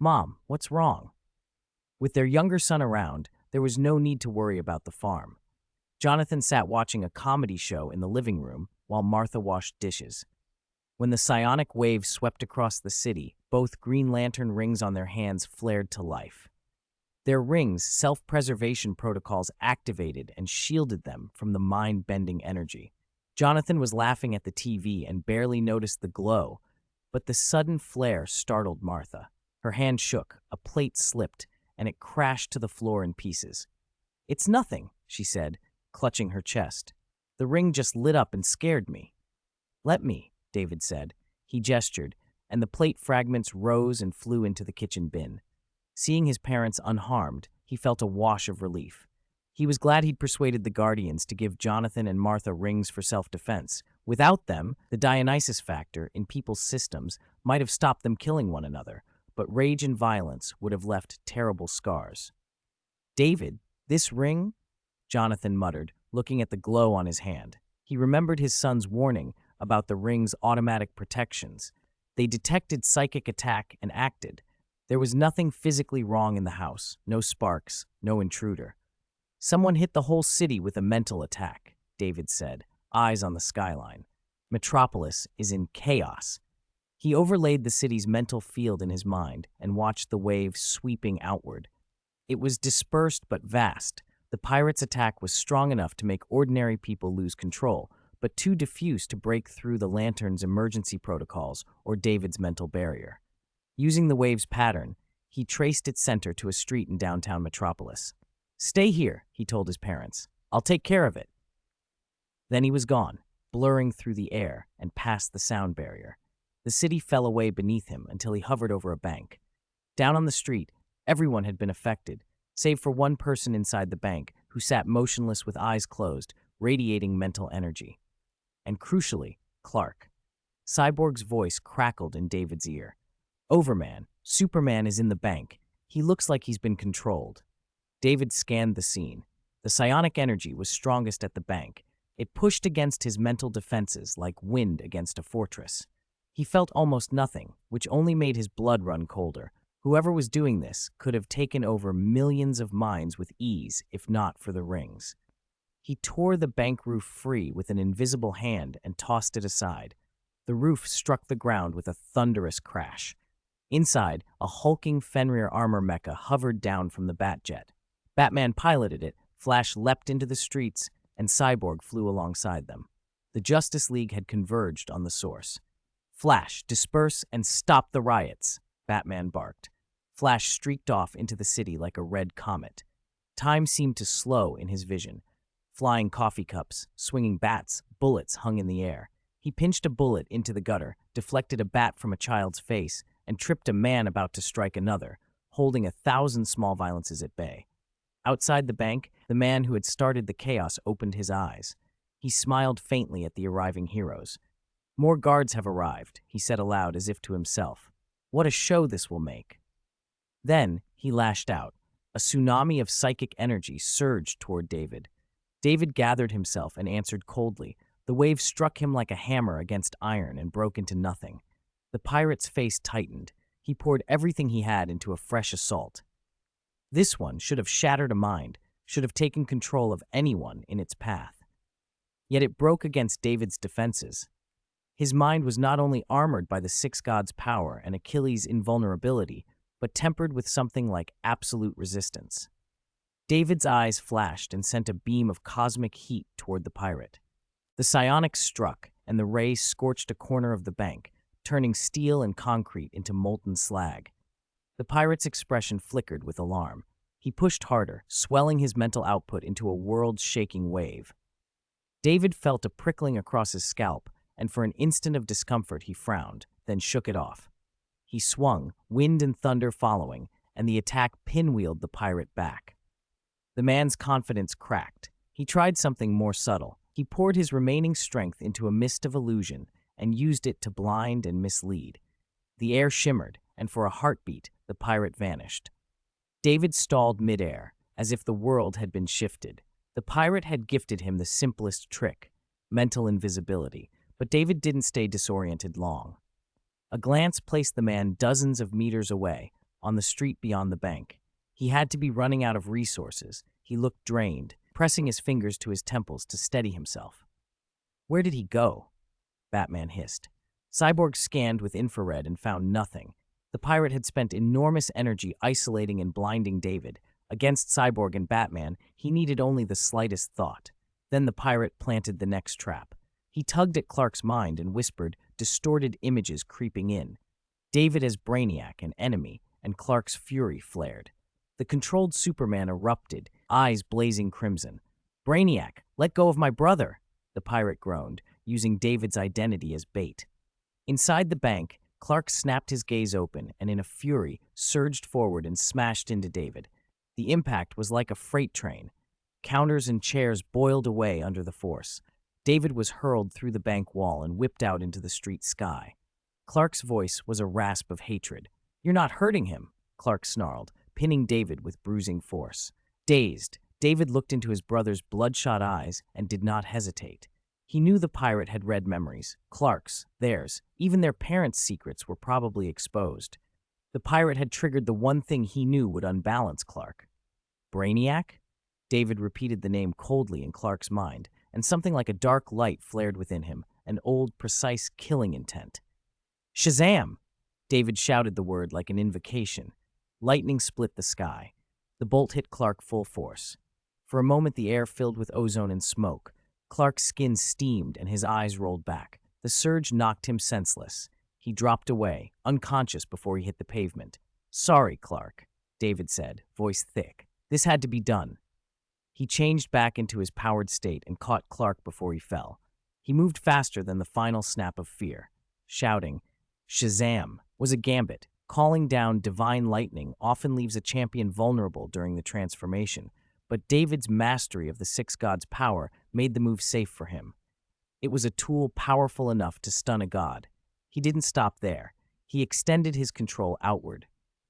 "Mom, what's wrong?" With their younger son around, there was no need to worry about the farm. Jonathan sat watching a comedy show in the living room while Martha washed dishes. When the psionic wave swept across the city, both Green Lantern rings on their hands flared to life. Their rings' self-preservation protocols activated and shielded them from the mind-bending energy. Jonathan was laughing at the TV and barely noticed the glow, but the sudden flare startled Martha. Her hand shook, a plate slipped, and it crashed to the floor in pieces. "It's nothing," she said, clutching her chest. "The ring just lit up and scared me." "Let me," David said. He gestured, and the plate fragments rose and flew into the kitchen bin. Seeing his parents unharmed, he felt a wash of relief. He was glad he'd persuaded the Guardians to give Jonathan and Martha rings for self-defense. Without them, the Dionysus factor in people's systems might have stopped them killing one another, but rage and violence would have left terrible scars. "David, this ring?" Jonathan muttered, looking at the glow on his hand. He remembered his son's warning about the ring's automatic protections. They detected psychic attack and acted. There was nothing physically wrong in the house, no sparks, no intruder. "Someone hit the whole city with a mental attack," David said, eyes on the skyline. "Metropolis is in chaos." He overlaid the city's mental field in his mind and watched the wave sweeping outward. It was dispersed but vast. The pirates' attack was strong enough to make ordinary people lose control, but too diffuse to break through the Lantern's emergency protocols or David's mental barrier. Using the wave's pattern, he traced its center to a street in downtown Metropolis. "Stay here," he told his parents. "I'll take care of it." Then he was gone, blurring through the air and past the sound barrier. The city fell away beneath him until he hovered over a bank. Down on the street, everyone had been affected, save for one person inside the bank who sat motionless with eyes closed, radiating mental energy. And crucially, Clark. Cyborg's voice crackled in David's ear. "Overman, Superman is in the bank. He looks like he's been controlled." David scanned the scene. The psionic energy was strongest at the bank. It pushed against his mental defenses like wind against a fortress. He felt almost nothing, which only made his blood run colder. Whoever was doing this could have taken over millions of minds with ease if not for the rings. He tore the bank roof free with an invisible hand and tossed it aside. The roof struck the ground with a thunderous crash. Inside, a hulking Fenrir armor mecha hovered down from the Batjet. Batman piloted it, Flash leapt into the streets, and Cyborg flew alongside them. The Justice League had converged on the source. "Flash, disperse and stop the riots," Batman barked. Flash streaked off into the city like a red comet. Time seemed to slow in his vision. Flying coffee cups, swinging bats, bullets hung in the air. He pinched a bullet into the gutter, deflected a bat from a child's face, and tripped a man about to strike another, holding 1,000 small violences at bay. Outside the bank, the man who had started the chaos opened his eyes. He smiled faintly at the arriving heroes. "More guards have arrived," he said aloud as if to himself. "What a show this will make." Then he lashed out. A tsunami of psychic energy surged toward David. David gathered himself and answered coldly. The wave struck him like a hammer against iron and broke into nothing. The pirate's face tightened. He poured everything he had into a fresh assault. This one should have shattered a mind, should have taken control of anyone in its path. Yet it broke against David's defenses. His mind was not only armored by the Six Gods' power and Achilles' invulnerability, but tempered with something like absolute resistance. David's eyes flashed and sent a beam of cosmic heat toward the pirate. The psionics struck, and the ray scorched a corner of the bank, turning steel and concrete into molten slag. The pirate's expression flickered with alarm. He pushed harder, swelling his mental output into a world-shaking wave. David felt a prickling across his scalp, and for an instant of discomfort he frowned, then shook it off. He swung, wind and thunder following, and the attack pinwheeled the pirate back. The man's confidence cracked. He tried something more subtle. He poured his remaining strength into a mist of illusion and used it to blind and mislead. The air shimmered, and for a heartbeat, the pirate vanished. David stalled midair, as if the world had been shifted. The pirate had gifted him the simplest trick, mental invisibility, but David didn't stay disoriented long. A glance placed the man dozens of meters away, on the street beyond the bank. He had to be running out of resources. He looked drained, pressing his fingers to his temples to steady himself. "Where did he go?" Batman hissed. Cyborg scanned with infrared and found nothing. The pirate had spent enormous energy isolating and blinding David. Against Cyborg and Batman, he needed only the slightest thought. Then the pirate planted the next trap. He tugged at Clark's mind and whispered, distorted images creeping in. David as Brainiac, an enemy, and Clark's fury flared. The controlled Superman erupted, eyes blazing crimson. "Brainiac, let go of my brother," the pirate groaned, using David's identity as bait. Inside the bank, Clark snapped his gaze open and in a fury surged forward and smashed into David. The impact was like a freight train. Counters and chairs boiled away under the force. David was hurled through the bank wall and whipped out into the street sky. Clark's voice was a rasp of hatred. "You're not hurting him," Clark snarled, pinning David with bruising force. Dazed, David looked into his brother's bloodshot eyes and did not hesitate. He knew the pirate had read memories. Clark's, theirs, even their parents' secrets were probably exposed. The pirate had triggered the one thing he knew would unbalance Clark. "Brainiac?" David repeated the name coldly in Clark's mind, and something like a dark light flared within him, an old, precise killing intent. "Shazam!" David shouted the word like an invocation. Lightning split the sky. The bolt hit Clark full force. For a moment the air filled with ozone and smoke. Clark's skin steamed and his eyes rolled back. The surge knocked him senseless. He dropped away, unconscious before he hit the pavement. "Sorry, Clark," David said, voice thick. "This had to be done." He changed back into his powered state and caught Clark before he fell. He moved faster than the final snap of fear. Shouting, "Shazam!" was a gambit. Calling down divine lightning often leaves a champion vulnerable during the transformation, but David's mastery of the six gods' power made the move safe for him. It was a tool powerful enough to stun a god. He didn't stop there. He extended his control outward.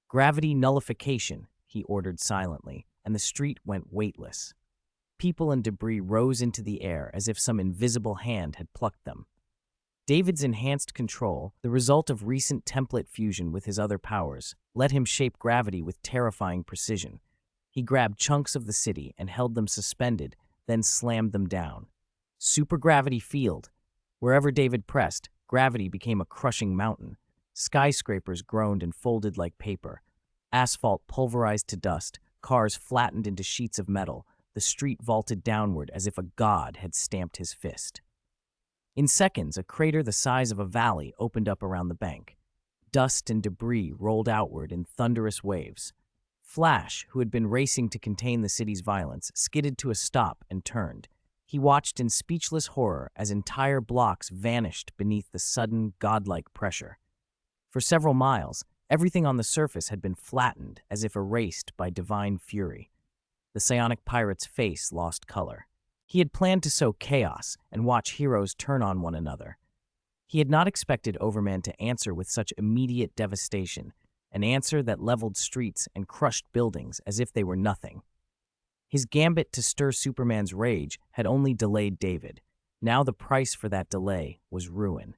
"Gravity nullification," he ordered silently, and the street went weightless. People and debris rose into the air as if some invisible hand had plucked them. David's enhanced control, the result of recent template fusion with his other powers, let him shape gravity with terrifying precision. He grabbed chunks of the city and held them suspended, then slammed them down. Supergravity field. Wherever David pressed, gravity became a crushing mountain. Skyscrapers groaned and folded like paper. Asphalt pulverized to dust, cars flattened into sheets of metal. The street vaulted downward as if a god had stamped his fist. In seconds, a crater the size of a valley opened up around the bank. Dust and debris rolled outward in thunderous waves. Flash, who had been racing to contain the city's violence, skidded to a stop and turned. He watched in speechless horror as entire blocks vanished beneath the sudden, godlike pressure. For several miles, everything on the surface had been flattened as if erased by divine fury. The psionic pirate's face lost color. He had planned to sow chaos and watch heroes turn on one another. He had not expected Overman to answer with such immediate devastation, an answer that leveled streets and crushed buildings as if they were nothing. His gambit to stir Superman's rage had only delayed David. Now the price for that delay was ruin.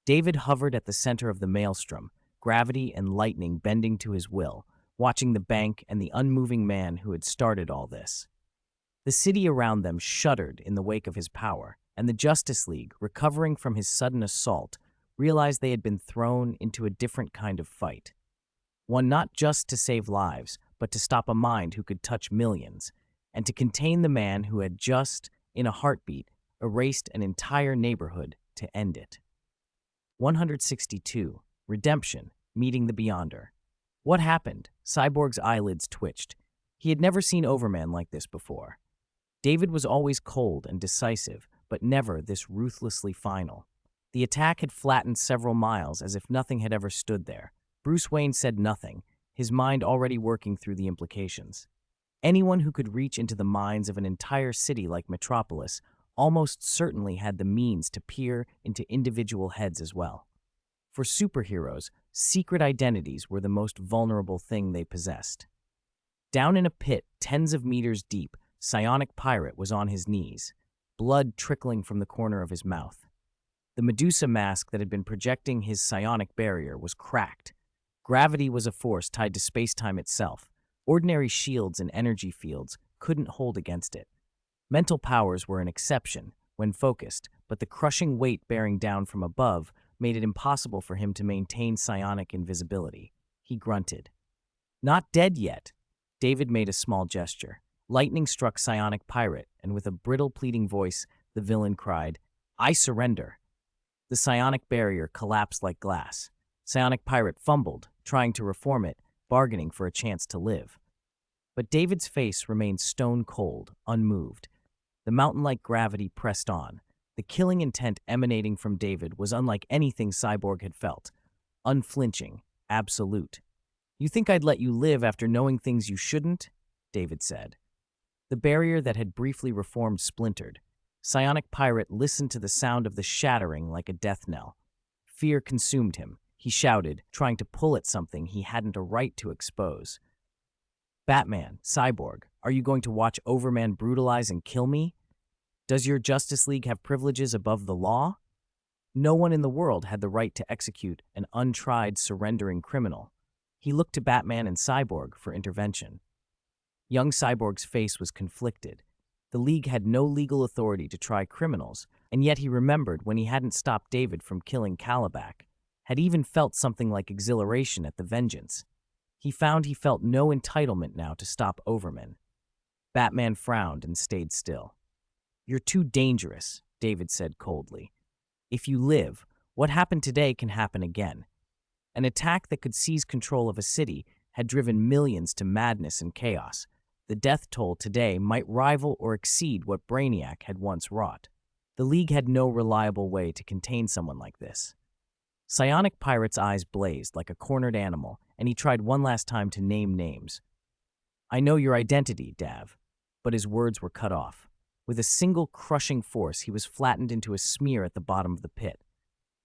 David hovered at the center of the maelstrom, gravity and lightning bending to his will, watching the bank and the unmoving man who had started all this. The city around them shuddered in the wake of his power, and the Justice League, recovering from his sudden assault, realized they had been thrown into a different kind of fight. One not just to save lives, but to stop a mind who could touch millions, and to contain the man who had just, in a heartbeat, erased an entire neighborhood to end it. 162. Redemption, meeting the Beyonder. What happened? Cyborg's eyelids twitched. He had never seen Overman like this before. David was always cold and decisive, but never this ruthlessly final. The attack had flattened several miles as if nothing had ever stood there. Bruce Wayne said nothing, his mind already working through the implications. Anyone who could reach into the minds of an entire city like Metropolis almost certainly had the means to peer into individual heads as well. For superheroes, secret identities were the most vulnerable thing they possessed. Down in a pit tens of meters deep, Psionic Pirate was on his knees, blood trickling from the corner of his mouth. The Medusa mask that had been projecting his psionic barrier was cracked. Gravity was a force tied to space-time itself. Ordinary shields and energy fields couldn't hold against it. Mental powers were an exception when focused, but the crushing weight bearing down from above made it impossible for him to maintain psionic invisibility. He grunted. "Not dead yet." David made a small gesture. Lightning struck Psionic Pirate, and with a brittle, pleading voice, the villain cried, "I surrender." The psionic barrier collapsed like glass. Psionic Pirate fumbled, trying to reform it, bargaining for a chance to live. But David's face remained stone cold, unmoved. The mountain-like gravity pressed on. The killing intent emanating from David was unlike anything Cyborg had felt. Unflinching, absolute. "You think I'd let you live after knowing things you shouldn't?" David said. The barrier that had briefly reformed splintered. Psionic Pirate listened to the sound of the shattering like a death knell. Fear consumed him. He shouted, trying to pull at something he hadn't a right to expose. "Batman, Cyborg, are you going to watch Overman brutalize and kill me? Does your Justice League have privileges above the law?" No one in the world had the right to execute an untried, surrendering criminal. He looked to Batman and Cyborg for intervention. Young Cyborg's face was conflicted. The League had no legal authority to try criminals, and yet he remembered when he hadn't stopped David from killing Calabac, had even felt something like exhilaration at the vengeance. He found he felt no entitlement now to stop Overman. Batman frowned and stayed still. "You're too dangerous," David said coldly. "If you live, what happened today can happen again." An attack that could seize control of a city had driven millions to madness and chaos. The death toll today might rival or exceed what Brainiac had once wrought. The League had no reliable way to contain someone like this. Psionic Pirate's eyes blazed like a cornered animal, and he tried one last time to name names. "I know your identity, Dav," but his words were cut off. With a single crushing force, he was flattened into a smear at the bottom of the pit.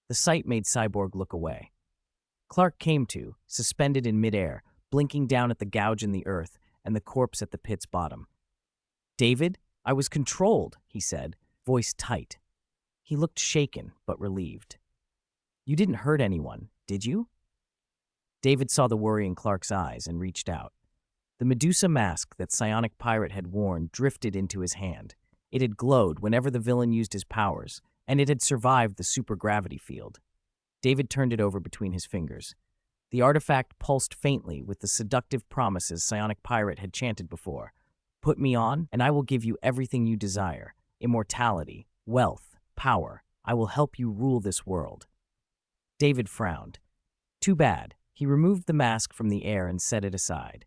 The sight made Cyborg look away. Clark came to, suspended in midair, blinking down at the gouge in the earth and the corpse at the pit's bottom. "David, I was controlled," he said, voice tight. He looked shaken but relieved. "You didn't hurt anyone, did you?" David saw the worry in Clark's eyes and reached out. The Medusa mask that Psionic Pirate had worn drifted into his hand. It had glowed whenever the villain used his powers, and it had survived the supergravity field. David turned it over between his fingers. The artifact pulsed faintly with the seductive promises Psionic Pirate had chanted before. "Put me on, and I will give you everything you desire. Immortality, wealth, power. I will help you rule this world." David frowned. Too bad. He removed the mask from the air and set it aside.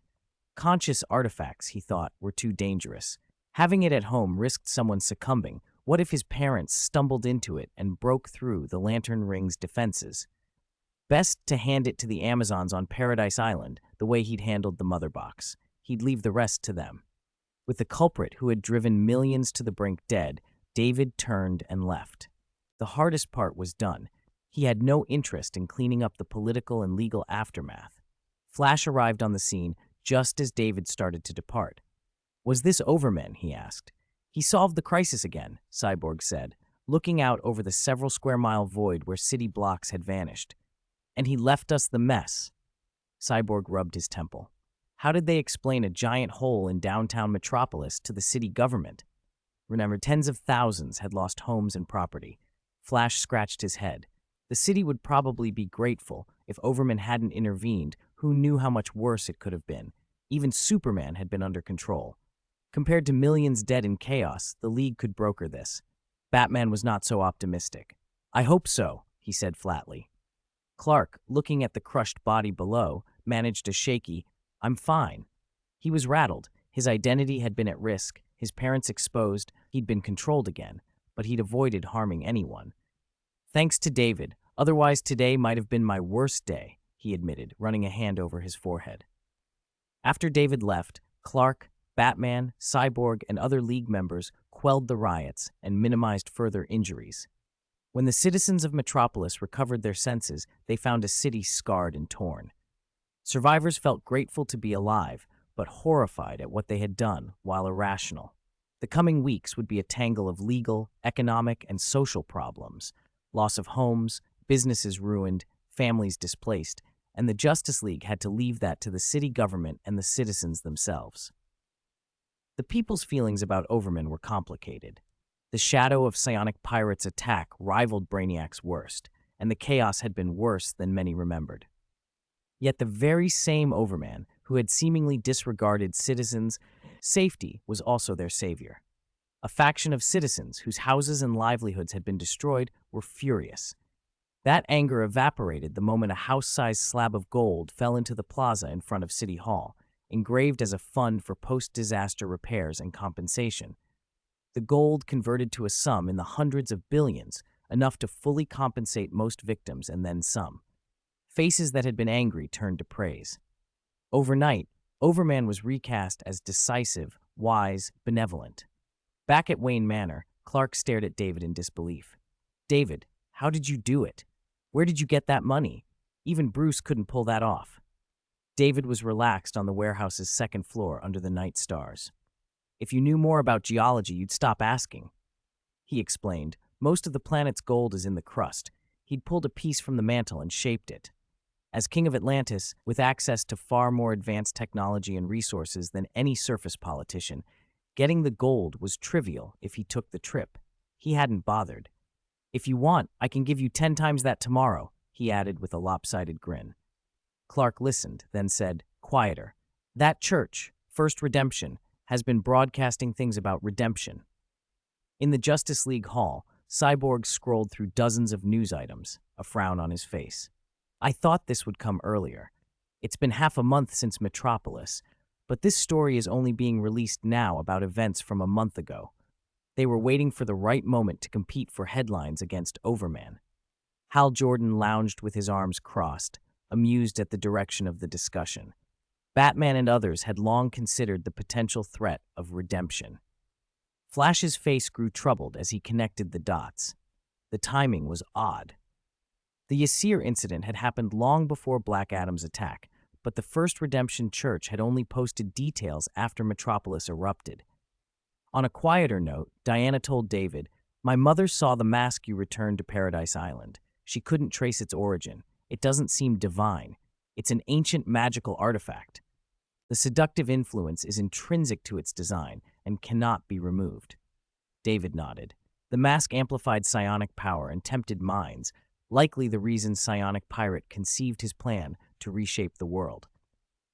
Conscious artifacts, he thought, were too dangerous. Having it at home risked someone succumbing. What if his parents stumbled into it and broke through the Lantern Ring's defenses? Best to hand it to the Amazons on Paradise Island, the way he'd handled the Mother Box. He'd leave the rest to them. With the culprit who had driven millions to the brink dead, David turned and left. The hardest part was done. He had no interest in cleaning up the political and legal aftermath. Flash arrived on the scene just as David started to depart. "Was this Overman?" he asked. "He solved the crisis again," Cyborg said, looking out over the several square mile void where city blocks had vanished. "And he left us the mess." Cyborg rubbed his temple. How did they explain a giant hole in downtown Metropolis to the city government? Remember, tens of thousands had lost homes and property. Flash scratched his head. The city would probably be grateful if Overman hadn't intervened. Who knew how much worse it could have been? Even Superman had been under control. Compared to millions dead in chaos, the League could broker this. Batman was not so optimistic. "I hope so," he said flatly. Clark, looking at the crushed body below, managed a shaky, "I'm fine." He was rattled. His identity had been at risk, his parents exposed, he'd been controlled again, but he'd avoided harming anyone. "Thanks to David, otherwise today might have been my worst day," he admitted, running a hand over his forehead. After David left, Clark, Batman, Cyborg, and other League members quelled the riots and minimized further injuries. When the citizens of Metropolis recovered their senses, they found a city scarred and torn. Survivors felt grateful to be alive, but horrified at what they had done while irrational. The coming weeks would be a tangle of legal, economic, and social problems, loss of homes, businesses ruined, families displaced, and the Justice League had to leave that to the city government and the citizens themselves. The people's feelings about Overman were complicated. The shadow of psionic pirates' attack rivaled Brainiac's worst, and the chaos had been worse than many remembered. Yet the very same Overman, who had seemingly disregarded citizens' safety, was also their savior. A faction of citizens whose houses and livelihoods had been destroyed were furious. That anger evaporated the moment a house-sized slab of gold fell into the plaza in front of City Hall, engraved as a fund for post-disaster repairs and compensation. The gold converted to a sum in the hundreds of billions, enough to fully compensate most victims and then some. Faces that had been angry turned to praise. Overnight, Overman was recast as decisive, wise, benevolent. Back at Wayne Manor, Clark stared at David in disbelief. "David, how did you do it? Where did you get that money? Even Bruce couldn't pull that off." David was relaxed on the warehouse's second floor under the night stars. "If you knew more about geology, you'd stop asking." He explained, "Most of the planet's gold is in the crust. He'd pulled a piece from the mantle and shaped it. As king of Atlantis, with access to far more advanced technology and resources than any surface politician, getting the gold was trivial if he took the trip. He hadn't bothered. If you want, I can give you 10 times that tomorrow," he added with a lopsided grin. Clark listened, then said, quieter, "That church, First Redemption, has been broadcasting things about redemption." In the Justice League hall, Cyborg scrolled through dozens of news items, a frown on his face. "I thought this would come earlier. It's been half a month since Metropolis, but this story is only being released now about events from a month ago. They were waiting for the right moment to compete for headlines against Overman." Hal Jordan lounged with his arms crossed, amused at the direction of the discussion. Batman and others had long considered the potential threat of redemption. Flash's face grew troubled as he connected the dots. The timing was odd. The Yasir incident had happened long before Black Adam's attack, but the First Redemption Church had only posted details after Metropolis erupted. On a quieter note, Diana told David, "My mother saw the mask you returned to Paradise Island. She couldn't trace its origin. It doesn't seem divine. It's an ancient magical artifact. The seductive influence is intrinsic to its design and cannot be removed." David nodded. "The mask amplified psionic power and tempted minds, likely the reason Psionic Pirate conceived his plan to reshape the world.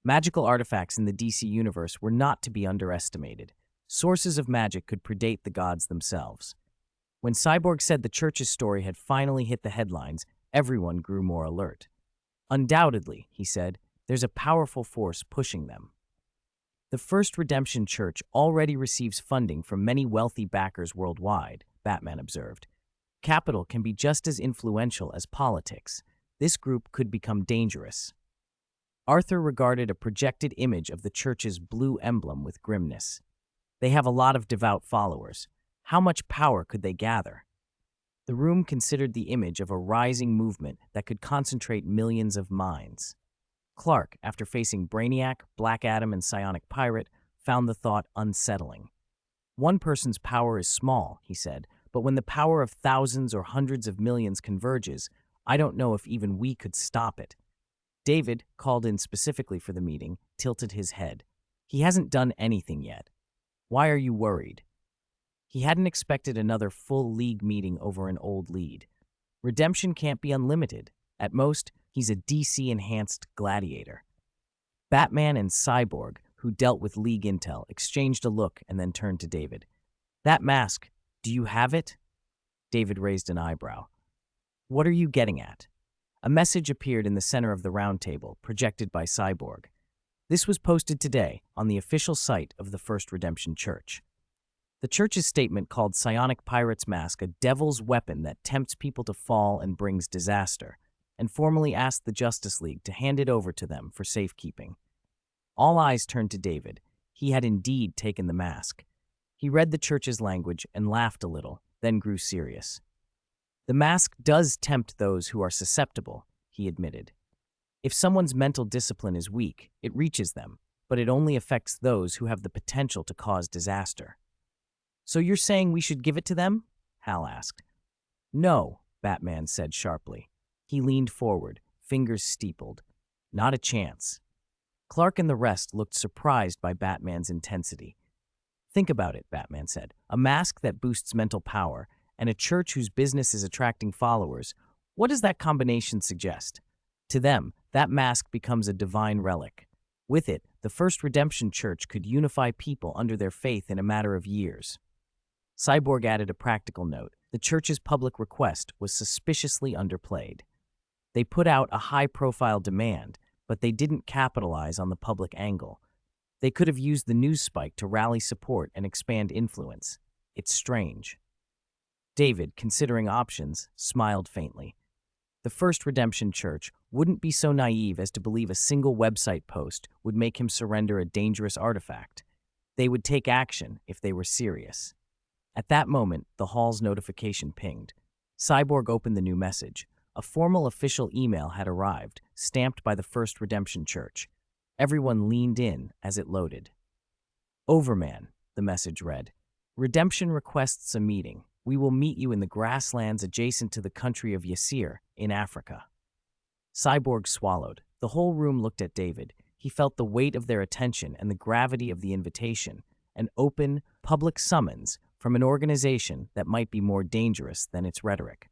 Magical artifacts in the DC universe were not to be underestimated. Sources of magic could predate the gods themselves." When Cyborg said the church's story had finally hit the headlines, everyone grew more alert. "Undoubtedly," he said, "there's a powerful force pushing them." "The First Redemption Church already receives funding from many wealthy backers worldwide," Batman observed. "Capital can be just as influential as politics. This group could become dangerous." Arthur regarded a projected image of the church's blue emblem with grimness. "They have a lot of devout followers. How much power could they gather?" The room considered the image of a rising movement that could concentrate millions of minds. Clark, after facing Brainiac, Black Adam, and Psionic Pirate, found the thought unsettling. "One person's power is small," he said, "but when the power of thousands or hundreds of millions converges, I don't know if even we could stop it." David, called in specifically for the meeting, tilted his head. "He hasn't done anything yet. Why are you worried?" He hadn't expected another full league meeting over an old lead. Redemption can't be unlimited. At most, he's a DC-enhanced gladiator. Batman and Cyborg, who dealt with League intel, exchanged a look and then turned to David. "That mask, do you have it?" David raised an eyebrow. "What are you getting at?" A message appeared in the center of the round table, projected by Cyborg. This was posted today on the official site of the First Redemption Church. The church's statement called Psionic Pirate's mask a devil's weapon that tempts people to fall and brings disaster, and formally asked the Justice League to hand it over to them for safekeeping. All eyes turned to David. He had indeed taken the mask. He read the church's language and laughed a little, then grew serious. "The mask does tempt those who are susceptible," he admitted. "If someone's mental discipline is weak, it reaches them, but it only affects those who have the potential to cause disaster." "So you're saying we should give it to them?" Hal asked. "No," Batman said sharply. He leaned forward, fingers steepled. Not a chance. Clark and the rest looked surprised by Batman's intensity. Think about it, Batman said. A mask that boosts mental power, and a church whose business is attracting followers. What does that combination suggest? To them, that mask becomes a divine relic. With it, the First Redemption Church could unify people under their faith in a matter of years. Cyborg added a practical note. The church's public request was suspiciously underplayed. They put out a high-profile demand, but they didn't capitalize on the public angle. They could have used the news spike to rally support and expand influence. It's strange. David, considering options, smiled faintly. The First Redemption Church wouldn't be so naive as to believe a single website post would make him surrender a dangerous artifact. They would take action if they were serious. At that moment, the hall's notification pinged. Cyborg opened the new message. A formal official email had arrived, stamped by the First Redemption Church. Everyone leaned in as it loaded. Overman, the message read. Redemption requests a meeting. We will meet you in the grasslands adjacent to the country of Yasir in Africa. Cyborg swallowed. The whole room looked at David. He felt the weight of their attention and the gravity of the invitation, an open, public summons from an organization that might be more dangerous than its rhetoric.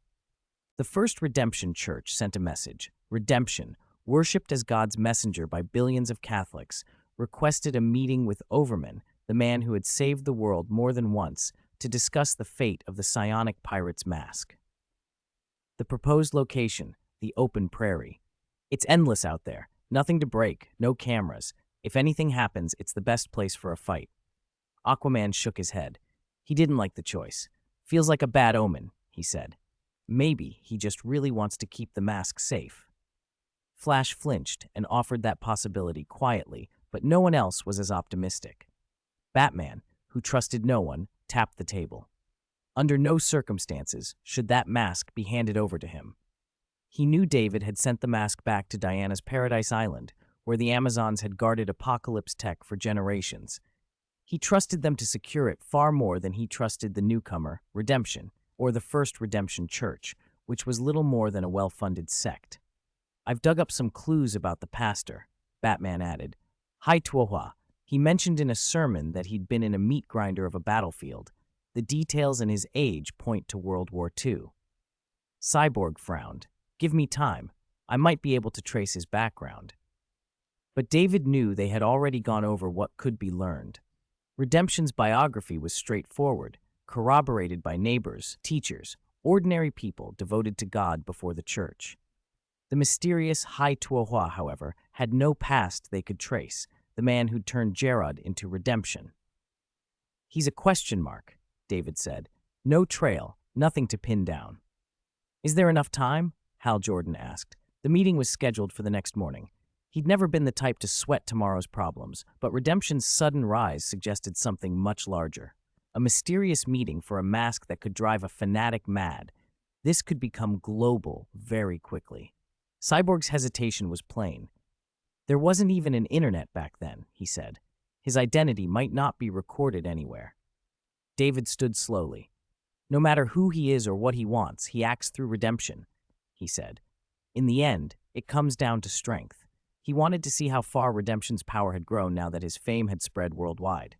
The First Redemption Church sent a message. Redemption, worshipped as God's messenger by billions of Catholics, requested a meeting with Overman, the man who had saved the world more than once, to discuss the fate of the psionic pirate's mask. The proposed location, the open prairie. It's endless out there. Nothing to break, no cameras. If anything happens, it's the best place for a fight. Aquaman shook his head. He didn't like the choice. Feels like a bad omen, he said. Maybe he just really wants to keep the mask safe. Flash flinched and offered that possibility quietly, but no one else was as optimistic. Batman, who trusted no one, tapped the table. Under no circumstances should that mask be handed over to him. He knew David had sent the mask back to Diana's Paradise Island, where the Amazons had guarded apocalypse tech for generations. He trusted them to secure it far more than he trusted the newcomer, Redemption, or the First Redemption Church, which was little more than a well-funded sect. I've dug up some clues about the pastor, Batman added. Hai Tuohua. He mentioned in a sermon that he'd been in a meat grinder of a battlefield. The details and his age point to World War II. Cyborg frowned. Give me time. I might be able to trace his background. But David knew they had already gone over what could be learned. Redemption's biography was straightforward, corroborated by neighbors, teachers, ordinary people devoted to God before the church. The mysterious Hai Tuohua, however, had no past they could trace, the man who'd turned Gerard into Redemption. He's a question mark, David said. No trail, nothing to pin down. Is there enough time? Hal Jordan asked. The meeting was scheduled for the next morning. He'd never been the type to sweat tomorrow's problems, but Redemption's sudden rise suggested something much larger. A mysterious meeting for a mask that could drive a fanatic mad. This could become global very quickly. Cyborg's hesitation was plain. There wasn't even an internet back then, he said. His identity might not be recorded anywhere. David stood slowly. No matter who he is or what he wants, he acts through redemption, he said. In the end, it comes down to strength. He wanted to see how far Redemption's power had grown now that his fame had spread worldwide.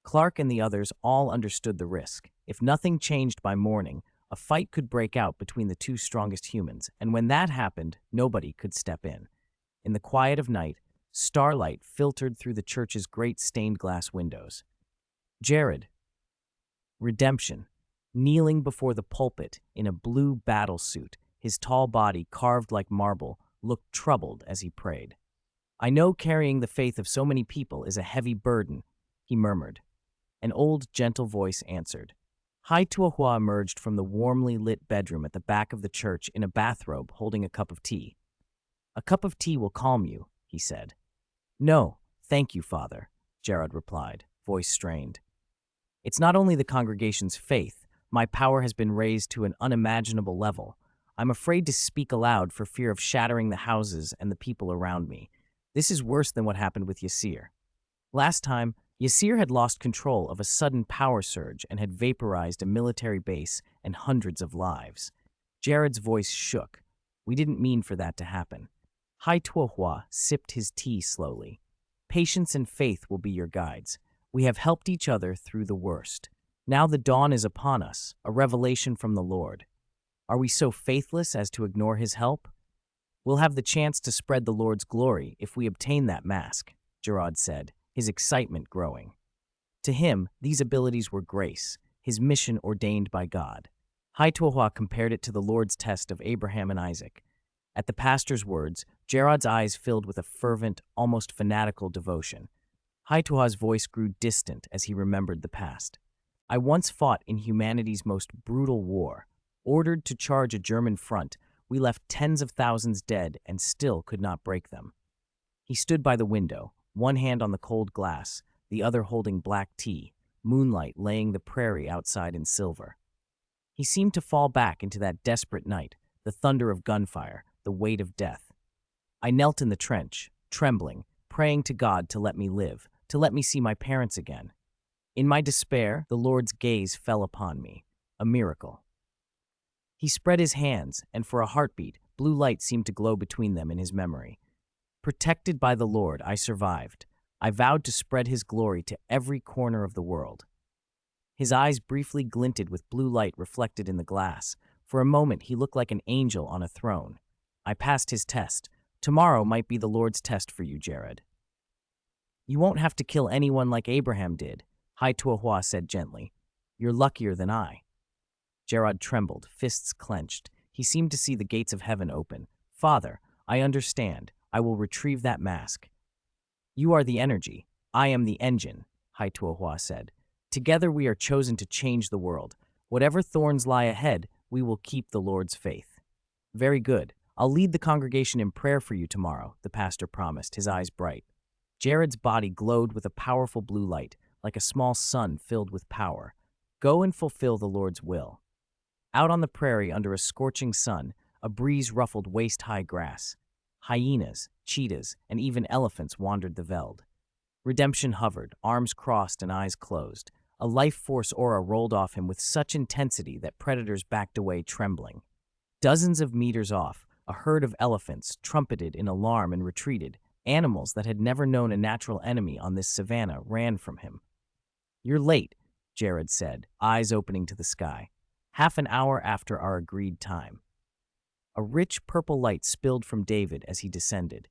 Clark and the others all understood the risk. If nothing changed by morning, a fight could break out between the two strongest humans, and when that happened, nobody could step in. In the quiet of night, starlight filtered through the church's great stained glass windows. Jared, Redemption, kneeling before the pulpit in a blue battle suit, his tall body carved like marble, looked troubled as he prayed. I know carrying the faith of so many people is a heavy burden, he murmured. An old, gentle voice answered. Hai Tuohua emerged from the warmly lit bedroom at the back of the church in a bathrobe holding a cup of tea. A cup of tea will calm you, he said. No, thank you, Father, Gerard replied, voice strained. It's not only the congregation's faith. My power has been raised to an unimaginable level. I'm afraid to speak aloud for fear of shattering the houses and the people around me. This is worse than what happened with Yasir. Last time, Yasir had lost control of a sudden power surge and had vaporized a military base and hundreds of lives. Jared's voice shook. We didn't mean for that to happen. Hai Tuohua sipped his tea slowly. Patience and faith will be your guides. We have helped each other through the worst. Now the dawn is upon us, a revelation from the Lord. Are we so faithless as to ignore his help? We'll have the chance to spread the Lord's glory if we obtain that mask, Gerard said, his excitement growing. To him, these abilities were grace, his mission ordained by God. Hai Tuohua compared it to the Lord's test of Abraham and Isaac. At the pastor's words, Gerard's eyes filled with a fervent, almost fanatical devotion. Hai Tuohua's voice grew distant as he remembered the past. I once fought in humanity's most brutal war. Ordered to charge a German front, we left tens of thousands dead and still could not break them. He stood by the window, one hand on the cold glass, the other holding black tea, moonlight laying the prairie outside in silver. He seemed to fall back into that desperate night, the thunder of gunfire, the weight of death. I knelt in the trench, trembling, praying to God to let me live, to let me see my parents again. In my despair, the Lord's gaze fell upon me, a miracle. He spread his hands, and for a heartbeat, blue light seemed to glow between them in his memory. Protected by the Lord, I survived. I vowed to spread his glory to every corner of the world. His eyes briefly glinted with blue light reflected in the glass. For a moment, he looked like an angel on a throne. I passed his test. Tomorrow might be the Lord's test for you, Jared. You won't have to kill anyone like Abraham did, Hai Tuohua said gently. You're luckier than I. Gerard trembled, fists clenched. He seemed to see the gates of heaven open. Father, I understand. I will retrieve that mask. You are the energy. I am the engine, Hai Tuohua said. Together we are chosen to change the world. Whatever thorns lie ahead, we will keep the Lord's faith. Very good. I'll lead the congregation in prayer for you tomorrow, the pastor promised, his eyes bright. Jared's body glowed with a powerful blue light, like a small sun filled with power. Go and fulfill the Lord's will. Out on the prairie under a scorching sun, a breeze ruffled waist-high grass. Hyenas, cheetahs, and even elephants wandered the veld. Redemption hovered, arms crossed and eyes closed. A life force aura rolled off him with such intensity that predators backed away trembling. Dozens of meters off, a herd of elephants trumpeted in alarm and retreated. Animals that had never known a natural enemy on this savanna ran from him. You're late, Jared said, eyes opening to the sky. Half an hour after our agreed time. A rich purple light spilled from David as he descended.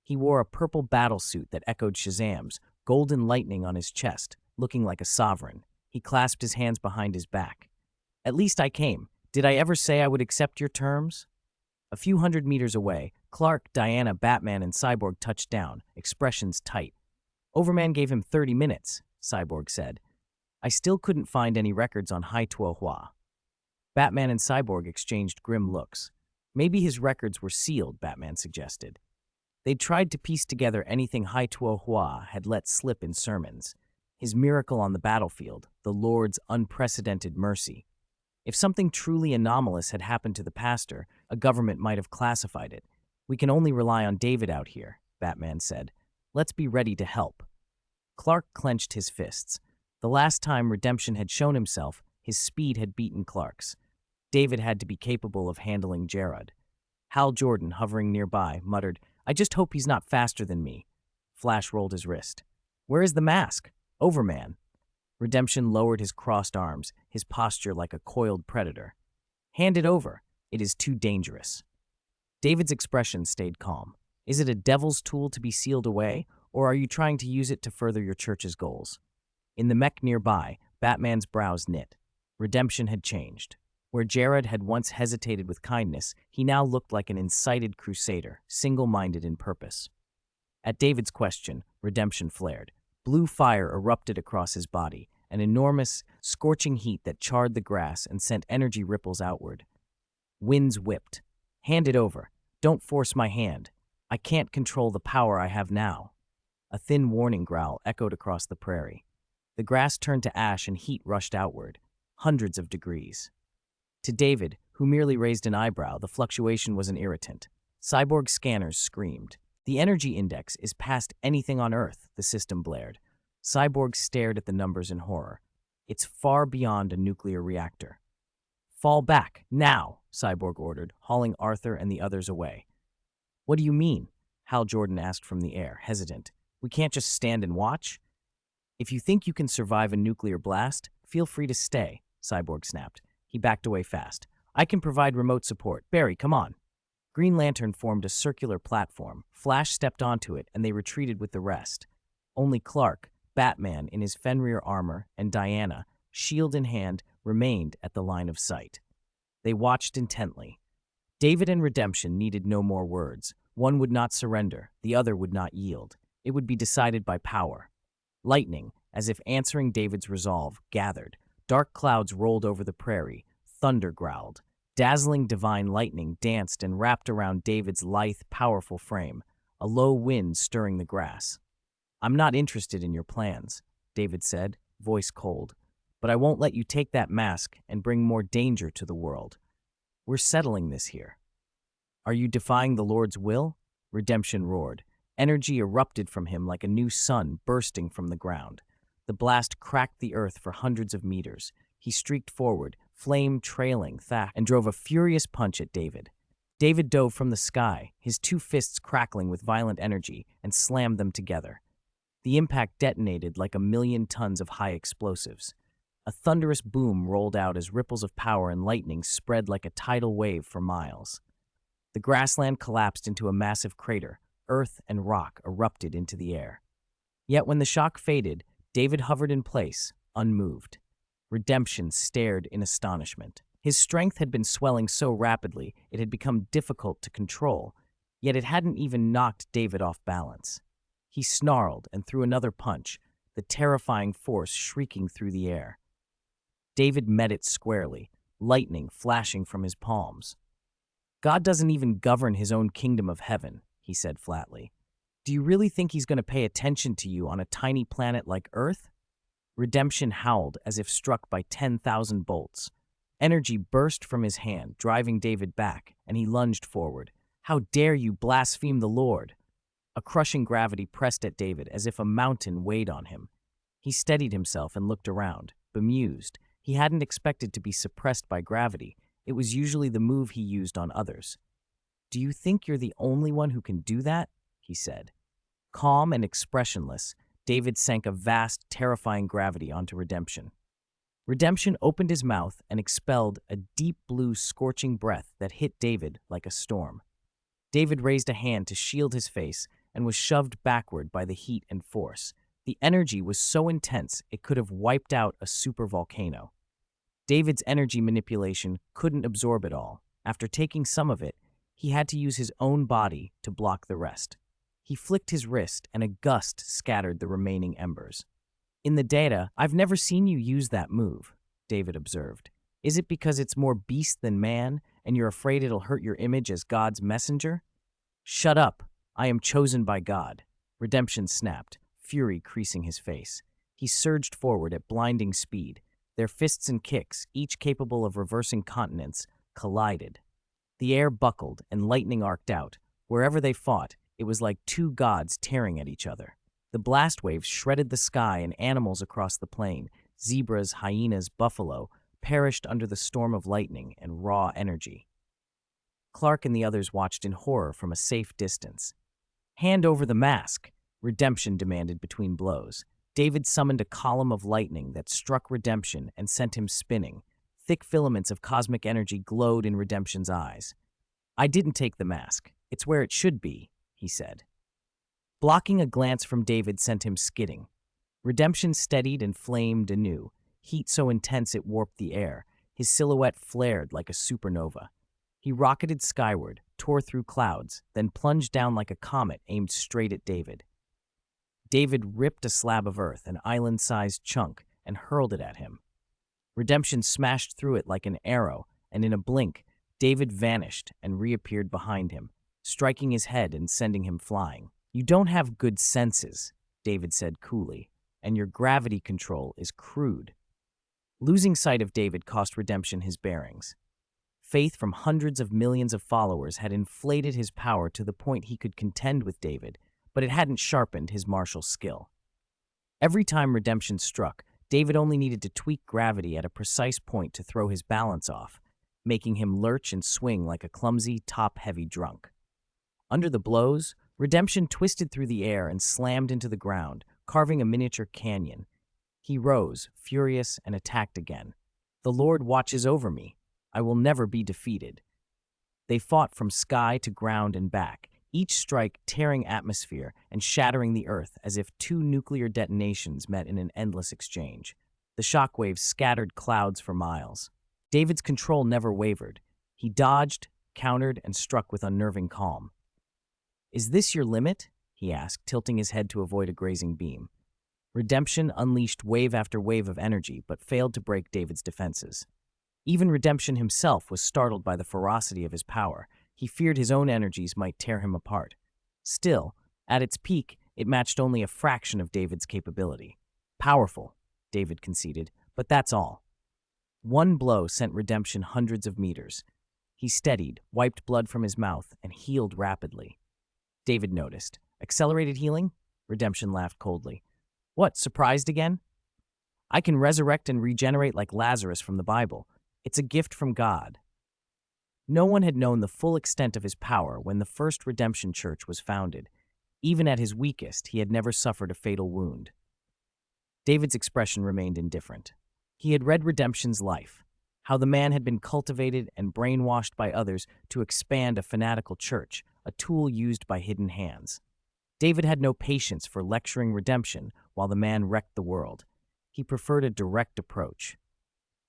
He wore a purple battlesuit that echoed Shazam's, golden lightning on his chest, looking like a sovereign. He clasped his hands behind his back. At least I came. Did I ever say I would accept your terms? A few hundred meters away, Clark, Diana, Batman, and Cyborg touched down, expressions tight. Overman gave him 30 minutes, Cyborg said. I still couldn't find any records on Hai Tuohua. Batman and Cyborg exchanged grim looks. Maybe his records were sealed, Batman suggested. They'd tried to piece together anything Hai Tuohua had let slip in sermons. His miracle on the battlefield, the Lord's unprecedented mercy. If something truly anomalous had happened to the pastor, a government might have classified it. We can only rely on David out here, Batman said. Let's be ready to help. Clark clenched his fists. The last time Redemption had shown himself, his speed had beaten Clark's. David had to be capable of handling Gerard. Hal Jordan, hovering nearby, muttered, I just hope he's not faster than me. Flash rolled his wrist. Where is the mask? Overman. Redemption lowered his crossed arms, his posture like a coiled predator. Hand it over. It is too dangerous. David's expression stayed calm. Is it a devil's tool to be sealed away, or are you trying to use it to further your church's goals? In the mech nearby, Batman's brows knit. Redemption had changed. Where Jared had once hesitated with kindness, he now looked like an incited crusader, single-minded in purpose. At David's question, Redemption flared. Blue fire erupted across his body, an enormous, scorching heat that charred the grass and sent energy ripples outward. Winds whipped. Hand it over. Don't force my hand. I can't control the power I have now. A thin warning growl echoed across the prairie. The grass turned to ash and heat rushed outward, hundreds of degrees. To David, who merely raised an eyebrow, the fluctuation was an irritant. Cyborg scanners screamed. The energy index is past anything on Earth, the system blared. Cyborg stared at the numbers in horror. It's far beyond a nuclear reactor. Fall back, now, Cyborg ordered, hauling Arthur and the others away. What do you mean? Hal Jordan asked from the air, hesitant. We can't just stand and watch? If you think you can survive a nuclear blast, feel free to stay, Cyborg snapped. He backed away fast. I can provide remote support. Barry, come on. Green Lantern formed a circular platform. Flash stepped onto it, and they retreated with the rest. Only Clark, Batman in his Fenrir armor, and Diana, shield in hand, remained at the line of sight. They watched intently. David and Redemption needed no more words. One would not surrender, the other would not yield. It would be decided by power. Lightning, as if answering David's resolve, gathered. Dark clouds rolled over the prairie. Thunder growled. Dazzling divine lightning danced and wrapped around David's lithe, powerful frame, a low wind stirring the grass. I'm not interested in your plans, David said, voice cold, but I won't let you take that mask and bring more danger to the world. We're settling this here. Are you defying the Lord's will? Redemption roared. Energy erupted from him like a new sun bursting from the ground. The blast cracked the earth for hundreds of meters. He streaked forward, flame trailing Thak, and drove a furious punch at David. David dove from the sky, his two fists crackling with violent energy, and slammed them together. The impact detonated like 1,000,000 tons of high explosives. A thunderous boom rolled out as ripples of power and lightning spread like a tidal wave for miles. The grassland collapsed into a massive crater. Earth and rock erupted into the air. Yet when the shock faded, David hovered in place, unmoved. Redemption stared in astonishment. His strength had been swelling so rapidly it had become difficult to control, yet it hadn't even knocked David off balance. He snarled and threw another punch, the terrifying force shrieking through the air. David met it squarely, lightning flashing from his palms. God doesn't even govern his own kingdom of heaven, he said flatly. Do you really think he's going to pay attention to you on a tiny planet like Earth? Redemption howled as if struck by 10,000 bolts. Energy burst from his hand, driving David back, and he lunged forward. How dare you blaspheme the Lord? A crushing gravity pressed at David as if a mountain weighed on him. He steadied himself and looked around, bemused. He hadn't expected to be suppressed by gravity. It was usually the move he used on others. Do you think you're the only one who can do that? He said. Calm and expressionless, David sank a vast, terrifying gravity onto Redemption. Redemption opened his mouth and expelled a deep blue, scorching breath that hit David like a storm. David raised a hand to shield his face and was shoved backward by the heat and force. The energy was so intense it could have wiped out a supervolcano. David's energy manipulation couldn't absorb it all. After taking some of it, he had to use his own body to block the rest. He flicked his wrist, and a gust scattered the remaining embers. In the data, I've never seen you use that move, David observed. Is it because it's more beast than man, and you're afraid it'll hurt your image as God's messenger? Shut up. I am chosen by God. Redemption snapped, fury creasing his face. He surged forward at blinding speed. Their fists and kicks, each capable of reversing continents, collided. The air buckled and lightning arced out. Wherever they fought, it was like two gods tearing at each other. The blast waves shredded the sky, and animals across the plain, zebras, hyenas, buffalo, perished under the storm of lightning and raw energy. Clark and the others watched in horror from a safe distance. Hand over the mask, Redemption demanded between blows. David summoned a column of lightning that struck Redemption and sent him spinning. Thick filaments of cosmic energy glowed in Redemption's eyes. I didn't take the mask. It's where it should be, he said. Blocking a glance from David sent him skidding. Redemption steadied and flamed anew, heat so intense it warped the air. His silhouette flared like a supernova. He rocketed skyward, tore through clouds, then plunged down like a comet aimed straight at David. David ripped a slab of earth, an island-sized chunk, and hurled it at him. Redemption smashed through it like an arrow, and in a blink, David vanished and reappeared behind him, striking his head and sending him flying. You don't have good senses, David said coolly, and your gravity control is crude. Losing sight of David cost Redemption his bearings. Faith from hundreds of millions of followers had inflated his power to the point he could contend with David, but it hadn't sharpened his martial skill. Every time Redemption struck, David only needed to tweak gravity at a precise point to throw his balance off, making him lurch and swing like a clumsy, top-heavy drunk. Under the blows, Redemption twisted through the air and slammed into the ground, carving a miniature canyon. He rose, furious, and attacked again. The Lord watches over me. I will never be defeated. They fought from sky to ground and back, each strike tearing atmosphere and shattering the earth as if two nuclear detonations met in an endless exchange. The shockwaves scattered clouds for miles. David's control never wavered. He dodged, countered, and struck with unnerving calm. "Is this your limit?" he asked, tilting his head to avoid a grazing beam. Redemption unleashed wave after wave of energy, but failed to break David's defenses. Even Redemption himself was startled by the ferocity of his power. He feared his own energies might tear him apart. Still, at its peak, it matched only a fraction of David's capability. "Powerful," David conceded, "but that's all." One blow sent Redemption hundreds of meters. He steadied, wiped blood from his mouth, and healed rapidly. David noticed. "Accelerated healing?" Redemption laughed coldly. "What, surprised again?" "I can resurrect and regenerate like Lazarus from the Bible. It's a gift from God." No one had known the full extent of his power when the first Redemption Church was founded. Even at his weakest, he had never suffered a fatal wound. David's expression remained indifferent. He had read Redemption's life, how the man had been cultivated and brainwashed by others to expand a fanatical church, a tool used by hidden hands. David had no patience for lecturing Redemption while the man wrecked the world. He preferred a direct approach.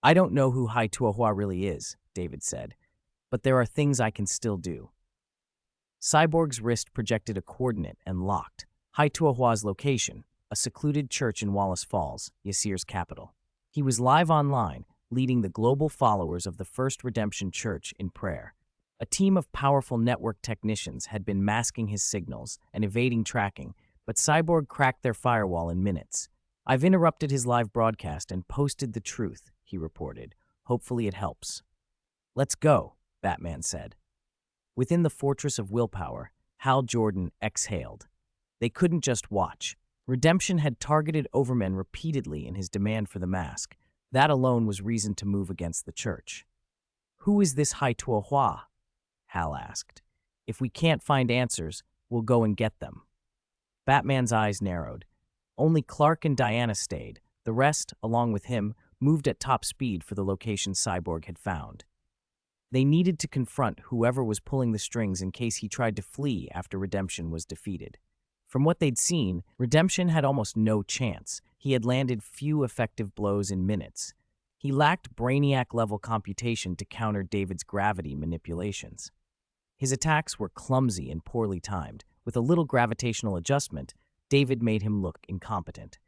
"I don't know who Hai-Tuahua really is," David said, "but there are things I can still do." Cyborg's wrist projected a coordinate and locked. Hai-Tuahua's location, a secluded church in Wallace Falls, Yasir's capital. He was live online, leading the global followers of the First Redemption Church in prayer. A team of powerful network technicians had been masking his signals and evading tracking, but Cyborg cracked their firewall in minutes. "I've interrupted his live broadcast and posted the truth," he reported. "Hopefully it helps." "Let's go," Batman said. Within the fortress of willpower, Hal Jordan exhaled. They couldn't just watch. Redemption had targeted Overmen repeatedly in his demand for the mask. That alone was reason to move against the church. "Who is this Hai-Tuahua?" Hal asked. "If we can't find answers, we'll go and get them." Batman's eyes narrowed. Only Clark and Diana stayed. The rest, along with him, moved at top speed for the location Cyborg had found. They needed to confront whoever was pulling the strings in case he tried to flee after Redemption was defeated. From what they'd seen, Redemption had almost no chance. He had landed few effective blows in minutes. He lacked Brainiac-level computation to counter David's gravity manipulations. His attacks were clumsy and poorly timed. With a little gravitational adjustment, David made him look incompetent.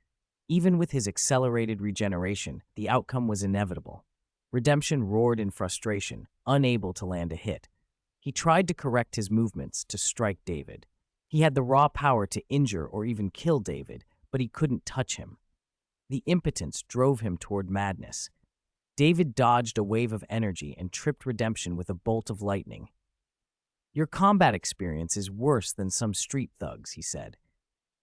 Even with his accelerated regeneration, the outcome was inevitable. Redemption roared in frustration, unable to land a hit. He tried to correct his movements to strike David. He had the raw power to injure or even kill David, but he couldn't touch him. The impotence drove him toward madness. David dodged a wave of energy and tripped Redemption with a bolt of lightning. "Your combat experience is worse than some street thugs," he said.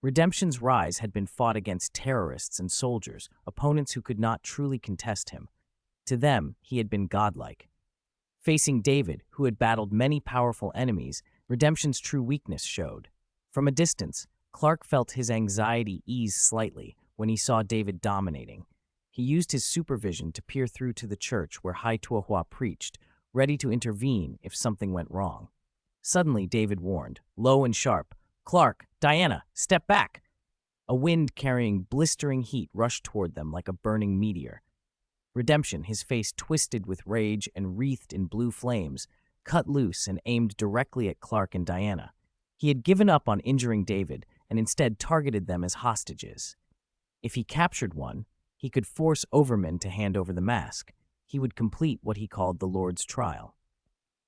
Redemption's rise had been fought against terrorists and soldiers, opponents who could not truly contest him. To them, he had been godlike. Facing David, who had battled many powerful enemies, Redemption's true weakness showed. From a distance, Clark felt his anxiety ease slightly when he saw David dominating. He used his supervision to peer through to the church where Hai-Tuahua preached, ready to intervene if something went wrong. Suddenly, David warned, low and sharp, "Clark, Diana, step back!" A wind carrying blistering heat rushed toward them like a burning meteor. Redemption, his face twisted with rage and wreathed in blue flames, cut loose and aimed directly at Clark and Diana. He had given up on injuring David and instead targeted them as hostages. If he captured one, he could force Overman to hand over the mask. He would complete what he called the Lord's trial.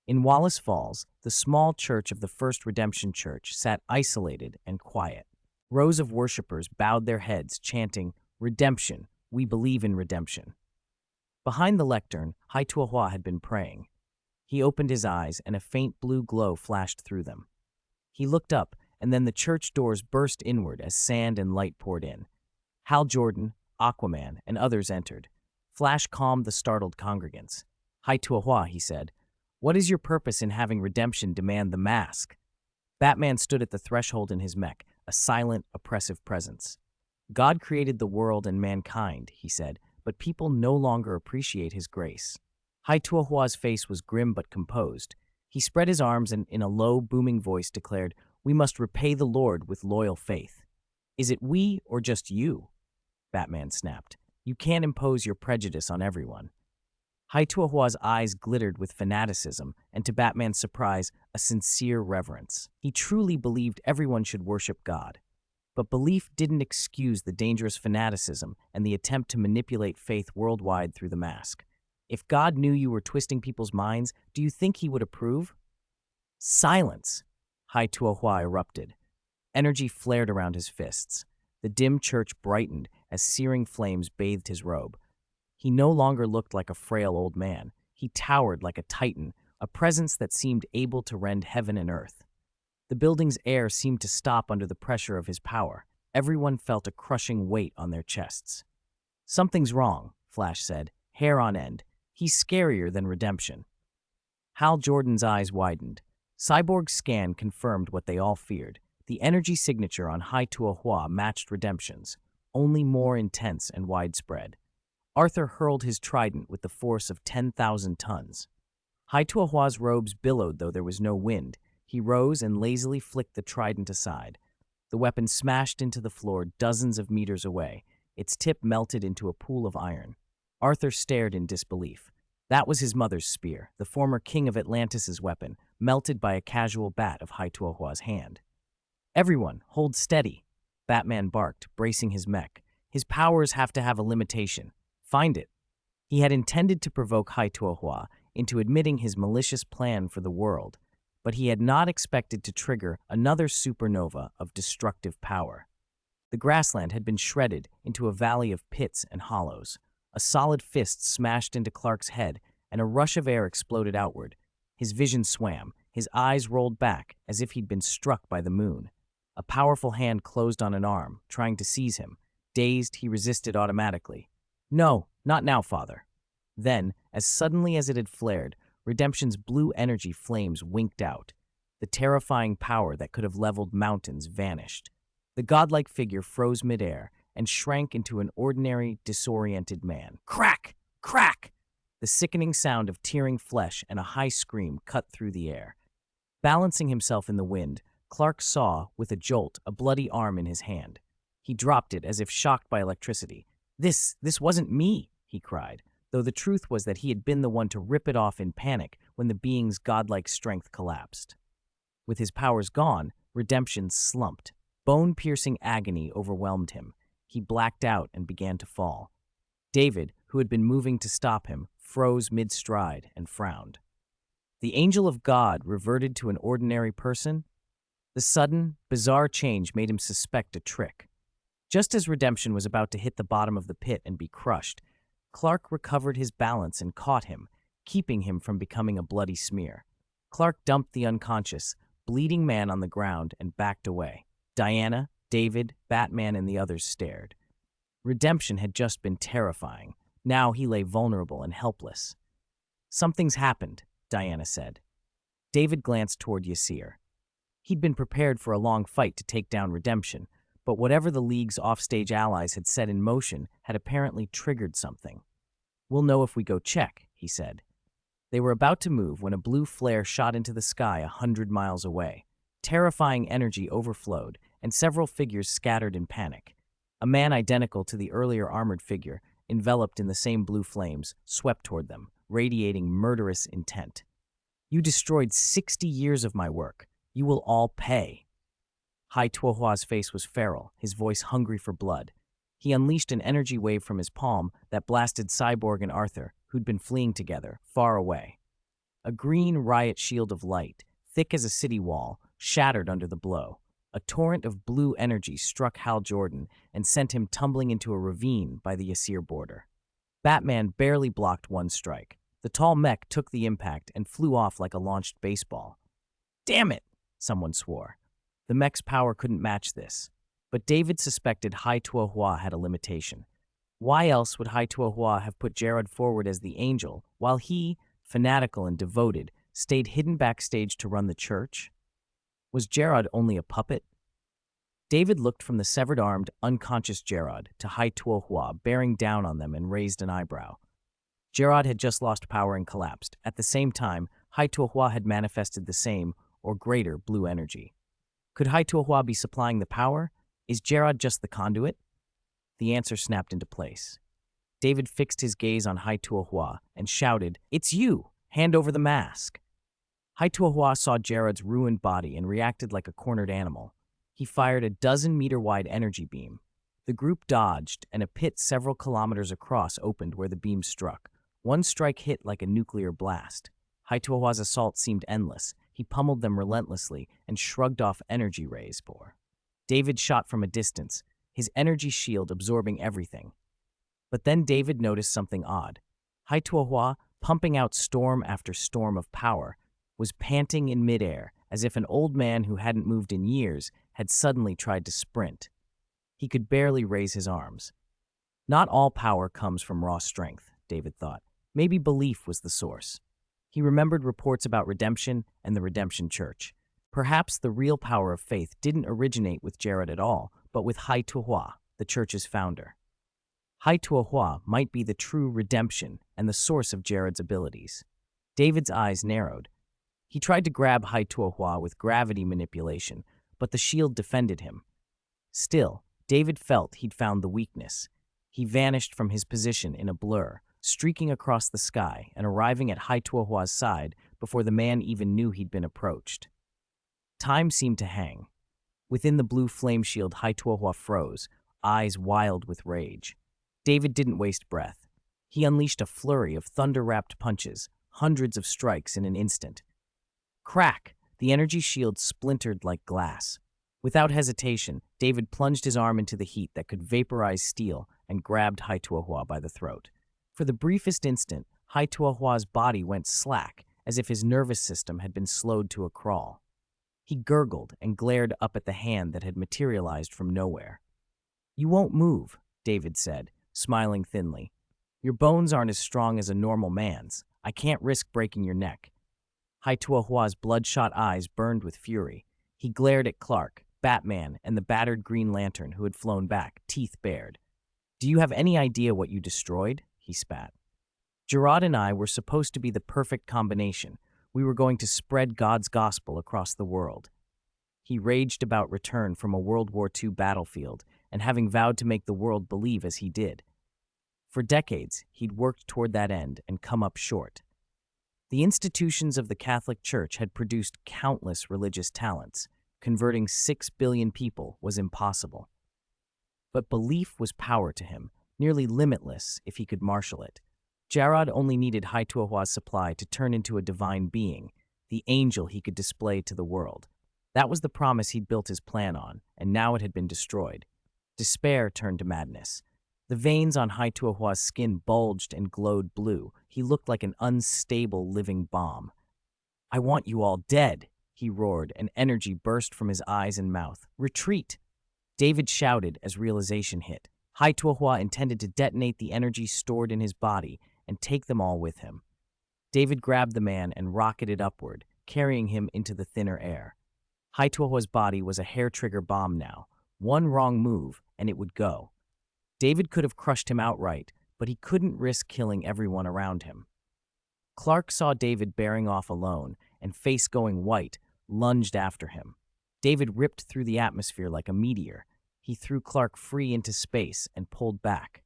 In Wallace Falls, the small church of the First Redemption Church sat isolated and quiet. Rows of worshippers bowed their heads, chanting, "Redemption, we believe in redemption." Behind the lectern, Hai-Tuahua had been praying. He opened his eyes, and a faint blue glow flashed through them. He looked up, and then the church doors burst inward as sand and light poured in. Hal Jordan, Aquaman, and others entered. Flash calmed the startled congregants. "Hai-Tuahua," he said, "what is your purpose in having Redemption demand the mask?" Batman stood at the threshold in his mech, a silent, oppressive presence. God created the world and mankind, he said, but people no longer appreciate his grace. Hai-Tuahua's face was grim but composed. He spread his arms and, in a low, booming voice, declared, "We must repay the Lord with loyal faith." "Is it we or just you?" Batman snapped. "You can't impose your prejudice on everyone." Hai-Tuahua's eyes glittered with fanaticism, and to Batman's surprise, a sincere reverence. He truly believed everyone should worship God. But belief didn't excuse the dangerous fanaticism and the attempt to manipulate faith worldwide through the mask. If God knew you were twisting people's minds, do you think he would approve? "Silence!" Hai-Tuahua erupted. Energy flared around his fists. The dim church brightened as searing flames bathed his robe. He no longer looked like a frail old man. He towered like a titan, a presence that seemed able to rend heaven and earth. The building's air seemed to stop under the pressure of his power. Everyone felt a crushing weight on their chests. "Something's wrong," Flash said, hair on end. "He's scarier than Redemption." Hal Jordan's eyes widened. Cyborg's scan confirmed what they all feared. The energy signature on Hai-Tuahua matched Redemption's, only more intense and widespread. Arthur hurled his trident with the force of 10,000 tons. Hai-Tuahua's robes billowed though there was no wind. He rose and lazily flicked the trident aside. The weapon smashed into the floor dozens of meters away. Its tip melted into a pool of iron. Arthur stared in disbelief. That was his mother's spear, the former king of Atlantis' weapon, melted by a casual bat of Hai-Tuahua's hand. "Everyone, hold steady," Batman barked, bracing his mech. "His powers have to have a limitation. Find it." He had intended to provoke Hai-Tuahua into admitting his malicious plan for the world, but he had not expected to trigger another supernova of destructive power. The grassland had been shredded into a valley of pits and hollows. A solid fist smashed into Clark's head, and a rush of air exploded outward. His vision swam, his eyes rolled back as if he'd been struck by the moon. A powerful hand closed on an arm, trying to seize him. Dazed, he resisted automatically. "No, not now, Father." Then, as suddenly as it had flared, Redemption's blue energy flames winked out. The terrifying power that could have leveled mountains vanished. The godlike figure froze midair and shrank into an ordinary, disoriented man. Crack! Crack! The sickening sound of tearing flesh and a high scream cut through the air. Balancing himself in the wind, Clark saw, with a jolt, a bloody arm in his hand. He dropped it as if shocked by electricity. This wasn't me," he cried, though the truth was that he had been the one to rip it off in panic when the being's godlike strength collapsed. With his powers gone, Redemption slumped. Bone-piercing agony overwhelmed him. He blacked out and began to fall. David, who had been moving to stop him, froze mid-stride and frowned. The angel of God reverted to an ordinary person? The sudden, bizarre change made him suspect a trick. Just as Redemption was about to hit the bottom of the pit and be crushed, Clark recovered his balance and caught him, keeping him from becoming a bloody smear. Clark dumped the unconscious, bleeding man on the ground and backed away. Diana, David, Batman, and the others stared. Redemption had just been terrifying. Now he lay vulnerable and helpless. "Something's happened," Diana said. David glanced toward Yasir. He'd been prepared for a long fight to take down Redemption, but whatever the League's offstage allies had set in motion had apparently triggered something. "We'll know if we go check," he said. They were about to move when a blue flare shot into the sky 100 miles away. Terrifying energy overflowed, and several figures scattered in panic. A man identical to the earlier armored figure, enveloped in the same blue flames, swept toward them, radiating murderous intent. "You destroyed 60 years of my work. You will all pay." Hai-Tuahua's face was feral, his voice hungry for blood. He unleashed an energy wave from his palm that blasted Cyborg and Arthur, who'd been fleeing together, far away. A green riot shield of light, thick as a city wall, shattered under the blow. A torrent of blue energy struck Hal Jordan and sent him tumbling into a ravine by the Yasir border. Batman barely blocked one strike. The tall mech took the impact and flew off like a launched baseball. "Damn it!" someone swore. The mech's power couldn't match this. But David suspected Hai-Tuahua had a limitation. Why else would Hai-Tuahua have put Gerard forward as the angel, while he, fanatical and devoted, stayed hidden backstage to run the church? Was Gerard only a puppet? David looked from the severed-armed, unconscious Gerard to Hai Tuohua bearing down on them and raised an eyebrow. Gerard had just lost power and collapsed. At the same time, Hai Tuohua had manifested the same, or greater, blue energy. Could Hai Tuohua be supplying the power? Is Gerard just the conduit? The answer snapped into place. David fixed his gaze on Hai Tuohua and shouted, "It's you! Hand over the mask!" Hai Tuohua saw Gerard's ruined body and reacted like a cornered animal. He fired a dozen-meter-wide energy beam. The group dodged, and a pit several kilometers across opened where the beam struck. One strike hit like a nuclear blast. Hai Tuohua's assault seemed endless. He pummeled them relentlessly and shrugged off energy rays. David shot from a distance, his energy shield absorbing everything. But then David noticed something odd. Hai Tuohua, pumping out storm after storm of power, was panting in midair as if an old man who hadn't moved in years had suddenly tried to sprint. He could barely raise his arms. Not all power comes from raw strength, David thought. Maybe belief was the source. He remembered reports about redemption and the Redemption Church. Perhaps the real power of faith didn't originate with Gerard at all, but with Hai Tuohua, the church's founder. Hai Tuohua might be the true redemption and the source of Gerard's abilities. David's eyes narrowed. He tried to grab Hai Tuohua with gravity manipulation, but the shield defended him. Still, David felt he'd found the weakness. He vanished from his position in a blur, streaking across the sky and arriving at Hai Tuohua's side before the man even knew he'd been approached. Time seemed to hang. Within the blue flame shield, Hai Tuohua froze, eyes wild with rage. David didn't waste breath. He unleashed a flurry of thunder-wrapped punches, hundreds of strikes in an instant. Crack! The energy shield splintered like glass. Without hesitation, David plunged his arm into the heat that could vaporize steel and grabbed Hai Tuohua by the throat. For the briefest instant, Hai Tuohua's body went slack, as if his nervous system had been slowed to a crawl. He gurgled and glared up at the hand that had materialized from nowhere. "You won't move," David said, smiling thinly. "Your bones aren't as strong as a normal man's. I can't risk breaking your neck." Hai Tuohua's bloodshot eyes burned with fury. He glared at Clark, Batman, and the battered Green Lantern who had flown back, teeth bared. "Do you have any idea what you destroyed?" he spat. "Gerard and I were supposed to be the perfect combination. We were going to spread God's gospel across the world." He raged about return from a World War II battlefield and having vowed to make the world believe as he did. For decades, he'd worked toward that end and come up short. The institutions of the Catholic Church had produced countless religious talents. Converting 6 billion people was impossible. But belief was power to him, nearly limitless if he could marshal it. Gerard only needed Hai Tuohua's supply to turn into a divine being, the angel he could display to the world. That was the promise he'd built his plan on, and now it had been destroyed. Despair turned to madness. The veins on Hai Tuohua's skin bulged and glowed blue. He looked like an unstable living bomb. "I want you all dead," he roared, and energy burst from his eyes and mouth. "Retreat!" David shouted as realization hit. Hai Tuohua intended to detonate the energy stored in his body and take them all with him. David grabbed the man and rocketed upward, carrying him into the thinner air. Hai Tuohua's body was a hair-trigger bomb now. One wrong move, and it would go. David could have crushed him outright, but he couldn't risk killing everyone around him. Clark saw David bearing off alone, and face going white, lunged after him. David ripped through the atmosphere like a meteor. He threw Clark free into space and pulled back.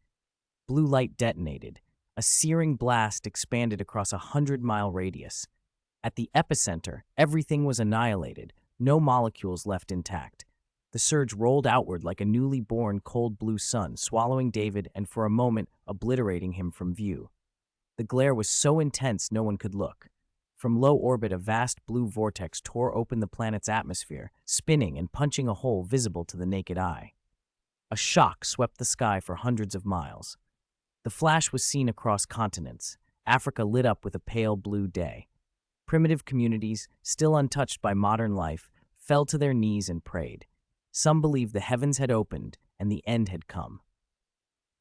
Blue light detonated. A searing blast expanded across a 100-mile radius. At the epicenter, everything was annihilated, no molecules left intact. The surge rolled outward like a newly born cold blue sun, swallowing David and for a moment obliterating him from view. The glare was so intense no one could look. From low orbit, a vast blue vortex tore open the planet's atmosphere, spinning and punching a hole visible to the naked eye. A shock swept the sky for hundreds of miles. The flash was seen across continents. Africa lit up with a pale blue day. Primitive communities, still untouched by modern life, fell to their knees and prayed. Some believed the heavens had opened and the end had come.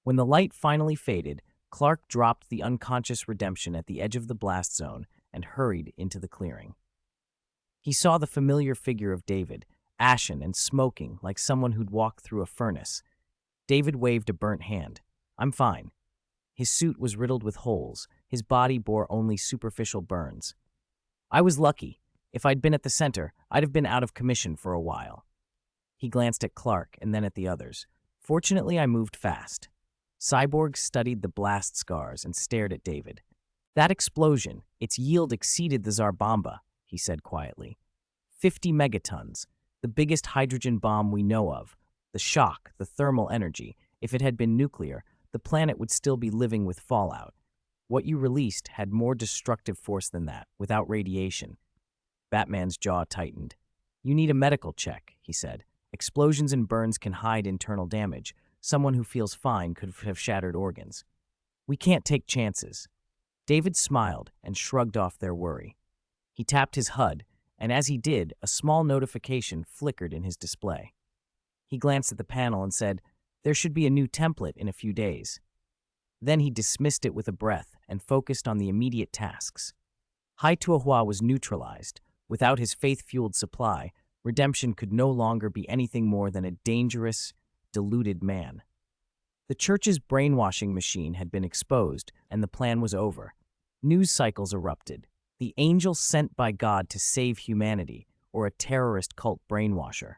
When the light finally faded, Clark dropped the unconscious redemption at the edge of the blast zone and hurried into the clearing. He saw the familiar figure of David, ashen and smoking like someone who'd walked through a furnace. David waved a burnt hand. "I'm fine." His suit was riddled with holes. His body bore only superficial burns. "I was lucky. If I'd been at the center, I'd have been out of commission for a while." He glanced at Clark and then at the others. "Fortunately, I moved fast." Cyborg studied the blast scars and stared at David. "That explosion, its yield exceeded the Tsar Bomba," he said quietly. 50 megatons, the biggest hydrogen bomb we know of. The shock, the thermal energy. If it had been nuclear, the planet would still be living with fallout. What you released had more destructive force than that, without radiation. Batman's jaw tightened. "You need a medical check," he said. "Explosions and burns can hide internal damage. Someone who feels fine could have shattered organs. We can't take chances." David smiled and shrugged off their worry. He tapped his HUD, and as he did, a small notification flickered in his display. He glanced at the panel and said, "There should be a new template in a few days." Then he dismissed it with a breath and focused on the immediate tasks. Hai-Tuahua was neutralized. Without his faith-fueled supply, Redemption could no longer be anything more than a dangerous, deluded man. The church's brainwashing machine had been exposed, and the plan was over. News cycles erupted. The angel sent by God to save humanity, or a terrorist cult brainwasher.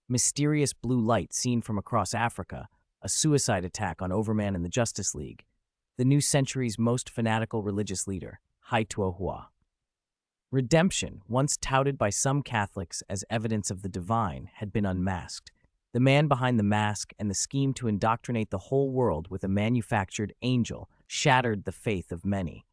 Mysterious blue light seen from across Africa, a suicide attack on Overman and the Justice League. The new century's most fanatical religious leader, Hai-Tuahua. Redemption, once touted by some Catholics as evidence of the divine, had been unmasked. The man behind the mask and the scheme to indoctrinate the whole world with a manufactured angel shattered the faith of many.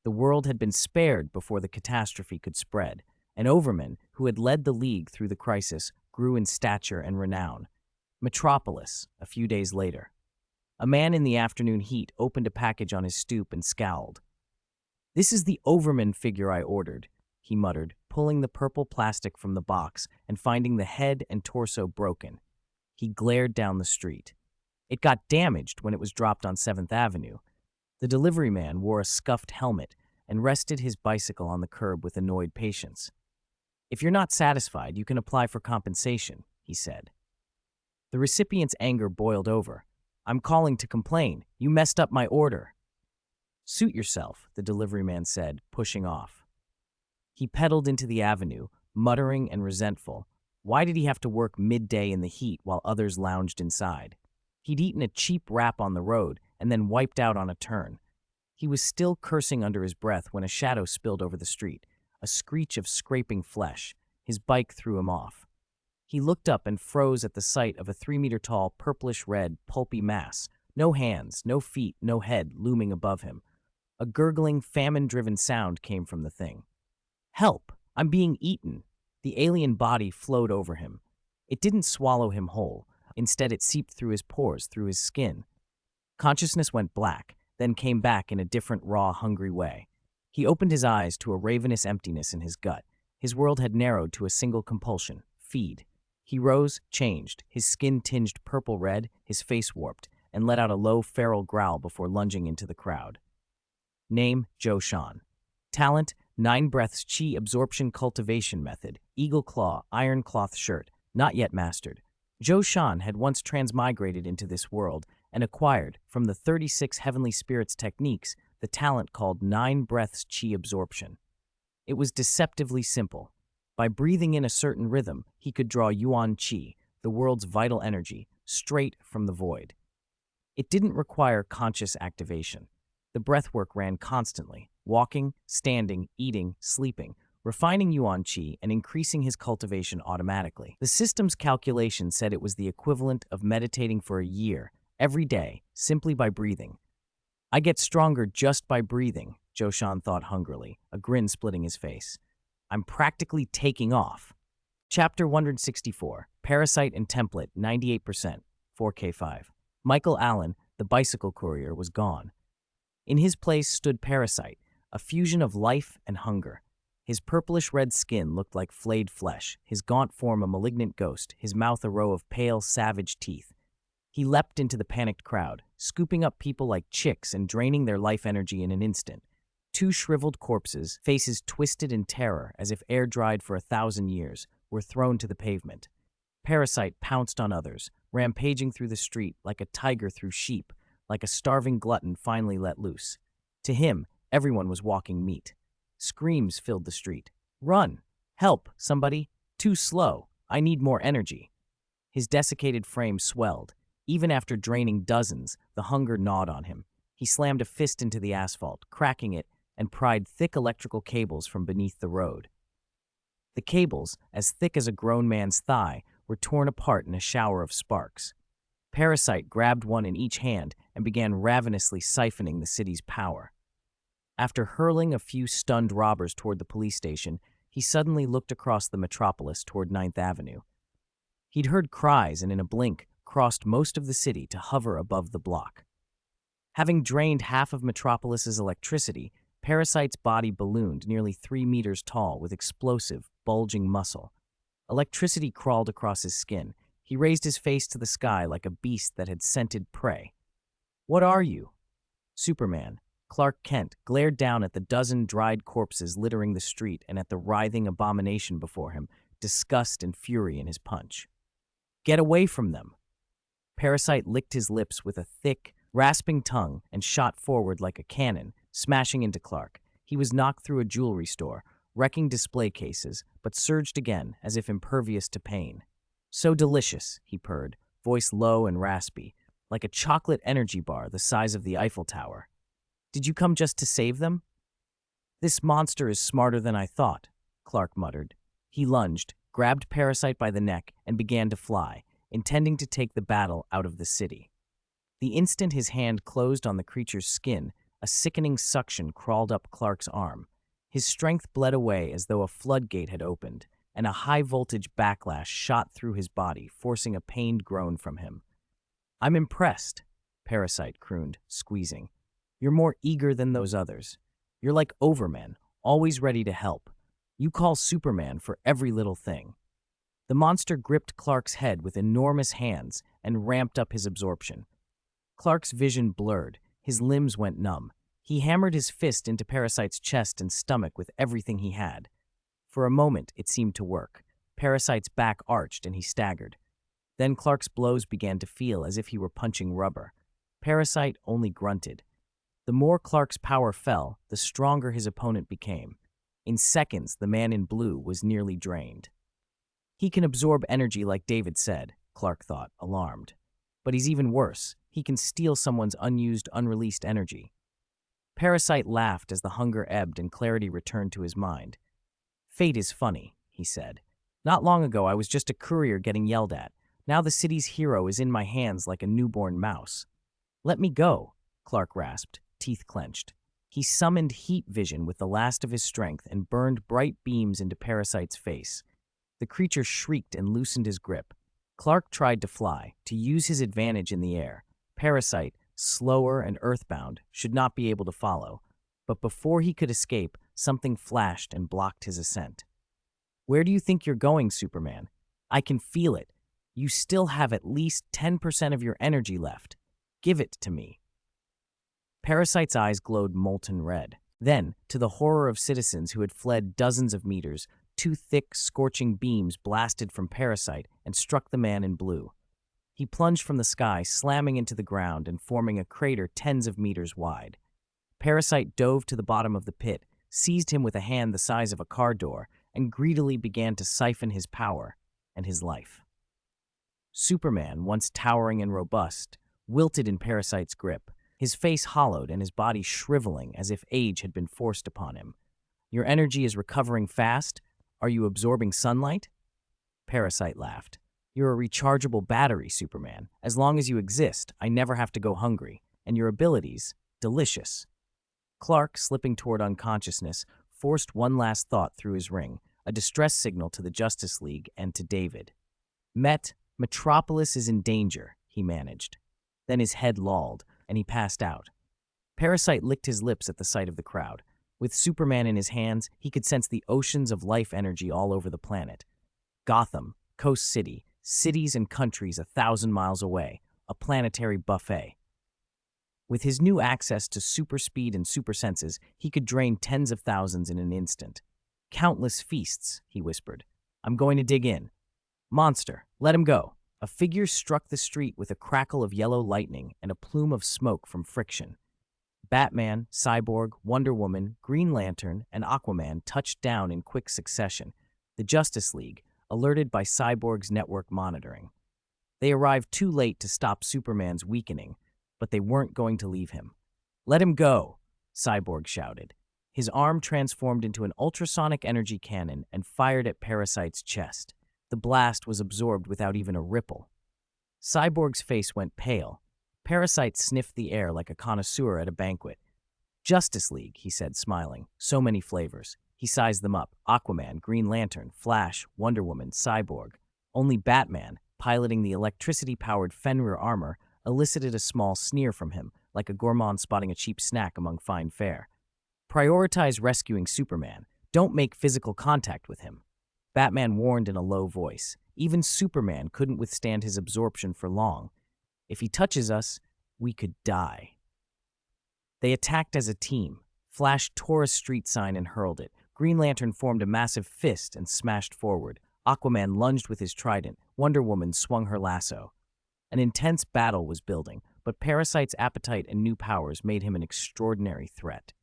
The world had been spared before the catastrophe could spread, and Overman, who had led the League through the crisis, grew in stature and renown. Metropolis, a few days later. A man in the afternoon heat opened a package on his stoop and scowled. "This is the Overman figure I ordered," he muttered, pulling the purple plastic from the box and finding the head and torso broken. He glared down the street. It got damaged when it was dropped on 7th Avenue. The delivery man wore a scuffed helmet and rested his bicycle on the curb with annoyed patience. "If you're not satisfied, you can apply for compensation," he said. The recipient's anger boiled over. "I'm calling to complain. You messed up my order." "Suit yourself," the delivery man said, pushing off. He pedaled into the avenue, muttering and resentful. Why did he have to work midday in the heat while others lounged inside? He'd eaten a cheap wrap on the road and then wiped out on a turn. He was still cursing under his breath when a shadow spilled over the street, a screech of scraping flesh. His bike threw him off. He looked up and froze at the sight of a 3-meter-tall, purplish-red, pulpy mass. No hands, no feet, no head looming above him. A gurgling, famine-driven sound came from the thing. "Help! I'm being eaten!" The alien body flowed over him. It didn't swallow him whole. Instead, it seeped through his pores, through his skin. Consciousness went black, then came back in a different, raw, hungry way. He opened his eyes to a ravenous emptiness in his gut. His world had narrowed to a single compulsion: feed. He rose, changed, his skin tinged purple-red, his face warped, and let out a low, feral growl before lunging into the crowd. Name, Joe Sean. Talent, 9 breaths chi absorption cultivation method, eagle claw, iron cloth shirt, not yet mastered. Joe Sean had once transmigrated into this world and acquired, from the 36 heavenly spirits techniques, the talent called 9 breaths chi absorption. It was deceptively simple. By breathing in a certain rhythm, he could draw yuan chi, the world's vital energy, straight from the void. It didn't require conscious activation. The breathwork ran constantly, walking, standing, eating, sleeping, refining yuan chi and increasing his cultivation automatically. The system's calculation said it was the equivalent of meditating for a year, every day, simply by breathing. "I get stronger just by breathing," Joe Sean thought hungrily, a grin splitting his face. "I'm practically taking off." Chapter 164, Parasite and Template, 98%, 4K5. Michael Allen, the bicycle courier, was gone. In his place stood Parasite, a fusion of life and hunger. His purplish-red skin looked like flayed flesh, his gaunt form a malignant ghost, his mouth a row of pale, savage teeth. He leapt into the panicked crowd, scooping up people like chicks and draining their life energy in an instant. Two shriveled corpses, faces twisted in terror as if air-dried for 1,000 years, were thrown to the pavement. Parasite pounced on others, rampaging through the street like a tiger through sheep, like a starving glutton finally let loose. To him, everyone was walking meat. Screams filled the street. "Run! Help, somebody! Too slow! I need more energy!" His desiccated frame swelled. Even after draining dozens, the hunger gnawed on him. He slammed a fist into the asphalt, cracking it, and pried thick electrical cables from beneath the road. The cables, as thick as a grown man's thigh, were torn apart in a shower of sparks. Parasite grabbed one in each hand and began ravenously siphoning the city's power. After hurling a few stunned robbers toward the police station, he suddenly looked across the Metropolis toward 9th Avenue. He'd heard cries and in a blink crossed most of the city to hover above the block. Having drained half of Metropolis's electricity, Parasite's body ballooned nearly 3 meters tall with explosive, bulging muscle. Electricity crawled across his skin. He raised his face to the sky like a beast that had scented prey. "What are you?" Superman, Clark Kent, glared down at the dozen dried corpses littering the street and at the writhing abomination before him, disgust and fury in his punch. "Get away from them!" Parasite licked his lips with a thick, rasping tongue and shot forward like a cannon, smashing into Clark. He was knocked through a jewelry store, wrecking display cases, but surged again as if impervious to pain. "So delicious," he purred, voice low and raspy, like a chocolate energy bar the size of the Eiffel Tower. "Did you come just to save them?" "This monster is smarter than I thought," Clark muttered. He lunged, grabbed Parasite by the neck, and began to fly, intending to take the battle out of the city. The instant his hand closed on the creature's skin, a sickening suction crawled up Clark's arm. His strength bled away as though a floodgate had opened, and a high-voltage backlash shot through his body, forcing a pained groan from him. "I'm impressed," Parasite crooned, squeezing. "You're more eager than those others. You're like overmen, always ready to help. You call Superman for every little thing." The monster gripped Clark's head with enormous hands and ramped up his absorption. Clark's vision blurred, his limbs went numb. He hammered his fist into Parasite's chest and stomach with everything he had. For a moment, it seemed to work. Parasite's back arched and he staggered. Then Clark's blows began to feel as if he were punching rubber. Parasite only grunted. The more Clark's power fell, the stronger his opponent became. In seconds, the man in blue was nearly drained. "He can absorb energy like David said," Clark thought, alarmed. "But he's even worse. He can steal someone's unused, unreleased energy." Parasite laughed as the hunger ebbed and clarity returned to his mind. "Fate is funny," he said. "Not long ago I was just a courier getting yelled at. Now the city's hero is in my hands like a newborn mouse." "Let me go," Clark rasped, teeth clenched. He summoned heat vision with the last of his strength and burned bright beams into Parasite's face. The creature shrieked and loosened his grip. Clark tried to fly, to use his advantage in the air. Parasite, slower and earthbound, should not be able to follow. But before he could escape, something flashed and blocked his ascent. "Where do you think you're going, Superman? I can feel it. You still have at least 10% of your energy left. Give it to me." Parasite's eyes glowed molten red. Then, to the horror of citizens who had fled dozens of meters, two thick, scorching beams blasted from Parasite and struck the man in blue. He plunged from the sky, slamming into the ground and forming a crater tens of meters wide. Parasite dove to the bottom of the pit, seized him with a hand the size of a car door, and greedily began to siphon his power and his life. Superman, once towering and robust, wilted in Parasite's grip, his face hollowed and his body shriveling as if age had been forced upon him. "Your energy is recovering fast? Are you absorbing sunlight?" Parasite laughed. "You're a rechargeable battery, Superman. As long as you exist, I never have to go hungry. And your abilities, delicious." Clark, slipping toward unconsciousness, forced one last thought through his ring, a distress signal to the Justice League and to David. Metropolis is in danger," he managed. Then his head lolled, and he passed out. Parasite licked his lips at the sight of the crowd. With Superman in his hands, he could sense the oceans of life energy all over the planet. Gotham, Coast City, cities and countries 1,000 miles away, a planetary buffet. With his new access to super speed and super senses, he could drain tens of thousands in an instant. "Countless feasts," he whispered. "I'm going to dig in. Monster, let him go." A figure struck the street with a crackle of yellow lightning and a plume of smoke from friction. Batman, Cyborg, Wonder Woman, Green Lantern, and Aquaman touched down in quick succession, the Justice League, alerted by Cyborg's network monitoring. They arrived too late to stop Superman's weakening, but they weren't going to leave him. "Let him go," Cyborg shouted. His arm transformed into an ultrasonic energy cannon and fired at Parasite's chest. The blast was absorbed without even a ripple. Cyborg's face went pale. Parasite sniffed the air like a connoisseur at a banquet. "Justice League," he said, smiling. "So many flavors." He sized them up. Aquaman, Green Lantern, Flash, Wonder Woman, Cyborg. Only Batman, piloting the electricity-powered Fenrir armor, elicited a small sneer from him, like a gourmand spotting a cheap snack among fine fare. "Prioritize rescuing Superman. Don't make physical contact with him," Batman warned in a low voice. "Even Superman couldn't withstand his absorption for long. If he touches us, we could die." They attacked as a team. Flash tore a street sign and hurled it. Green Lantern formed a massive fist and smashed forward. Aquaman lunged with his trident. Wonder Woman swung her lasso. An intense battle was building, but Parasite's appetite and new powers made him an extraordinary threat.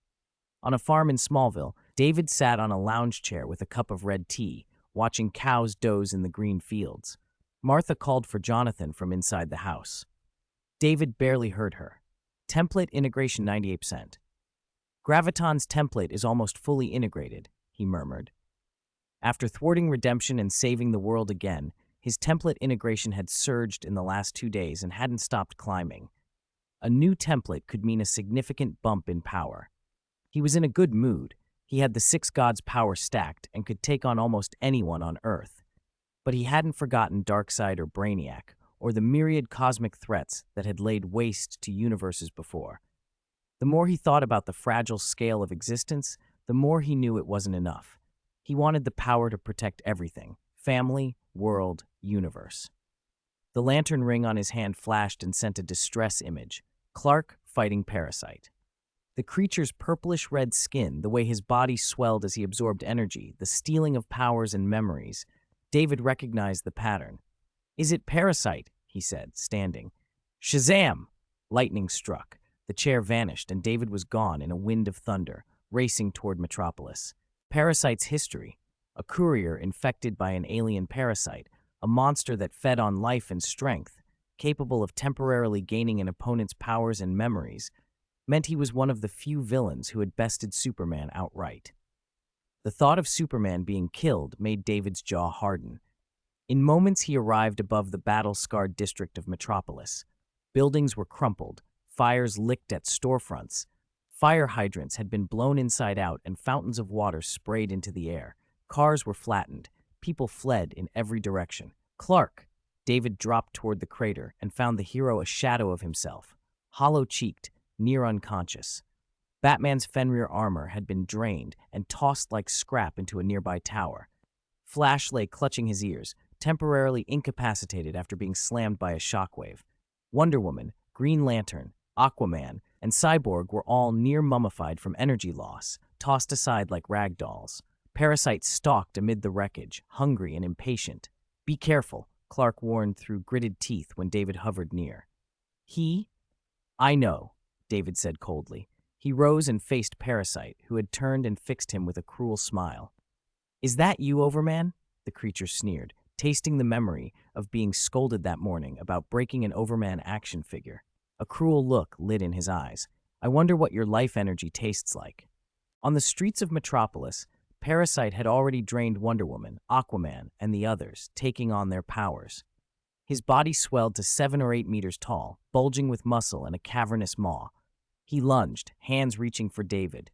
On a farm in Smallville, David sat on a lounge chair with a cup of red tea, watching cows doze in the green fields. Martha called for Jonathan from inside the house. David barely heard her. "Template integration 98%. Graviton's template is almost fully integrated," he murmured. After thwarting redemption and saving the world again, his template integration had surged in the last 2 days and hadn't stopped climbing. A new template could mean a significant bump in power. He was in a good mood. He had the 6 gods' power stacked and could take on almost anyone on Earth. But he hadn't forgotten Darkseid or Brainiac, or the myriad cosmic threats that had laid waste to universes before. The more he thought about the fragile scale of existence, the more he knew it wasn't enough. He wanted the power to protect everything: family, world, universe. The lantern ring on his hand flashed and sent a distress image. Clark fighting Parasite. The creature's purplish-red skin, the way his body swelled as he absorbed energy, the stealing of powers and memories. David recognized the pattern. "Is it Parasite?" he said, standing. "Shazam!" Lightning struck. The chair vanished, and David was gone in a wind of thunder, racing toward Metropolis. Parasite's history: a courier infected by an alien parasite, a monster that fed on life and strength, capable of temporarily gaining an opponent's powers and memories, meant he was one of the few villains who had bested Superman outright. The thought of Superman being killed made David's jaw harden. In moments he arrived above the battle-scarred district of Metropolis. Buildings were crumpled, fires licked at storefronts. Fire hydrants had been blown inside out and fountains of water sprayed into the air. Cars were flattened. People fled in every direction. "Clark!" David dropped toward the crater and found the hero a shadow of himself, hollow-cheeked, near unconscious. Batman's Fenrir armor had been drained and tossed like scrap into a nearby tower. Flash lay clutching his ears, temporarily incapacitated after being slammed by a shockwave. Wonder Woman, Green Lantern, Aquaman, and Cyborg were all near mummified from energy loss, tossed aside like rag dolls. Parasite stalked amid the wreckage, hungry and impatient. "Be careful," Clark warned through gritted teeth when David hovered near. "I know," David said coldly. He rose and faced Parasite, who had turned and fixed him with a cruel smile. "Is that you, Overman?" the creature sneered, tasting the memory of being scolded that morning about breaking an Overman action figure. A cruel look lit in his eyes. "I wonder what your life energy tastes like." On the streets of Metropolis, Parasite had already drained Wonder Woman, Aquaman, and the others, taking on their powers. His body swelled to 7 or 8 meters tall, bulging with muscle and a cavernous maw. He lunged, hands reaching for David.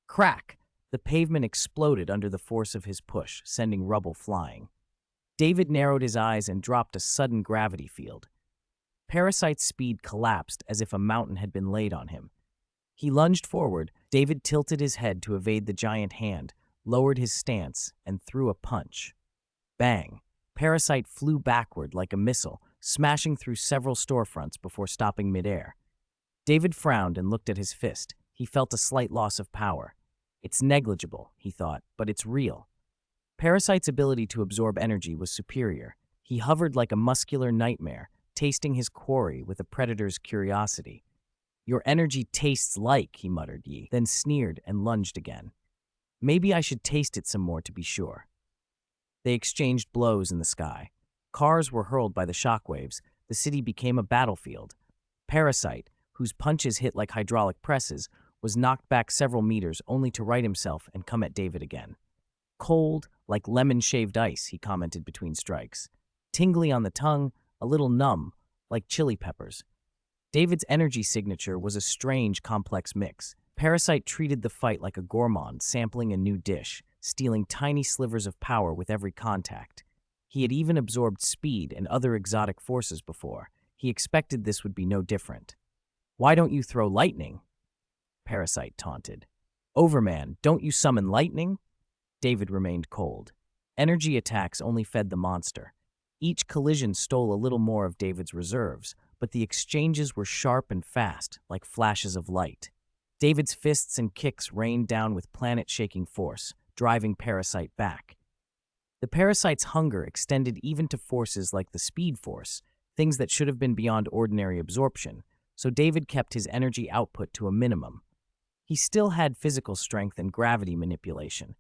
Crack! The pavement exploded under the force of his push, sending rubble flying. David narrowed his eyes and dropped a sudden gravity field. Parasite's speed collapsed as if a mountain had been laid on him. He lunged forward. David tilted his head to evade the giant hand, lowered his stance, and threw a punch. Bang! Parasite flew backward like a missile, smashing through several storefronts before stopping midair. David frowned and looked at his fist. He felt a slight loss of power. It's negligible, he thought, but it's real. Parasite's ability to absorb energy was superior. He hovered like a muscular nightmare, tasting his quarry with a predator's curiosity. Your energy tastes like, he muttered, then sneered and lunged again. Maybe I should taste it some more to be sure. They exchanged blows in the sky. Cars were hurled by the shockwaves. The city became a battlefield. Parasite, whose punches hit like hydraulic presses, was knocked back several meters only to right himself and come at David again. Cold, like lemon-shaved ice, he commented between strikes. Tingly on the tongue, a little numb, like chili peppers. David's energy signature was a strange, complex mix. Parasite treated the fight like a gourmand sampling a new dish, stealing tiny slivers of power with every contact. He had even absorbed speed and other exotic forces before. He expected this would be no different. "Why don't you throw lightning?" Parasite taunted. "Overman, don't you summon lightning?" David remained cold. Energy attacks only fed the monster. Each collision stole a little more of David's reserves, but the exchanges were sharp and fast, like flashes of light. David's fists and kicks rained down with planet-shaking force, driving Parasite back. The Parasite's hunger extended even to forces like the Speed Force, things that should have been beyond ordinary absorption, so David kept his energy output to a minimum. He still had physical strength and gravity manipulation.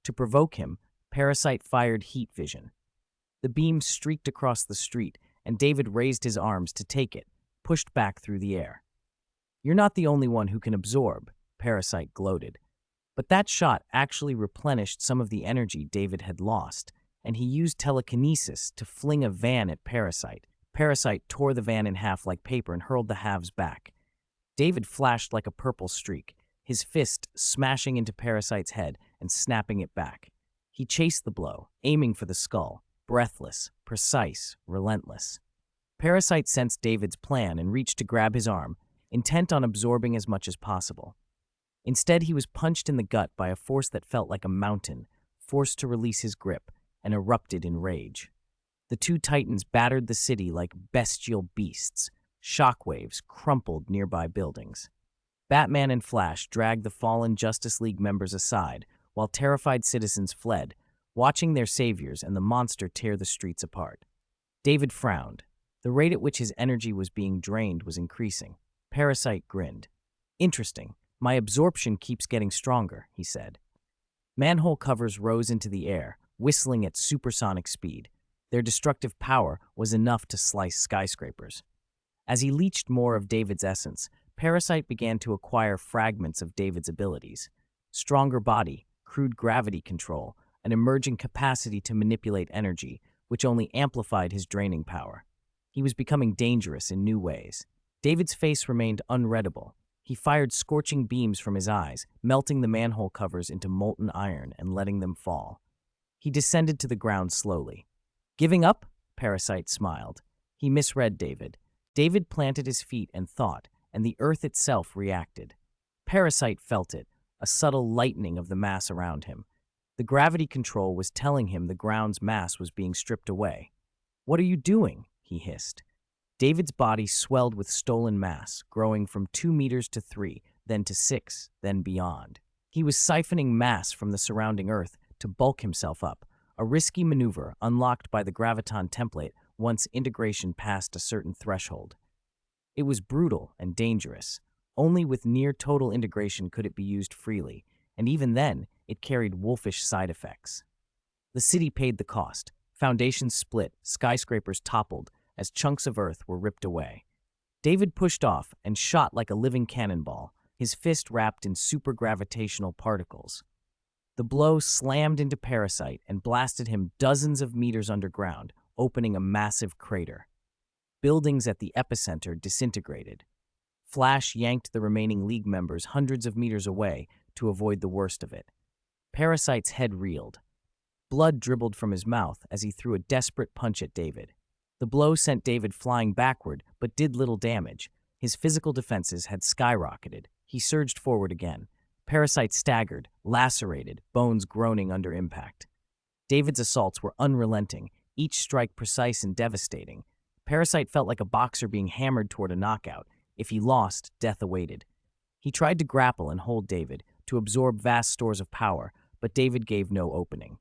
To provoke him, Parasite fired heat vision. The beam streaked across the street, and David raised his arms to take it, pushed back through the air. "You're not the only one who can absorb," Parasite gloated. But that shot actually replenished some of the energy David had lost, and he used telekinesis to fling a van at Parasite. Parasite tore the van in half like paper and hurled the halves back. David flashed like a purple streak, his fist smashing into Parasite's head and snapping it back. He chased the blow, aiming for the skull, breathless, precise, relentless. Parasite sensed David's plan and reached to grab his arm, intent on absorbing as much as possible. Instead, he was punched in the gut by a force that felt like a mountain, forced to release his grip, and erupted in rage. The two titans battered the city like bestial beasts. Shockwaves crumpled nearby buildings. Batman and Flash dragged the fallen Justice League members aside, while terrified citizens fled, watching their saviors and the monster tear the streets apart. David frowned. The rate at which his energy was being drained was increasing. Parasite grinned. "Interesting. My absorption keeps getting stronger," he said. Manhole covers rose into the air, whistling at supersonic speed. Their destructive power was enough to slice skyscrapers. As he leached more of David's essence, Parasite began to acquire fragments of David's abilities. Stronger body, crude gravity control, an emerging capacity to manipulate energy, which only amplified his draining power. He was becoming dangerous in new ways. David's face remained unreadable. He fired scorching beams from his eyes, melting the manhole covers into molten iron and letting them fall. He descended to the ground slowly. "Giving up?" Parasite smiled. He misread David. David planted his feet and thought, and the earth itself reacted. Parasite felt it, a subtle lightening of the mass around him. The gravity control was telling him the ground's mass was being stripped away. "What are you doing?" he hissed. David's body swelled with stolen mass, growing from 2 meters to 3, then to 6, then beyond. He was siphoning mass from the surrounding earth to bulk himself up, a risky maneuver unlocked by the graviton template once integration passed a certain threshold. It was brutal and dangerous. Only with near total integration could it be used freely, and even then, it carried wolfish side effects. The city paid the cost. Foundations split, skyscrapers toppled, as chunks of earth were ripped away. David pushed off and shot like a living cannonball, his fist wrapped in supergravitational particles. The blow slammed into Parasite and blasted him dozens of meters underground, opening a massive crater. Buildings at the epicenter disintegrated. Flash yanked the remaining League members hundreds of meters away to avoid the worst of it. Parasite's head reeled. Blood dribbled from his mouth as he threw a desperate punch at David. The blow sent David flying backward, but did little damage. His physical defenses had skyrocketed. He surged forward again. Parasite staggered, lacerated, bones groaning under impact. David's assaults were unrelenting, each strike precise and devastating. Parasite felt like a boxer being hammered toward a knockout. If he lost, death awaited. He tried to grapple and hold David, to absorb vast stores of power, but David gave no opening.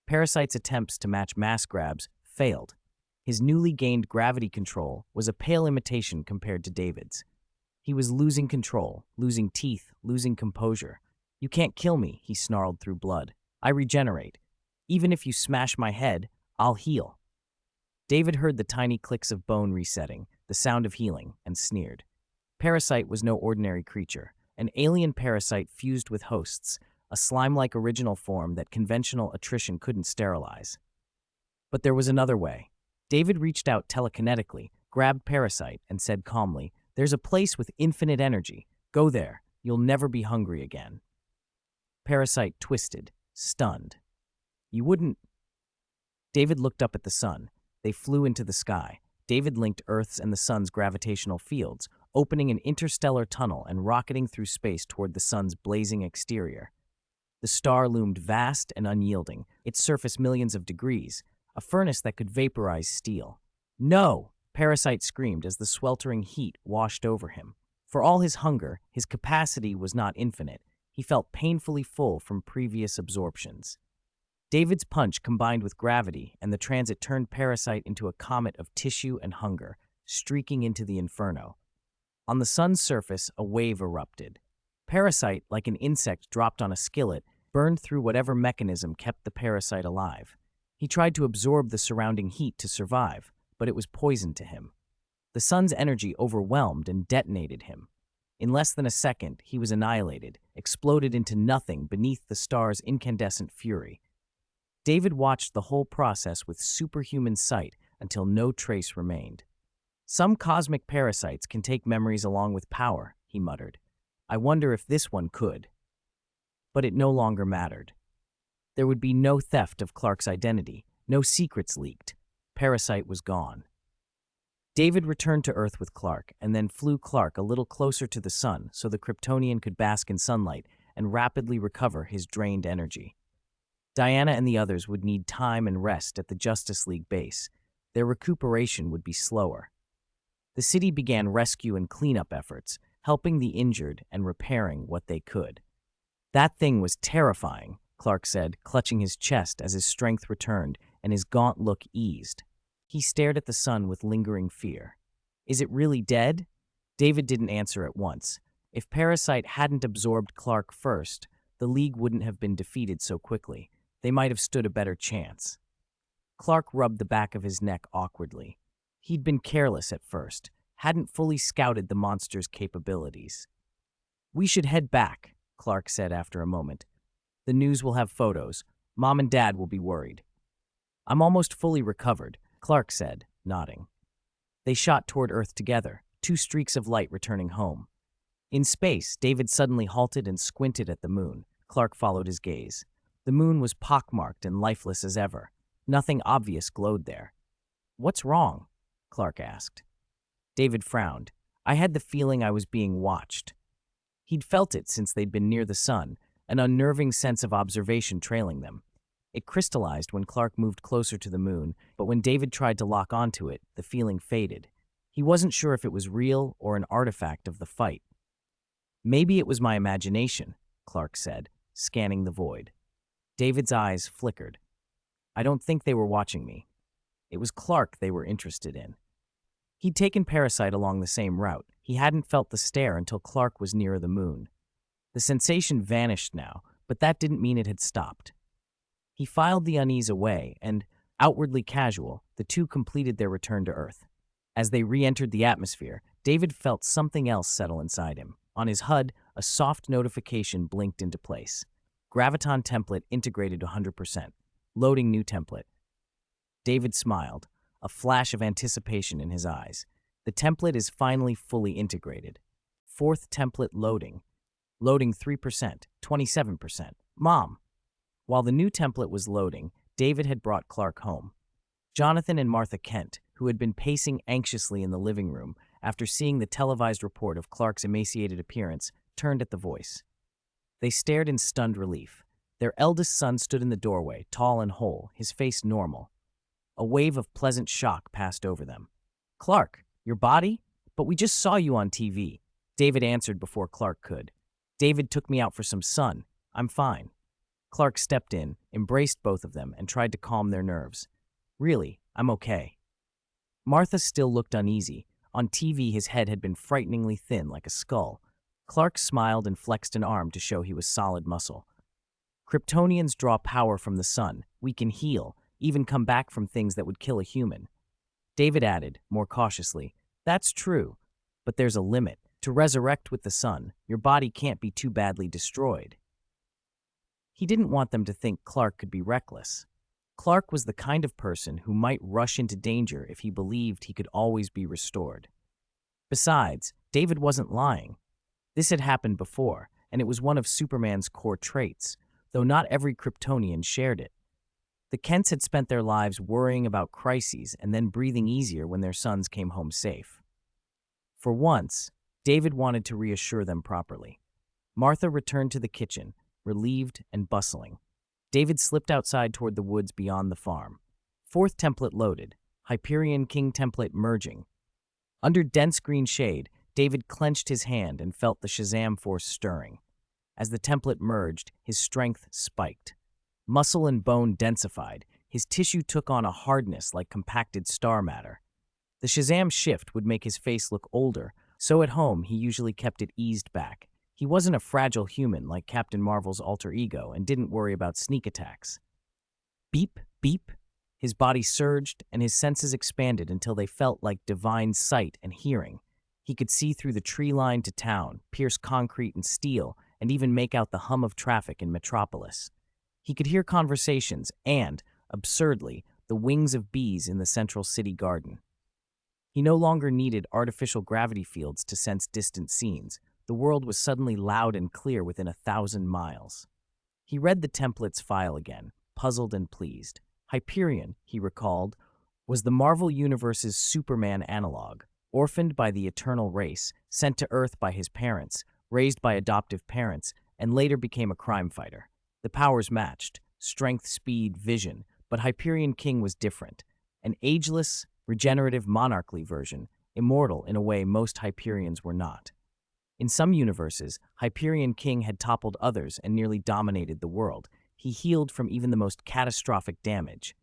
Parasite's attempts to match mass grabs failed. His newly gained gravity control was a pale imitation compared to David's. He was losing control, losing teeth, losing composure. "You can't kill me," he snarled through blood. "I regenerate. Even if you smash my head, I'll heal." David heard the tiny clicks of bone resetting, the sound of healing, and sneered. Parasite was no ordinary creature, an alien parasite fused with hosts, a slime-like original form that conventional attrition couldn't sterilize. But there was another way. David reached out telekinetically, grabbed Parasite, and said calmly, "There's a place with infinite energy. Go there. You'll never be hungry again." Parasite twisted, stunned. "You wouldn't—" David looked up at the sun. They flew into the sky. David linked Earth's and the sun's gravitational fields, opening an interstellar tunnel and rocketing through space toward the sun's blazing exterior. The star loomed vast and unyielding, its surface millions of degrees, a furnace that could vaporize steel. "No!" Parasite screamed as the sweltering heat washed over him. For all his hunger, his capacity was not infinite. He felt painfully full from previous absorptions. David's punch combined with gravity, and the transit turned Parasite into a comet of tissue and hunger, streaking into the inferno. On the sun's surface, a wave erupted. Parasite, like an insect dropped on a skillet, burned through whatever mechanism kept the parasite alive. He tried to absorb the surrounding heat to survive, but it was poison to him. The sun's energy overwhelmed and detonated him. In less than a second, he was annihilated, exploded into nothing beneath the star's incandescent fury. David watched the whole process with superhuman sight until no trace remained. "Some cosmic parasites can take memories along with power," he muttered. "I wonder if this one could." But it no longer mattered. There would be no theft of Clark's identity, no secrets leaked. Parasite was gone. David returned to Earth with Clark, and then flew Clark a little closer to the sun so the Kryptonian could bask in sunlight and rapidly recover his drained energy. Diana and the others would need time and rest at the Justice League base. Their recuperation would be slower. The city began rescue and cleanup efforts, helping the injured and repairing what they could. "That thing was terrifying," Clark said, clutching his chest as his strength returned and his gaunt look eased. He stared at the sun with lingering fear. "Is it really dead?" David didn't answer at once. If Parasite hadn't absorbed Clark first, the League wouldn't have been defeated so quickly. They might have stood a better chance. Clark rubbed the back of his neck awkwardly. He'd been careless at first, hadn't fully scouted the monster's capabilities. "We should head back," Clark said after a moment. "The news will have photos. Mom and Dad will be worried." "I'm almost fully recovered," Clark said, nodding. They shot toward Earth together, two streaks of light returning home. In space, David suddenly halted and squinted at the moon. Clark followed his gaze. The moon was pockmarked and lifeless as ever. Nothing obvious glowed there. "What's wrong?" Clark asked. David frowned. "I had the feeling I was being watched." He'd felt it since they'd been near the sun, an unnerving sense of observation trailing them. It crystallized when Clark moved closer to the moon, but when David tried to lock onto it, the feeling faded. He wasn't sure if it was real or an artifact of the fight. "Maybe it was my imagination," Clark said, scanning the void. David's eyes flickered. "I don't think they were watching me." It was Clark they were interested in. He'd taken Parasite along the same route. He hadn't felt the stare until Clark was nearer the moon. The sensation vanished now, but that didn't mean it had stopped. He filed the unease away, and, outwardly casual, the two completed their return to Earth. As they re-entered the atmosphere, David felt something else settle inside him. On his HUD, a soft notification blinked into place. Graviton template integrated to 100%. Loading new template. David smiled, a flash of anticipation in his eyes. The template is finally fully integrated. Fourth template loading. Loading 3%, 27%. "Mom." While the new template was loading, David had brought Clark home. Jonathan and Martha Kent, who had been pacing anxiously in the living room after seeing the televised report of Clark's emaciated appearance, turned at the voice. They stared in stunned relief. Their eldest son stood in the doorway, tall and whole, his face normal. A wave of pleasant shock passed over them. "Clark, your body?" But we just saw you on TV. David answered before Clark could. David took me out for some sun. I'm fine. Clark stepped in, embraced both of them, and tried to calm their nerves. Really, I'm okay. Martha still looked uneasy. On TV, his head had been frighteningly thin, like a skull. Clark smiled and flexed an arm to show he was solid muscle. Kryptonians draw power from the sun. We can heal, even come back from things that would kill a human. David added, more cautiously, that's true, but there's a limit. To resurrect with the sun, your body can't be too badly destroyed. He didn't want them to think Clark could be reckless. Clark was the kind of person who might rush into danger if he believed he could always be restored. Besides, David wasn't lying. This had happened before, and it was one of Superman's core traits, though not every Kryptonian shared it. The Kents had spent their lives worrying about crises and then breathing easier when their sons came home safe. For once, David wanted to reassure them properly. Martha returned to the kitchen, relieved and bustling. David slipped outside toward the woods beyond the farm. Fourth template loaded, Hyperion King template merging. Under dense green shade, David clenched his hand and felt the Shazam force stirring. As the template merged, his strength spiked. Muscle and bone densified. His tissue took on a hardness like compacted star matter. The Shazam shift would make his face look older, so at home he usually kept it eased back. He wasn't a fragile human like Captain Marvel's alter ego and didn't worry about sneak attacks. Beep, beep. His body surged and his senses expanded until they felt like divine sight and hearing. He could see through the tree line to town, pierce concrete and steel, and even make out the hum of traffic in Metropolis. He could hear conversations and, absurdly, the wings of bees in the central city garden. He no longer needed artificial gravity fields to sense distant scenes. The world was suddenly loud and clear within 1,000 miles. He read the template's file again, puzzled and pleased. Hyperion, he recalled, was the Marvel Universe's Superman analog, orphaned by the Eternal Race, sent to Earth by his parents, raised by adoptive parents, and later became a crime fighter. The powers matched, strength, speed, vision, but Hyperion King was different. An ageless, regenerative monarchly version, immortal in a way most Hyperions were not. In some universes, Hyperion King had toppled others and nearly dominated the world. He healed from even the most catastrophic damage.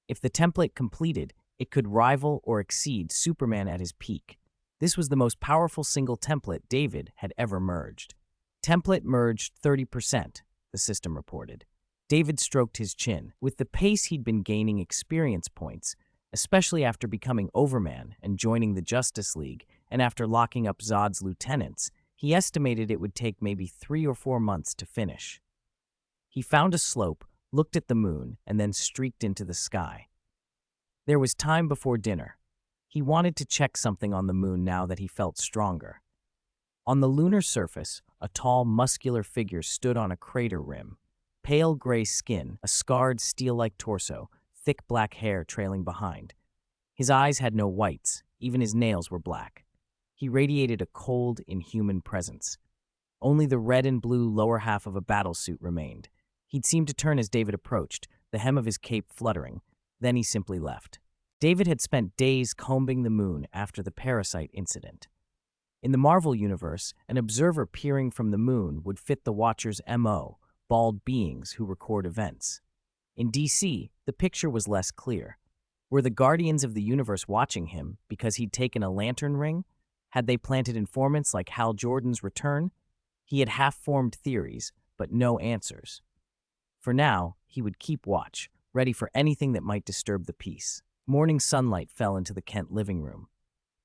If the template completed, it could rival or exceed Superman at his peak. This was the most powerful single template David had ever merged. Template merged 30%, the system reported. David stroked his chin. With the pace he'd been gaining experience points, especially after becoming Overman and joining the Justice League, and after locking up Zod's lieutenants, he estimated it would take maybe 3 or 4 months to finish. He found a slope, looked at the moon, and then streaked into the sky. There was time before dinner. He wanted to check something on the moon now that he felt stronger. On the lunar surface, a tall, muscular figure stood on a crater rim. Pale gray skin, a scarred, steel-like torso, thick black hair trailing behind. His eyes had no whites, even his nails were black. He radiated a cold, inhuman presence. Only the red and blue lower half of a battlesuit remained. He'd seemed to turn as David approached, the hem of his cape fluttering. Then he simply left. David had spent days combing the moon after the parasite incident. In the Marvel universe, an observer peering from the moon would fit the Watcher's MO, bald beings who record events. In DC, the picture was less clear. Were the Guardians of the Universe watching him because he'd taken a lantern ring? Had they planted informants like Hal Jordan's return? He had half-formed theories, but no answers. For now, he would keep watch, ready for anything that might disturb the peace. Morning sunlight fell into the Kent living room.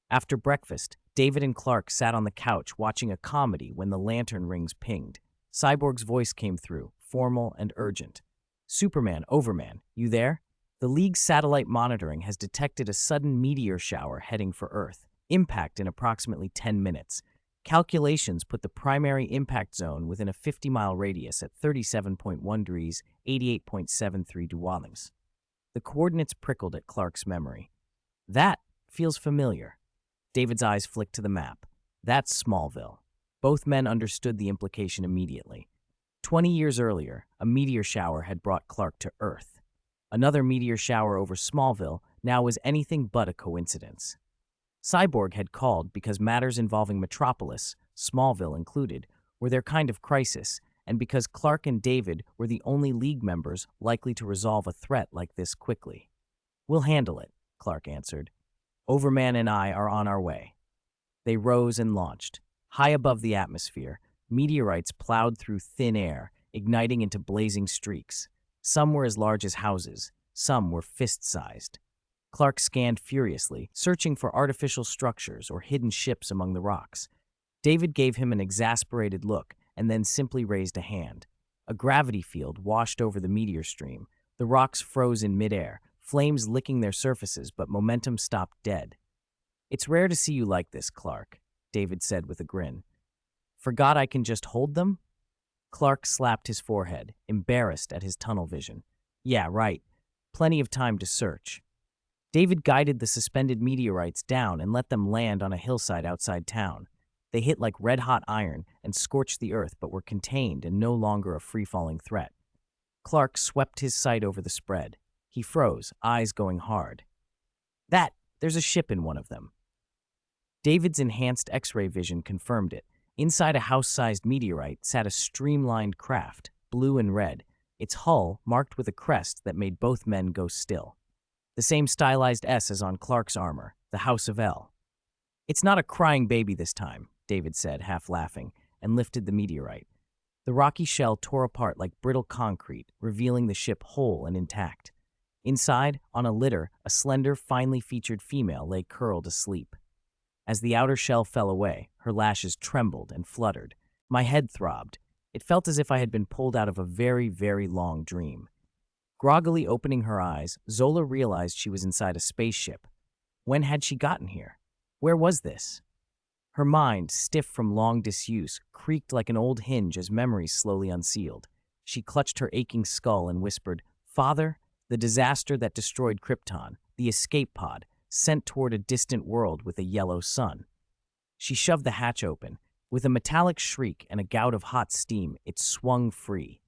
After breakfast, David and Clark sat on the couch watching a comedy when the lantern rings pinged. Cyborg's voice came through, formal and urgent. Superman, Overman, you there? The League's satellite monitoring has detected a sudden meteor shower heading for Earth. Impact in approximately 10 minutes. Calculations put the primary impact zone within a 50-mile radius at 37.1 degrees, 88.73 duwalings. The coordinates prickled at Clark's memory. That feels familiar. David's eyes flicked to the map. That's Smallville. Both men understood the implication immediately. 20 years earlier, a meteor shower had brought Clark to Earth. Another meteor shower over Smallville now was anything but a coincidence. Cyborg had called because matters involving Metropolis, Smallville included, were their kind of crisis, and because Clark and David were the only League members likely to resolve a threat like this quickly. "We'll handle it," Clark answered. "Overman and I are on our way." They rose and launched. High above the atmosphere, meteorites plowed through thin air, igniting into blazing streaks. Some were as large as houses, some were fist-sized. Clark scanned furiously, searching for artificial structures or hidden ships among the rocks. David gave him an exasperated look and then simply raised a hand. A gravity field washed over the meteor stream. The rocks froze in midair, flames licking their surfaces, but momentum stopped dead. "It's rare to see you like this, Clark," David said with a grin. "Forgot I can just hold them?" Clark slapped his forehead, embarrassed at his tunnel vision. "Yeah, right. Plenty of time to search." David guided the suspended meteorites down and let them land on a hillside outside town. They hit like red-hot iron and scorched the earth, but were contained and no longer a free-falling threat. Clark swept his sight over the spread. He froze, eyes going hard. There's a ship in one of them." David's enhanced X-ray vision confirmed it. Inside a house-sized meteorite sat a streamlined craft, blue and red, its hull marked with a crest that made both men go still. The same stylized S as on Clark's armor, the House of L. "It's not a crying baby this time," David said, half laughing, and lifted the meteorite. The rocky shell tore apart like brittle concrete, revealing the ship whole and intact. Inside, on a litter, a slender, finely featured female lay curled asleep. As the outer shell fell away, her lashes trembled and fluttered. My head throbbed. It felt as if I had been pulled out of a very, very long dream. Groggily opening her eyes, Zola realized she was inside a spaceship. When had she gotten here? Where was this? Her mind, stiff from long disuse, creaked like an old hinge as memories slowly unsealed. She clutched her aching skull and whispered, "Father, the disaster that destroyed Krypton, the escape pod, sent toward a distant world with a yellow sun." She shoved the hatch open. With a metallic shriek and a gout of hot steam, it swung free.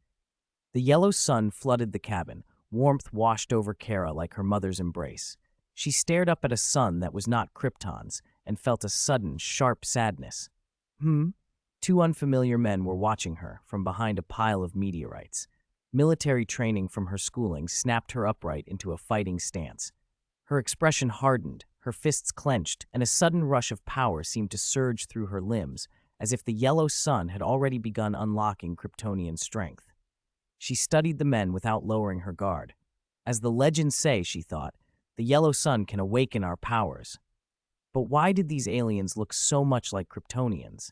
The yellow sun flooded the cabin. Warmth washed over Kara like her mother's embrace. She stared up at a sun that was not Krypton's and felt a sudden, sharp sadness. Two unfamiliar men were watching her from behind a pile of meteorites. Military training from her schooling snapped her upright into a fighting stance. Her expression hardened, her fists clenched, and a sudden rush of power seemed to surge through her limbs, as if the yellow sun had already begun unlocking Kryptonian strength. She studied the men without lowering her guard. As the legends say, she thought, the yellow sun can awaken our powers. But why did these aliens look so much like Kryptonians?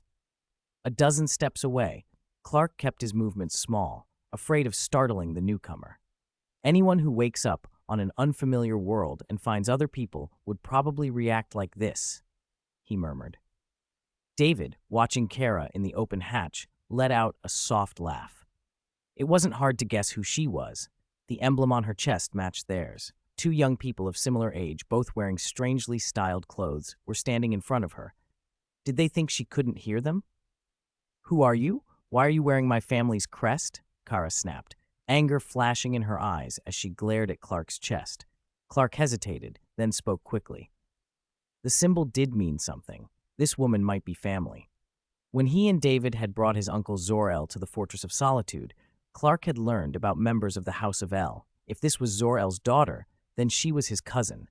A dozen steps away, Clark kept his movements small, afraid of startling the newcomer. Anyone who wakes up on an unfamiliar world and finds other people would probably react like this, he murmured. David, watching Kara in the open hatch, let out a soft laugh. It wasn't hard to guess who she was. The emblem on her chest matched theirs. Two young people of similar age, both wearing strangely styled clothes, were standing in front of her. Did they think she couldn't hear them? "Who are you? Why are you wearing my family's crest?" Kara snapped, anger flashing in her eyes as she glared at Clark's chest. Clark hesitated, then spoke quickly. The symbol did mean something. This woman might be family. When he and David had brought his uncle Zor-El to the Fortress of Solitude, Clark had learned about members of the House of El. If this was Zor-El's daughter, then she was his cousin.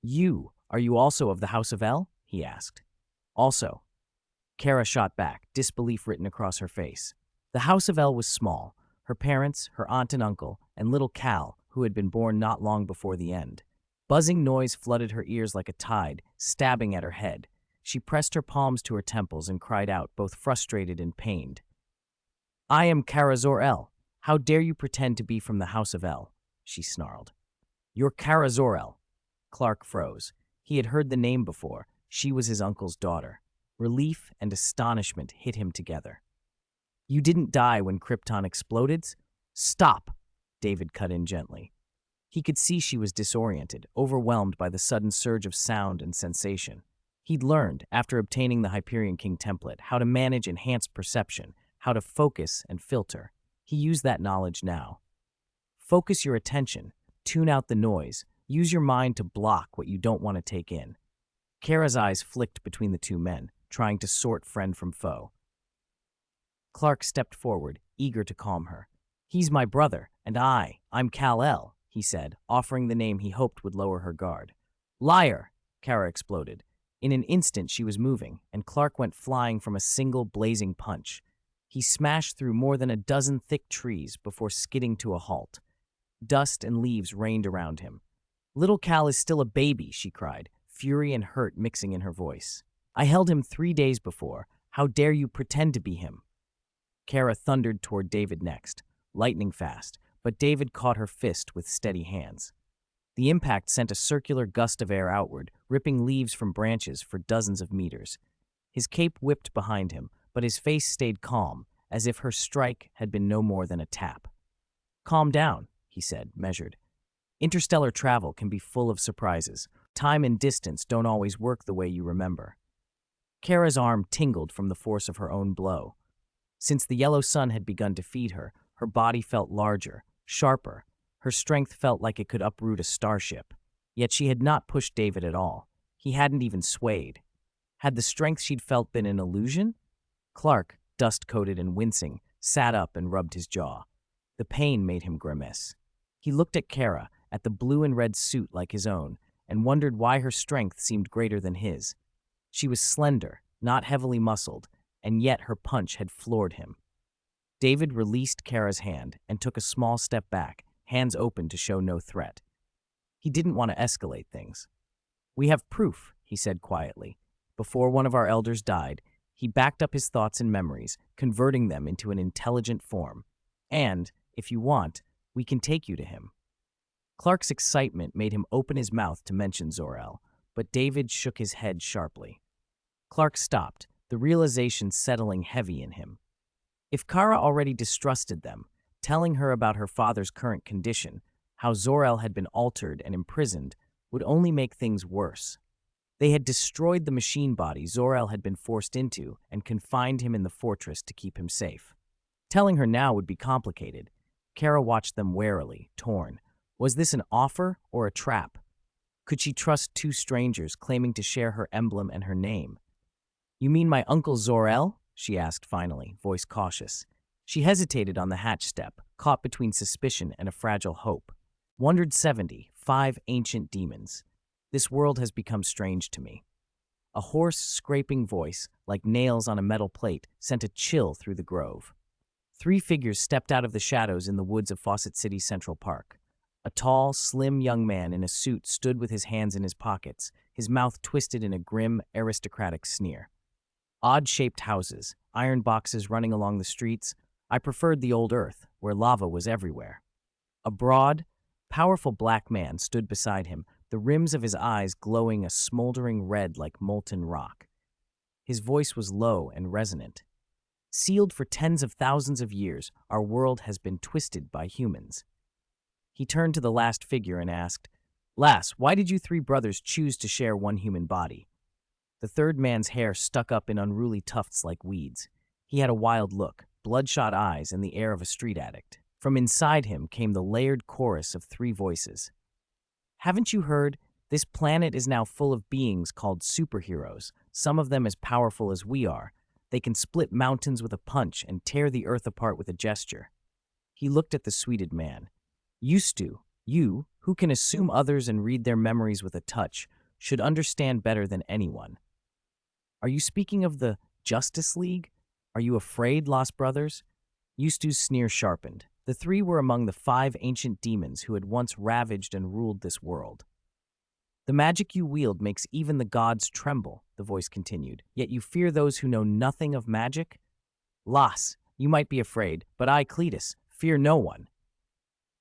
Are you also of the House of El?" he asked. "Also." Kara shot back, disbelief written across her face. The House of El was small. Her parents, her aunt and uncle, and little Cal, who had been born not long before the end. Buzzing noise flooded her ears like a tide, stabbing at her head. She pressed her palms to her temples and cried out, both frustrated and pained. "I am Kara Zor-El. How dare you pretend to be from the House of El?" she snarled. "You're Kara Zor-El." Clark froze. He had heard the name before. She was his uncle's daughter. Relief and astonishment hit him together. "You didn't die when Krypton exploded?" "Stop!" David cut in gently. He could see she was disoriented, overwhelmed by the sudden surge of sound and sensation. He'd learned, after obtaining the Hyperion King template, how to manage enhanced perception, how to focus and filter. He used that knowledge now. Focus your attention, tune out the noise, use your mind to block what you don't want to take in. Kara's eyes flicked between the two men, trying to sort friend from foe. Clark stepped forward, eager to calm her. "He's my brother, and I'm Kal-El," he said, offering the name he hoped would lower her guard. "Liar!" Kara exploded. In an instant she was moving, and Clark went flying from a single blazing punch. He smashed through more than a dozen thick trees before skidding to a halt. Dust and leaves rained around him. "Little Cal is still a baby," she cried, fury and hurt mixing in her voice. "I held him 3 days before. How dare you pretend to be him?" Kara thundered toward David next, lightning fast, but David caught her fist with steady hands. The impact sent a circular gust of air outward, ripping leaves from branches for dozens of meters. His cape whipped behind him, but his face stayed calm, as if her strike had been no more than a tap. "Calm down," he said, measured. "Interstellar travel can be full of surprises. Time and distance don't always work the way you remember." Kara's arm tingled from the force of her own blow. Since the yellow sun had begun to feed her, her body felt larger, sharper. Her strength felt like it could uproot a starship. Yet she had not pushed David at all. He hadn't even swayed. Had the strength she'd felt been an illusion? Clark, dust-coated and wincing, sat up and rubbed his jaw. The pain made him grimace. He looked at Kara, at the blue and red suit like his own, and wondered why her strength seemed greater than his. She was slender, not heavily muscled, and yet her punch had floored him. David released Kara's hand and took a small step back, hands open to show no threat. He didn't want to escalate things. "We have proof," he said quietly. Before one of our elders died, he backed up his thoughts and memories, converting them into an intelligent form. And, if you want, we can take you to him. Clark's excitement made him open his mouth to mention Zor-El, but David shook his head sharply. Clark stopped, the realization settling heavy in him. If Kara already distrusted them, telling her about her father's current condition, how Zor-El had been altered and imprisoned, would only make things worse. They had destroyed the machine body Zor-El had been forced into and confined him in the fortress to keep him safe. Telling her now would be complicated. Kara watched them warily, torn. Was this an offer or a trap? Could she trust two strangers claiming to share her emblem and her name? "You mean my uncle Zor-El?" she asked finally, voice cautious. She hesitated on the hatch step, caught between suspicion and a fragile hope. Wondered 5 ancient demons. This world has become strange to me. A hoarse, scraping voice, like nails on a metal plate, sent a chill through the grove. 3 figures stepped out of the shadows in the woods of Fawcett City's Central Park. A tall, slim young man in a suit stood with his hands in his pockets, his mouth twisted in a grim, aristocratic sneer. Odd-shaped houses, iron boxes running along the streets. I preferred the old Earth, where lava was everywhere. A broad, powerful black man stood beside him, the rims of his eyes glowing a smoldering red like molten rock. His voice was low and resonant. "Sealed for tens of thousands of years, our world has been twisted by humans." He turned to the last figure and asked, "Lass, why did you 3 brothers choose to share one human body?" The third man's hair stuck up in unruly tufts like weeds. He had a wild look, bloodshot eyes, and the air of a street addict. From inside him came the layered chorus of 3 voices. "Haven't you heard? This planet is now full of beings called superheroes, some of them as powerful as we are. They can split mountains with a punch and tear the earth apart with a gesture." He looked at the sweeted man. "Used to, you, who can assume others and read their memories with a touch, should understand better than anyone." "Are you speaking of the Justice League? Are you afraid, lost brothers?" Yustu's sneer sharpened. The 3 were among the 5 ancient demons who had once ravaged and ruled this world. "The magic you wield makes even the gods tremble," the voice continued, "yet you fear those who know nothing of magic? Las, you might be afraid, but I, Cletus, fear no one."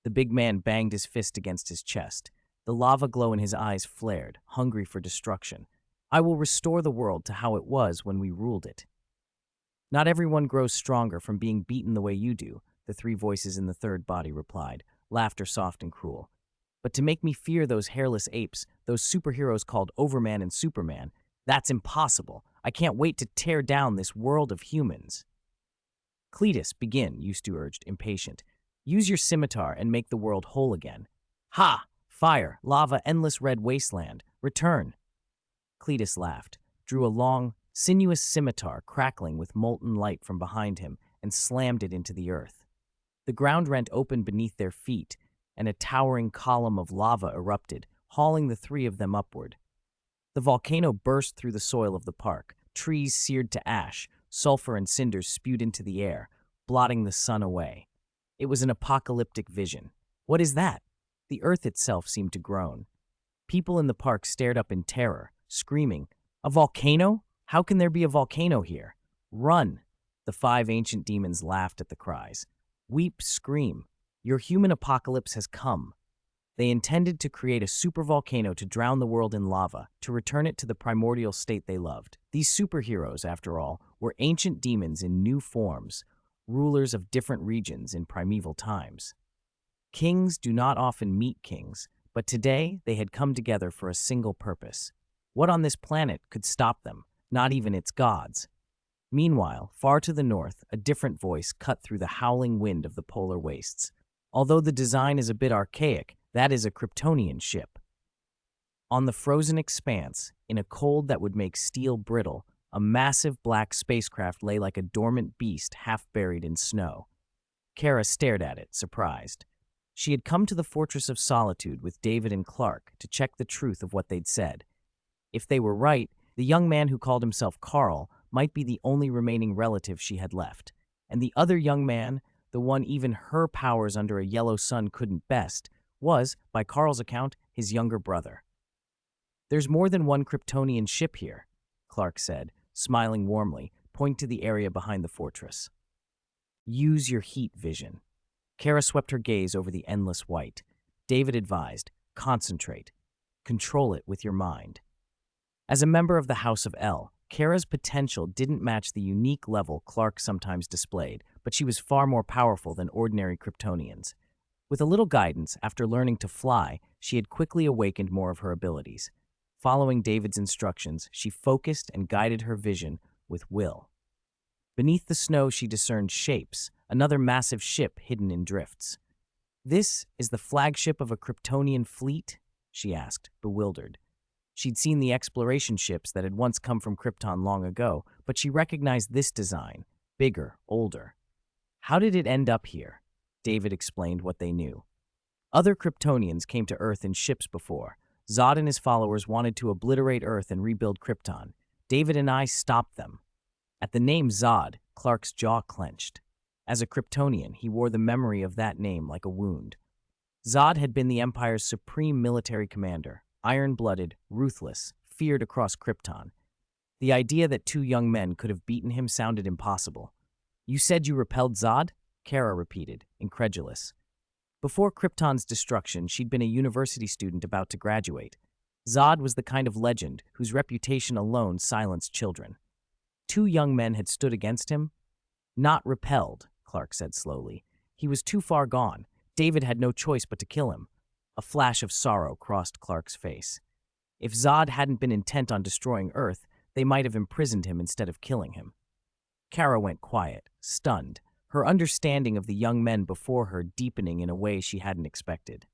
The big man banged his fist against his chest. The lava glow in his eyes flared, hungry for destruction. "I will restore the world to how it was when we ruled it." "Not everyone grows stronger from being beaten the way you do," the 3 voices in the third body replied, laughter soft and cruel. "But to make me fear those hairless apes, those superheroes called Overman and Superman, that's impossible. I can't wait to tear down this world of humans." "Cletus, begin," Yustu urged, impatient. "Use your scimitar and make the world whole again." "Ha! Fire, lava, endless red wasteland. Return." Cletus laughed, drew a long, sinuous scimitar crackling with molten light from behind him, and slammed it into the earth. The ground rent open beneath their feet, and a towering column of lava erupted, hauling the three of them upward. The volcano burst through the soil of the park, trees seared to ash, sulfur and cinders spewed into the air, blotting the sun away. It was an apocalyptic vision. What is that? The earth itself seemed to groan. People in the park stared up in terror, screaming, "A volcano? How can there be a volcano here? Run!" The five ancient demons laughed at the cries. "Weep, scream. Your human apocalypse has come." They intended to create a supervolcano to drown the world in lava, to return it to the primordial state they loved. These superheroes, after all, were ancient demons in new forms, rulers of different regions in primeval times. Kings do not often meet kings, but today they had come together for a single purpose. What on this planet could stop them? Not even its gods. Meanwhile, far to the north, a different voice cut through the howling wind of the polar wastes. Although the design is a bit archaic, that is a Kryptonian ship. On the frozen expanse, in a cold that would make steel brittle, a massive black spacecraft lay like a dormant beast half buried in snow. Kara stared at it, surprised. She had come to the Fortress of Solitude with David and Clark to check the truth of what they'd said. If they were right, the young man who called himself Carl might be the only remaining relative she had left. And the other young man, the one even her powers under a yellow sun couldn't best, was, by Carl's account, his younger brother. "There's more than one Kryptonian ship here," Clark said, smiling warmly, pointing to the area behind the fortress. "Use your heat vision." Kara swept her gaze over the endless white. David advised, "Concentrate. Control it with your mind." As a member of the House of El, Kara's potential didn't match the unique level Clark sometimes displayed, but she was far more powerful than ordinary Kryptonians. With a little guidance, after learning to fly, she had quickly awakened more of her abilities. Following David's instructions, she focused and guided her vision with will. Beneath the snow, she discerned shapes, another massive ship hidden in drifts. "This is the flagship of a Kryptonian fleet?" she asked, bewildered. She'd seen the exploration ships that had once come from Krypton long ago, but she recognized this design, bigger, older. "How did it end up here?" David explained what they knew. Other Kryptonians came to Earth in ships before. Zod and his followers wanted to obliterate Earth and rebuild Krypton. David and I stopped them. At the name Zod, Clark's jaw clenched. As a Kryptonian, he wore the memory of that name like a wound. Zod had been the Empire's supreme military commander, iron-blooded, ruthless, feared across Krypton. The idea that two young men could have beaten him sounded impossible. "You said you repelled Zod?" Kara repeated, incredulous. Before Krypton's destruction, she'd been a university student about to graduate. Zod was the kind of legend whose reputation alone silenced children. Two young men had stood against him? "Not repelled," Clark said slowly. "He was too far gone. David had no choice but to kill him." A flash of sorrow crossed Clark's face. If Zod hadn't been intent on destroying Earth, they might have imprisoned him instead of killing him. Kara went quiet, stunned, her understanding of the young men before her deepening in a way she hadn't expected.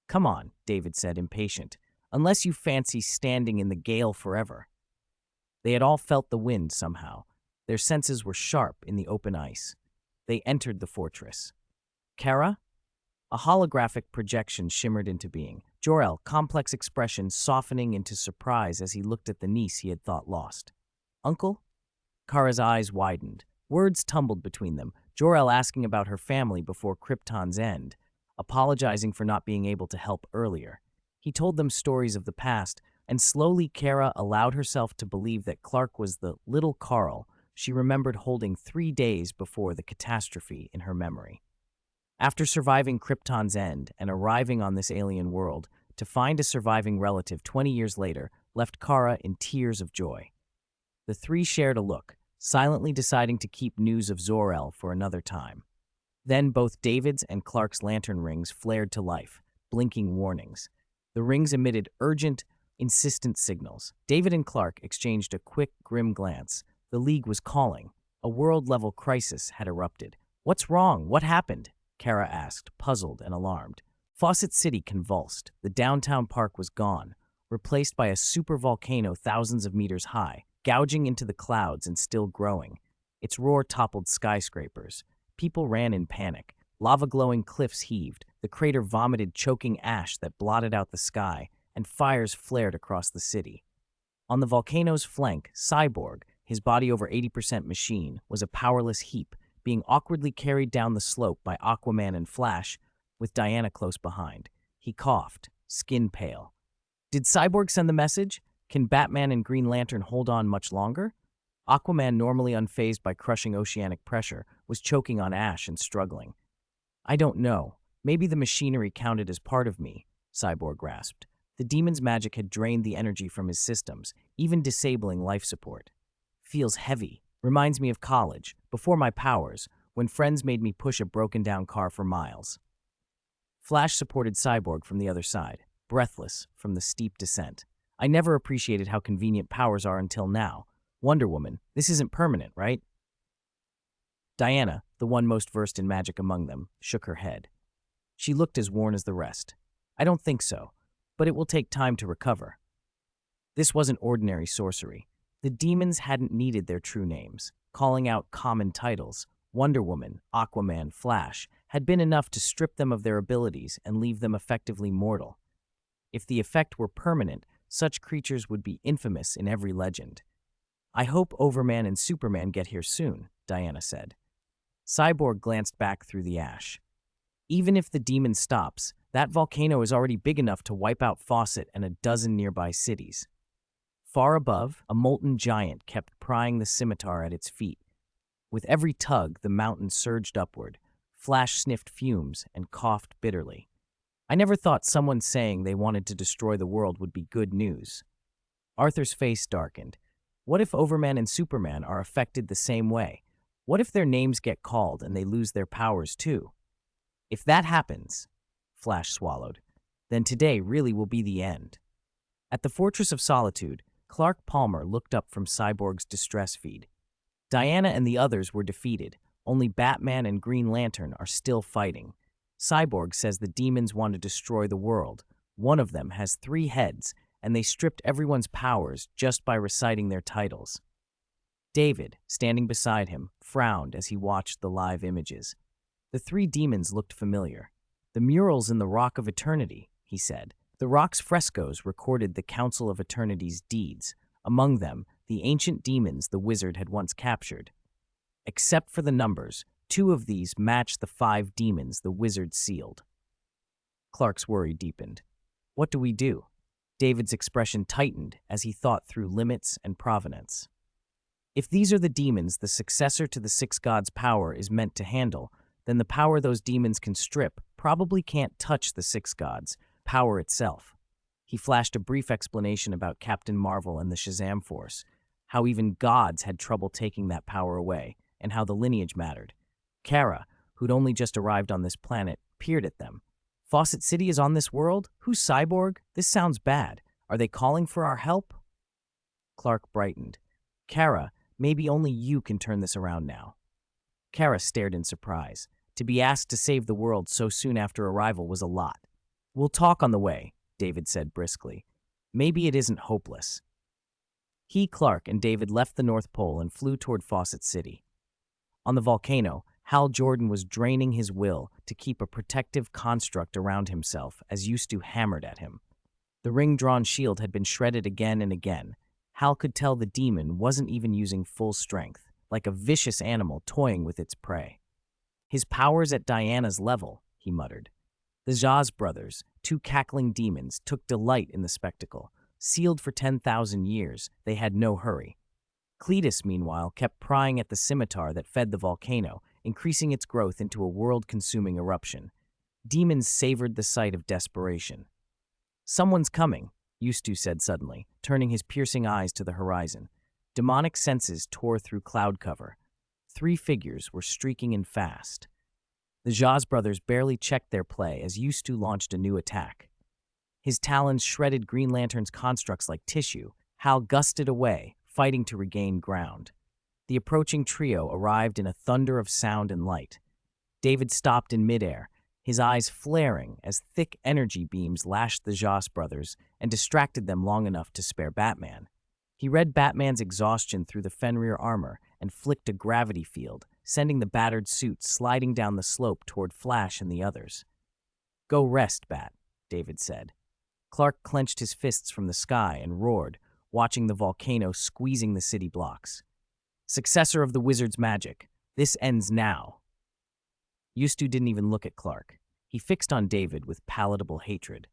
"Come on," David said, impatient, "unless you fancy standing in the gale forever." They had all felt the wind somehow. Their senses were sharp in the open ice. They entered the fortress. "Kara?" A holographic projection shimmered into being. Jor-El, complex expression softening into surprise as he looked at the niece he had thought lost. "Uncle?" Kara's eyes widened. Words tumbled between them, Jor-El asking about her family before Krypton's end, apologizing for not being able to help earlier. He told them stories of the past, and slowly Kara allowed herself to believe that Clark was the little Carl she remembered holding 3 days before the catastrophe in her memory. After surviving Krypton's end and arriving on this alien world, to find a surviving relative 20 years later left Kara in tears of joy. The three shared a look, silently deciding to keep news of Zor-El for another time. Then both David's and Clark's lantern rings flared to life, blinking warnings. The rings emitted urgent, insistent signals. David and Clark exchanged a quick, grim glance. The League was calling. A world-level crisis had erupted. "What's wrong? What happened?" Kara asked, puzzled and alarmed. Fawcett City convulsed. The downtown park was gone. replaced by a supervolcano thousands of meters high, gouging into the clouds and still growing. Its roar toppled skyscrapers. People ran in panic. Lava-glowing cliffs heaved, the crater vomited choking ash that blotted out the sky, and fires flared across the city. On the volcano's flank, Cyborg, his body over 80% machine, was a powerless heap, being awkwardly carried down the slope by Aquaman and Flash, with Diana close behind. He coughed, skin pale. Did Cyborg send the message? Can Batman and Green Lantern hold on much longer? Aquaman, normally unfazed by crushing oceanic pressure, was choking on ash and struggling. I don't know. Maybe the machinery counted as part of me, Cyborg rasped. The demon's magic had drained the energy from his systems, even disabling life support. Feels heavy. Reminds me of college, before my powers, when friends made me push a broken-down car for miles. Flash supported Cyborg from the other side, breathless from the steep descent. I never appreciated how convenient powers are until now. Wonder Woman, this isn't permanent, right? Diana, the one most versed in magic among them, shook her head. She looked as worn as the rest. I don't think so, but it will take time to recover. This wasn't ordinary sorcery. The demons hadn't needed their true names. Calling out common titles, Wonder Woman, Aquaman, Flash, had been enough to strip them of their abilities and leave them effectively mortal. If the effect were permanent, such creatures would be infamous in every legend. I hope Overman and Superman get here soon, Diana said. Cyborg glanced back through the ash. Even if the demon stops, that volcano is already big enough to wipe out Fawcett and a dozen nearby cities. Far above, a molten giant kept prying the scimitar at its feet. With every tug, the mountain surged upward. Flash sniffed fumes and coughed bitterly. I never thought someone saying they wanted to destroy the world would be good news. Arthur's face darkened. What if Overman and Superman are affected the same way? What if their names get called and they lose their powers too? If that happens, Flash swallowed, then today really will be the end. At the Fortress of Solitude, Clark Palmer looked up from Cyborg's distress feed. Diana and the others were defeated. Only Batman and Green Lantern are still fighting. Cyborg says the demons want to destroy the world. One of them has 3 heads, and they stripped everyone's powers just by reciting their titles. David, standing beside him, frowned as he watched the live images. The 3 demons looked familiar. The murals in the Rock of Eternity, he said. The rock's frescoes recorded the Council of Eternity's deeds, among them the ancient demons the wizard had once captured. Except for the numbers, 2 of these matched the 5 demons the wizard sealed. Clark's worry deepened. What do we do? David's expression tightened as he thought through limits and provenance. If these are the demons the successor to the 6 gods' power is meant to handle, then the power those demons can strip probably can't touch the 6 gods' power itself. He flashed a brief explanation about Captain Marvel and the Shazam Force, how even gods had trouble taking that power away, and how the lineage mattered. Kara, who'd only just arrived on this planet, peered at them. Fawcett City is on this world? Who's Cyborg? This sounds bad. Are they calling for our help? Clark brightened. Kara, maybe only you can turn this around now. Kara stared in surprise. To be asked to save the world so soon after arrival was a lot. We'll talk on the way, David said briskly. Maybe it isn't hopeless. He, Clark, and David left the North Pole and flew toward Fawcett City. On the volcano, Hal Jordan was draining his will to keep a protective construct around himself as Ustu hammered at him. The ring-drawn shield had been shredded again and again. Hal could tell the demon wasn't even using full strength, like a vicious animal toying with its prey. His power's at Diana's level, he muttered. The Zaz brothers, 2 cackling demons, took delight in the spectacle. Sealed for 10,000 years, they had no hurry. Cletus, meanwhile, kept prying at the scimitar that fed the volcano, increasing its growth into a world-consuming eruption. Demons savored the sight of desperation. Someone's coming, Ustu said suddenly, turning his piercing eyes to the horizon. Demonic senses tore through cloud cover. 3 figures were streaking in fast. The Zaz brothers barely checked their play as Ustu launched a new attack. His talons shredded Green Lantern's constructs like tissue. Hal gusted away, fighting to regain ground. The approaching trio arrived in a thunder of sound and light. David stopped in midair, his eyes flaring as thick energy beams lashed the Joss brothers and distracted them long enough to spare Batman. He read Batman's exhaustion through the Fenrir armor and flicked a gravity field, sending the battered suit sliding down the slope toward Flash and the others. "Go rest, Bat," David said. Clark clenched his fists from the sky and roared, watching the volcano squeezing the city blocks. "Successor of the wizard's magic, this ends now." Yustu didn't even look at Clark. He fixed on David with palatable hatred.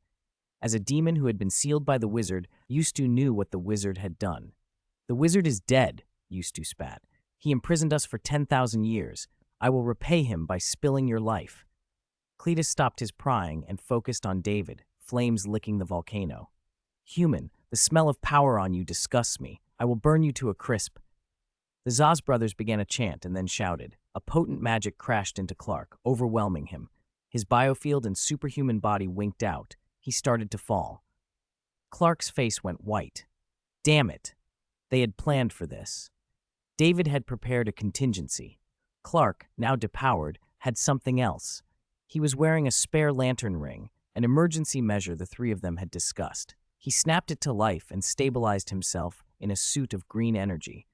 As a demon who had been sealed by the wizard, Yustu knew what the wizard had done. "The wizard is dead," Yustu spat. "He imprisoned us for 10,000 years. I will repay him by spilling your life." Cletus stopped his prying and focused on David, flames licking the volcano. "Human, the smell of power on you disgusts me. I will burn you to a crisp." The Zaz brothers began a chant and then shouted. A potent magic crashed into Clark, overwhelming him. His biofield and superhuman body winked out. He started to fall. Clark's face went white. Damn it. They had planned for this. David had prepared a contingency. Clark, now depowered, had something else. He was wearing a spare lantern ring, an emergency measure the three of them had discussed. He snapped it to life and stabilized himself in a suit of green energy.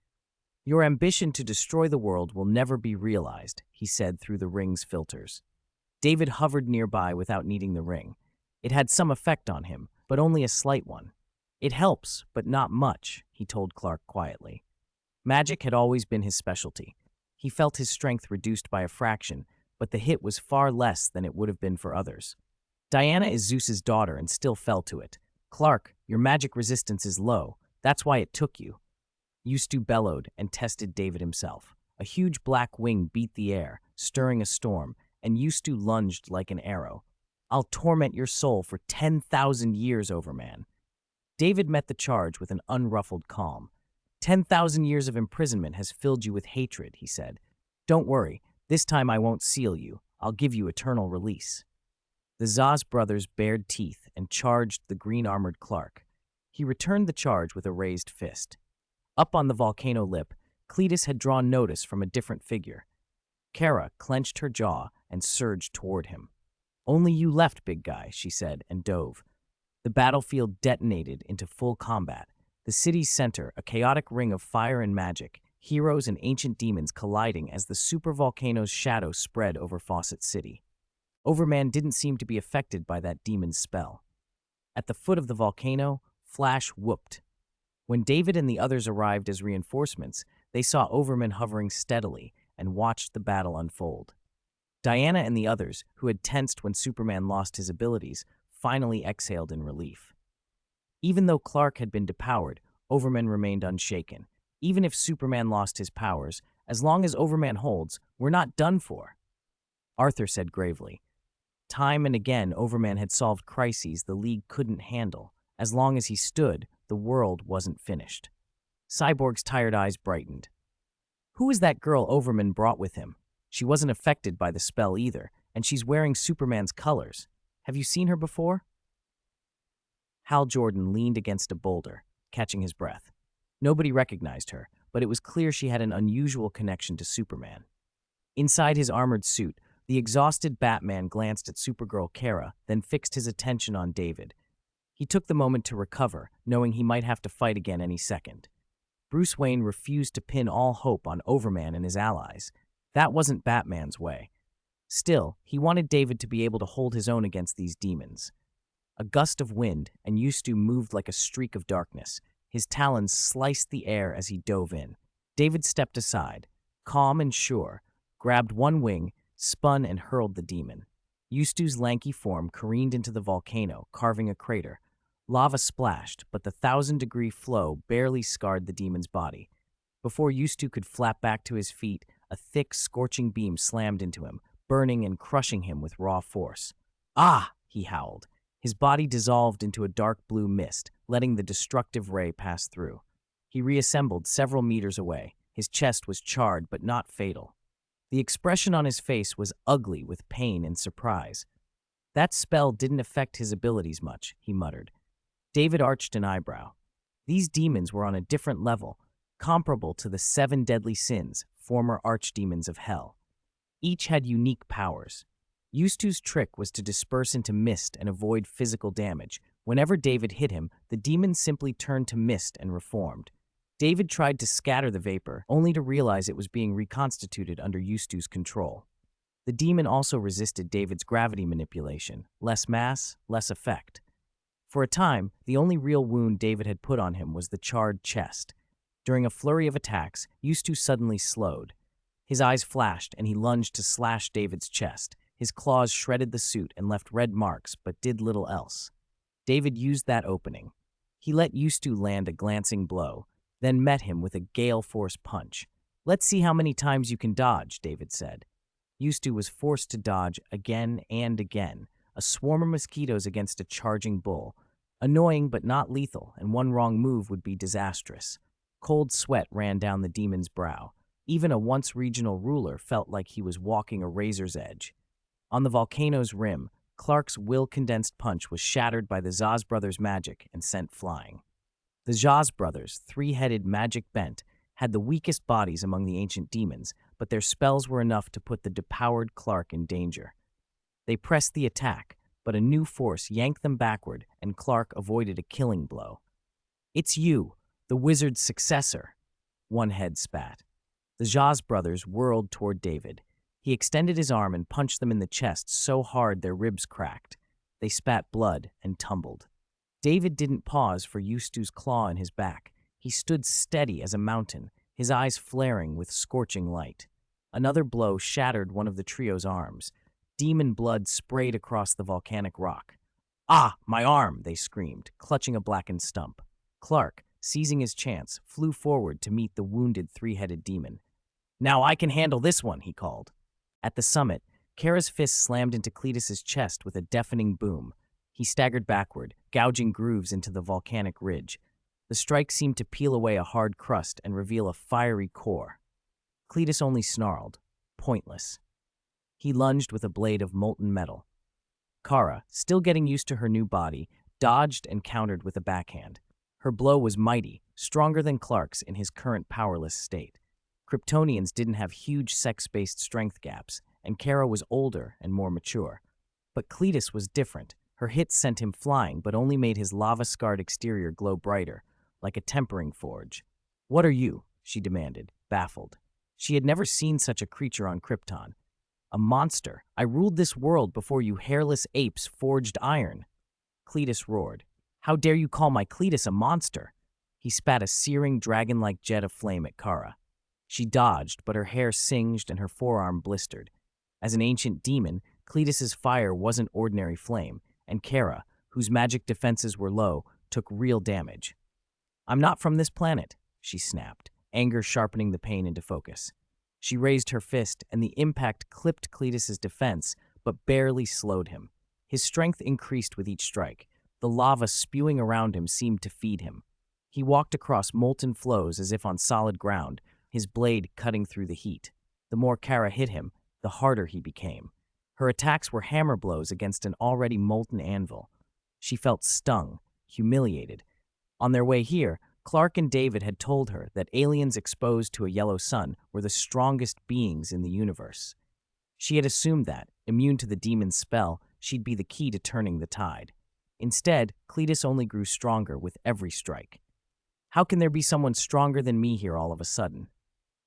"Your ambition to destroy the world will never be realized," he said through the ring's filters. David hovered nearby without needing the ring. It had some effect on him, but only a slight one. "It helps, but not much," he told Clark quietly. Magic had always been his specialty. He felt his strength reduced by a fraction, but the hit was far less than it would have been for others. "Diana is Zeus's daughter and still fell to it. Clark, your magic resistance is low. That's why it took you." Yustu bellowed and tested David himself. A huge black wing beat the air, stirring a storm, and Yustu lunged like an arrow. "I'll torment your soul for 10,000 years, Overman." David met the charge with an unruffled calm. 10,000 years of imprisonment has filled you with hatred," he said. "Don't worry, this time I won't seal you. I'll give you eternal release." The Zaz brothers bared teeth and charged the green-armored Clark. He returned the charge with a raised fist. Up on the volcano lip, Cletus had drawn notice from a different figure. Kara clenched her jaw and surged toward him. "Only you left, big guy," she said, and dove. The battlefield detonated into full combat. The city's center, a chaotic ring of fire and magic, heroes and ancient demons colliding as the supervolcano's shadow spread over Fawcett City. Overman didn't seem to be affected by that demon's spell. At the foot of the volcano, Flash whooped. When David and the others arrived as reinforcements, they saw Overman hovering steadily and watched the battle unfold. Diana and the others, who had tensed when Superman lost his abilities, finally exhaled in relief. Even though Clark had been depowered, Overman remained unshaken. Even if Superman lost his powers, as long as Overman holds, we're not done for. Arthur said gravely. Time and again, Overman had solved crises the League couldn't handle. As long as he stood, the world wasn't finished. Cyborg's tired eyes brightened. "Who is that girl Overman brought with him? She wasn't affected by the spell either, and she's wearing Superman's colors. Have you seen her before?" Hal Jordan leaned against a boulder, catching his breath. Nobody recognized her, but it was clear she had an unusual connection to Superman. Inside his armored suit, the exhausted Batman glanced at Supergirl Kara, then fixed his attention on David. He took the moment to recover, knowing he might have to fight again any second. Bruce Wayne refused to pin all hope on Overman and his allies. That wasn't Batman's way. Still, he wanted David to be able to hold his own against these demons. A gust of wind, and Yustu moved like a streak of darkness. His talons sliced the air as he dove in. David stepped aside, calm and sure, grabbed one wing, spun and hurled the demon. Yustu's lanky form careened into the volcano, carving a crater. Lava splashed, but the 1,000-degree flow barely scarred the demon's body. Before Yustu could flap back to his feet, a thick, scorching beam slammed into him, burning and crushing him with raw force. "Ah!" he howled. His body dissolved into a dark blue mist, letting the destructive ray pass through. He reassembled several meters away. His chest was charred but not fatal. The expression on his face was ugly with pain and surprise. "That spell didn't affect his abilities much," he muttered. David arched an eyebrow. These demons were on a different level, comparable to the 7 deadly sins, former archdemons of hell. Each had unique powers. Yustu's trick was to disperse into mist and avoid physical damage. Whenever David hit him, the demon simply turned to mist and reformed. David tried to scatter the vapor, only to realize it was being reconstituted under Yustu's control. The demon also resisted David's gravity manipulation. Less mass, less effect. For a time, the only real wound David had put on him was the charred chest. During a flurry of attacks, Yustu suddenly slowed. His eyes flashed, and he lunged to slash David's chest. His claws shredded the suit and left red marks, but did little else. David used that opening. He let Yustu land a glancing blow, then met him with a gale-force punch. "Let's see how many times you can dodge," David said. Yustu was forced to dodge again and again, a swarm of mosquitoes against a charging bull. Annoying but not lethal, and one wrong move would be disastrous. Cold sweat ran down the demon's brow. Even a once regional ruler felt like he was walking a razor's edge. On the volcano's rim, Clark's will-condensed punch was shattered by the Zaz brothers' magic and sent flying. The Zaz brothers, three-headed magic bent, had the weakest bodies among the ancient demons, but their spells were enough to put the depowered Clark in danger. They pressed the attack, but a new force yanked them backward, and Clark avoided a killing blow. "It's you, the wizard's successor," one head spat. The Zaz brothers whirled toward David. He extended his arm and punched them in the chest so hard their ribs cracked. They spat blood and tumbled. David didn't pause for Yustu's claw in his back. He stood steady as a mountain, his eyes flaring with scorching light. Another blow shattered one of the trio's arms. Demon blood sprayed across the volcanic rock. "Ah, my arm!" they screamed, clutching a blackened stump. Clark, seizing his chance, flew forward to meet the wounded three-headed demon. "Now I can handle this one," he called. At the summit, Kara's fist slammed into Cletus's chest with a deafening boom. He staggered backward, gouging grooves into the volcanic ridge. The strike seemed to peel away a hard crust and reveal a fiery core. Cletus only snarled. Pointless. He lunged with a blade of molten metal. Kara, still getting used to her new body, dodged and countered with a backhand. Her blow was mighty, stronger than Clark's in his current powerless state. Kryptonians didn't have huge sex-based strength gaps, and Kara was older and more mature. But Cletus was different. Her hits sent him flying, but only made his lava-scarred exterior glow brighter, like a tempering forge. "What are you?" she demanded, baffled. She had never seen such a creature on Krypton. "A monster. I ruled this world before you hairless apes forged iron." Cletus roared. "How dare you call my Cletus a monster?" He spat a searing, dragon-like jet of flame at Kara. She dodged, but her hair singed and her forearm blistered. As an ancient demon, Cletus's fire wasn't ordinary flame, and Kara, whose magic defenses were low, took real damage. "I'm not from this planet," she snapped, anger sharpening the pain into focus. She raised her fist, and the impact clipped Cletus's defense, but barely slowed him. His strength increased with each strike. The lava spewing around him seemed to feed him. He walked across molten flows as if on solid ground, his blade cutting through the heat. The more Kara hit him, the harder he became. Her attacks were hammer blows against an already molten anvil. She felt stung, humiliated. On their way here, Clark and David had told her that aliens exposed to a yellow sun were the strongest beings in the universe. She had assumed that, immune to the demon's spell, she'd be the key to turning the tide. Instead, Cletus only grew stronger with every strike. "How can there be someone stronger than me here all of a sudden?"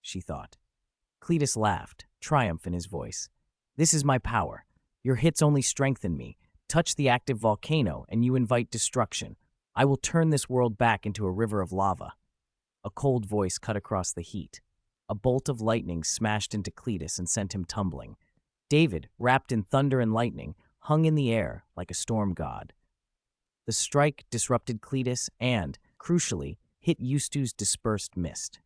she thought. Cletus laughed, triumph in his voice. "This is my power. Your hits only strengthen me. Touch the active volcano, and you invite destruction. I will turn this world back into a river of lava." A cold voice cut across the heat. A bolt of lightning smashed into Cletus and sent him tumbling. David, wrapped in thunder and lightning, hung in the air like a storm god. The strike disrupted Cletus and, crucially, hit Yustu's dispersed mist.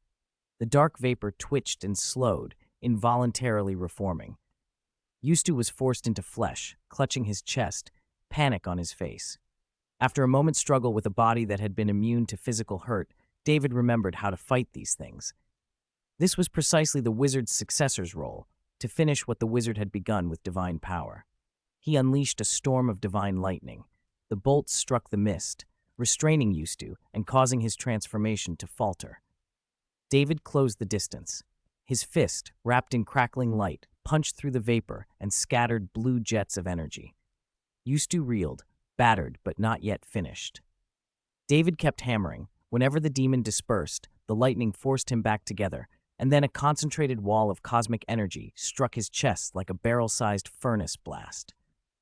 The dark vapor twitched and slowed, involuntarily reforming. Yustu was forced into flesh, clutching his chest, panic on his face. After a moment's struggle with a body that had been immune to physical hurt, David remembered how to fight these things. This was precisely the wizard's successor's role, to finish what the wizard had begun with divine power. He unleashed a storm of divine lightning. The bolts struck the mist, restraining Yustu and causing his transformation to falter. David closed the distance. His fist, wrapped in crackling light, punched through the vapor and scattered blue jets of energy. Yustu reeled, battered but not yet finished. David kept hammering. Whenever the demon dispersed, the lightning forced him back together, and then a concentrated wall of cosmic energy struck his chest like a barrel-sized furnace blast.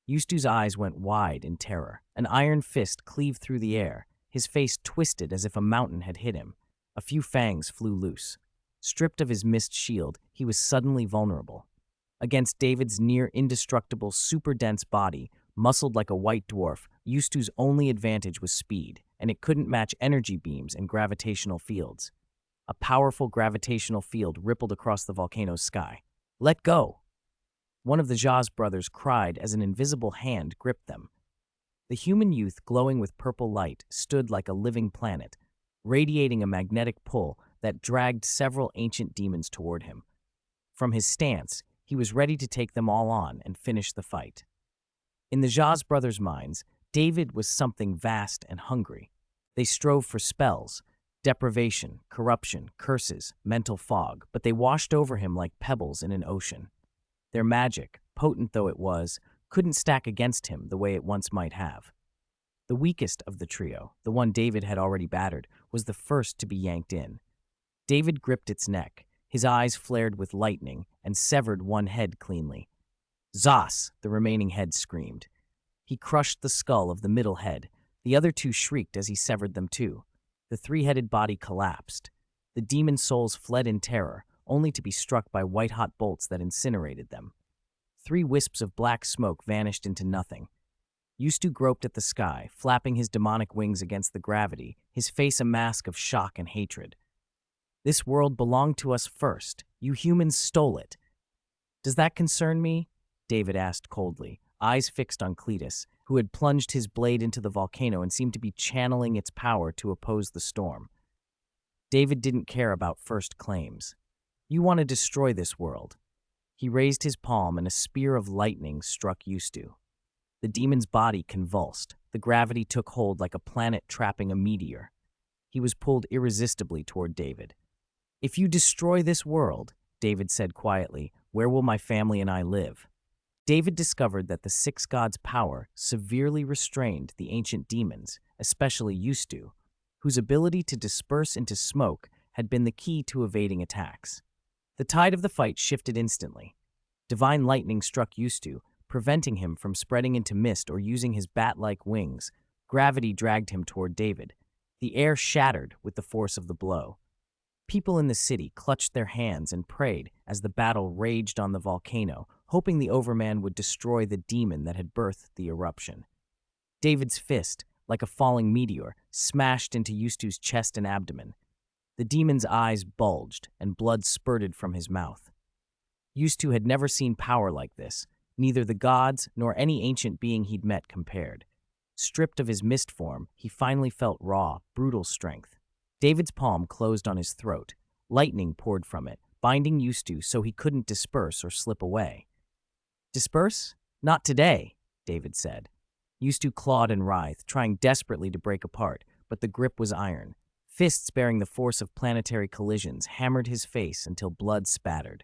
Yustu's eyes went wide in terror. An iron fist cleaved through the air, his face twisted as if a mountain had hit him. A few fangs flew loose. Stripped of his mist shield, he was suddenly vulnerable. Against David's near-indestructible, super-dense body, muscled like a white dwarf, Yustu's only advantage was speed, and it couldn't match energy beams and gravitational fields. A powerful gravitational field rippled across the volcano's sky. "Let go!" One of the Jaz brothers cried as an invisible hand gripped them. The human youth, glowing with purple light, stood like a living planet, radiating a magnetic pull that dragged several ancient demons toward him. From his stance, he was ready to take them all on and finish the fight. In the Jaz brothers' minds, David was something vast and hungry. They strove for spells, deprivation, corruption, curses, mental fog, but they washed over him like pebbles in an ocean. Their magic, potent though it was, couldn't stack against him the way it once might have. The weakest of the trio, the one David had already battered, was the first to be yanked in. David gripped its neck, his eyes flared with lightning, and severed one head cleanly. "Zos!" the remaining head screamed. He crushed the skull of the middle head. The other two shrieked as he severed them too. The three-headed body collapsed. The demon souls fled in terror, only to be struck by white-hot bolts that incinerated them. 3 wisps of black smoke vanished into nothing. Yustu groped at the sky, flapping his demonic wings against the gravity, his face a mask of shock and hatred. "This world belonged to us first. You humans stole it." "Does that concern me?" David asked coldly, eyes fixed on Cletus, who had plunged his blade into the volcano and seemed to be channeling its power to oppose the storm. David didn't care about first claims. "You want to destroy this world." He raised his palm and a spear of lightning struck Yustu. The demon's body convulsed. The gravity took hold like a planet trapping a meteor. He was pulled irresistibly toward David. "If you destroy this world," David said quietly, "where will my family and I live?" David discovered that the 6 gods' power severely restrained the ancient demons, especially Yustu, whose ability to disperse into smoke had been the key to evading attacks. The tide of the fight shifted instantly. Divine lightning struck Yustu, preventing him from spreading into mist or using his bat-like wings. Gravity dragged him toward David. The air shattered with the force of the blow. People in the city clutched their hands and prayed as the battle raged on the volcano, hoping the Overman would destroy the demon that had birthed the eruption. David's fist, like a falling meteor, smashed into Yustu's chest and abdomen. The demon's eyes bulged, and blood spurted from his mouth. Yustu had never seen power like this. Neither the gods nor any ancient being he'd met compared. Stripped of his mist form, he finally felt raw, brutal strength. David's palm closed on his throat. Lightning poured from it, binding Yustu so he couldn't disperse or slip away. "Disperse? Not today," David said. Yustu clawed and writhed, trying desperately to break apart, but the grip was iron. Fists bearing the force of planetary collisions hammered his face until blood spattered.